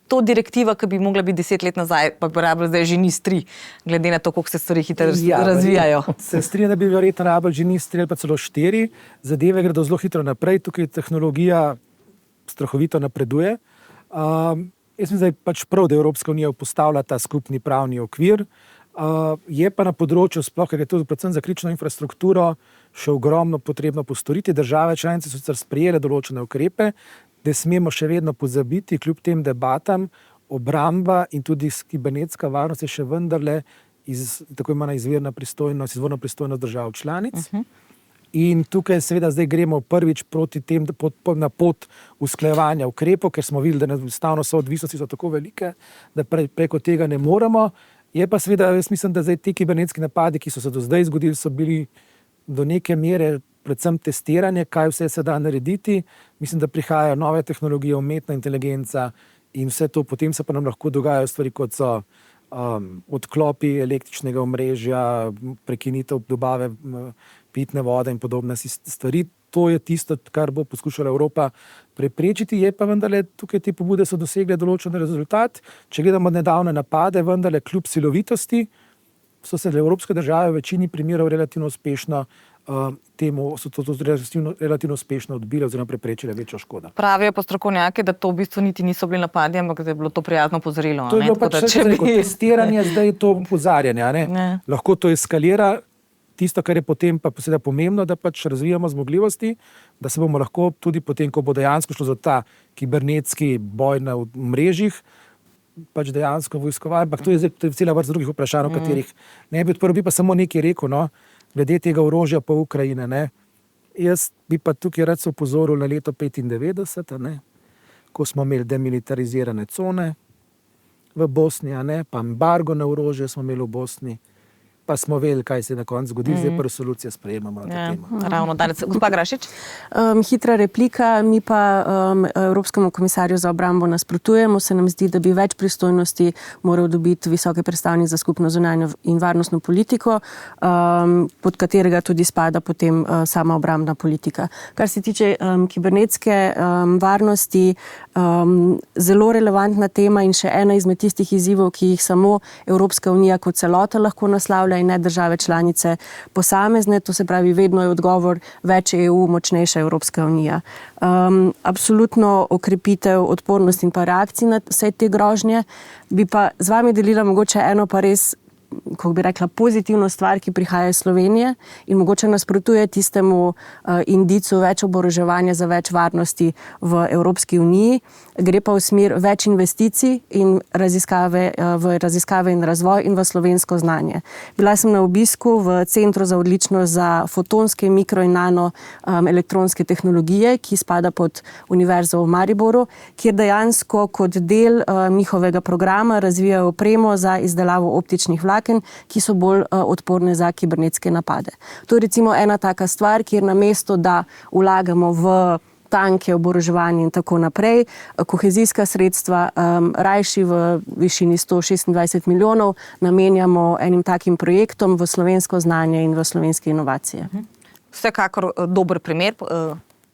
to direktiva, ki bi mogla biti 10 let nazaj, pa bi rabila zdaj že NIS-3, glede na to, koliko se stvari hitro razvijajo. Se strinjam, da bi verjetno rabili že NIS-3 ali pa celo 4. Zadeve gredo zelo hitro naprej, tukaj tehnologija strahovito napreduje. Jaz mislim, da je pač prav, da Evropska unija postavlja ta skupni pravni okvir. Je pa na področju, sploh ker je to predvsem za kritično infrastrukturo, še ogromno potrebno postoriti. Države članice so sicer sprejele določene ukrepe, da smemo še vedno pozabiti, kljub tem debatam, obramba in tudi kibernetska varnost je še vendarle tako imena izvorna pristojnost držav članic. In tukaj seveda zdaj gremo prvič proti tem, na pot usklajevanja ukrepov, ker smo videli, da enostavno so odvisnosti tako velike, da preko tega ne moremo. Je pa seveda, jaz mislim, da zdaj ti kibernetski napadi, ki so se do zdaj zgodili, so bili do neke mere predvsem testiranje, kaj vse se da narediti. Mislim, da prihajajo nove tehnologije, umetna inteligenca in vse to, potem se pa nam lahko dogajajo stvari, kot so odklopi električnega omrežja, prekinitev dobave pitne vode in podobne stvari. To je tisto, kar bo poskušala Evropa preprečiti, je pa vendarle tukaj te pobude so dosegle določen rezultat. Če gledamo nedavne napade, vendarle kljub silovitosti so se evropske države v večini primerov relativno uspešno relativno uspešno odbile oziroma preprečile večjo škodo. Pravijo pa strokovnjaki, da to v bistvu niti niso bili napadi, ampak da je bilo to prijazno opozorilo. To je bilo pač testiranje, zdaj je to opozarjanje. Lahko to eskalira. Tisto, kar je potem pa seveda pomembno, da pač razvijamo zmogljivosti, da se bomo lahko tudi potem, ko bo dejansko šlo za ta kibernetski boj na mrežjih, pač dejansko vojskovali. Ampak to je zdaj cela vrsta drugih vprašanj, o katerih ne bi odprl. Bi pa samo nekaj rekel, glede tega orožja pa Ukrajine. Jaz bi pa tukaj rad se opozoril na leto 1995, ko smo imeli demilitarizirane cone v Bosni, pa embargo na orožje smo imeli v Bosni. pa smo vedeli, kaj se je na koncu zgodilo, zdaj pa resolucija sprejemamo na to temo. Ravno danes. Gospa Grašič? Hitra replika, mi pa Evropskemu komisarju za obrambo nasprotujemo. Se nam zdi, da bi več pristojnosti moral dobiti visoki predstavnik za skupno zunanjo in varnostno politiko, pod katerega tudi spada potem sama obrambna politika. Kar se tiče kibernetske varnosti, zelo relevantna tema in še ena izmed tistih izzivov, ki jih samo Evropska unija kot celota lahko naslavlja in ne države članice posamezne. To se pravi, vedno je odgovor več EU, močnejša Evropska unija. Absolutno okrepitev odpornosti in pa reakcij na vse te grožnje. Bi pa z vami delila mogoče eno pa res, kako bi rekla, pozitivno stvar, ki prihaja iz Slovenije in mogoče nasprotuje tistemu indicu več oboroževanja za več varnosti v Evropski uniji. Gre pa v smer več investicij in v raziskave in razvoj in v slovensko znanje. Bila sem na obisku v Centru za odličnost za fotonske, mikro in nano elektronske tehnologije, ki spada pod Univerzo v Mariboru, kjer dejansko kot del njihovega programa razvijajo opremo za izdelavo optičnih vlaken, ki so bolj odporne za kibernetske napade. To je recimo ena taka stvar, kjer namesto, da vlagamo v tanke, oboroževanje in tako naprej, kohezijska sredstva rajši v višini 126 milijonov namenjamo enim takim projektom v slovensko znanje in v slovenske inovacije. Vsekakor dober primer.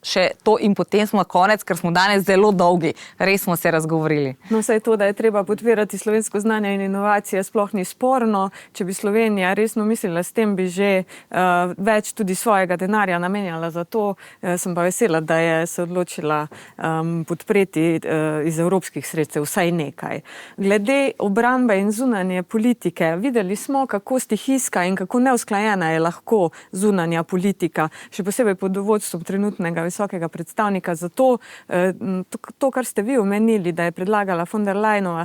Še to in potem smo konec, ker smo danes zelo dolgi. Res smo se razgovorili. No, saj to, da je treba podpirati slovensko znanje in inovacije, sploh ni sporno. Če bi Slovenija resno mislila s tem, bi že več tudi svojega denarja namenjala za to. Sem pa vesela, da je se odločila podpreti iz evropskih sredstev vsaj nekaj. Glede obrambe in zunanje politike, videli smo, kako stihijska in kako neusklajena je lahko zunanja politika, še posebej pod vodstvom trenutnega visokega predstavnika. Zato to, kar ste vi omenili, da je predlagala von der Leyenova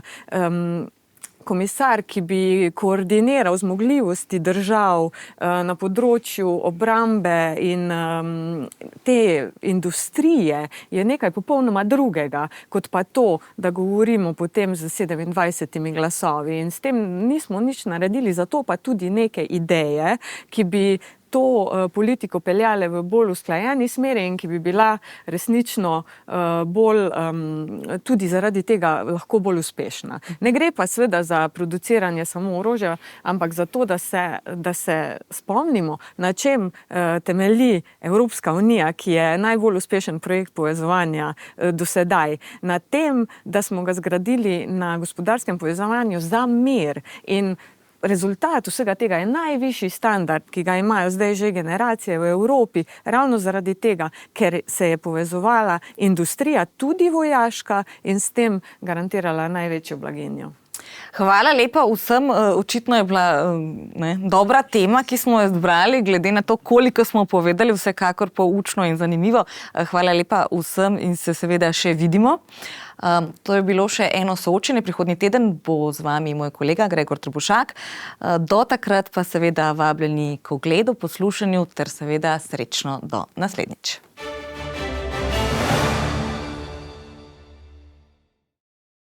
komisar, ki bi koordiniral zmogljivosti držav na področju obrambe in te industrije, je nekaj popolnoma drugega, kot pa to, da govorimo potem z 27 glasovi. In s tem nismo nič naredili, zato pa tudi neke ideje, ki bi to politiko peljale v bolj usklajeni smeri in ki bi bila resnično bolj, tudi zaradi tega lahko bolj uspešna. Ne gre pa seveda za produciranje samo orožja, ampak za to, da se spomnimo, na čem temelji Evropska unija, ki je najbolj uspešen projekt povezovanja do sedaj. Na tem, da smo ga zgradili na gospodarskem povezovanju za mir in rezultat vsega tega je najvišji standard, ki ga imajo zdaj že generacije v Evropi, ravno zaradi tega, ker se je povezovala industrija, tudi vojaška, in s tem garantirala največjo blaginjo. Hvala lepa vsem. Očitno je bila dobra tema, ki smo jo zbrali, glede na to, koliko smo povedali, vsekakor poučno in zanimivo. Hvala lepa vsem in se seveda še vidimo. To je bilo še eno soočenje. Prihodnji teden bo z vami moj kolega Gregor Trbušak. Do takrat pa seveda vabljeni k ogledu, poslušanju ter seveda srečno do naslednjič.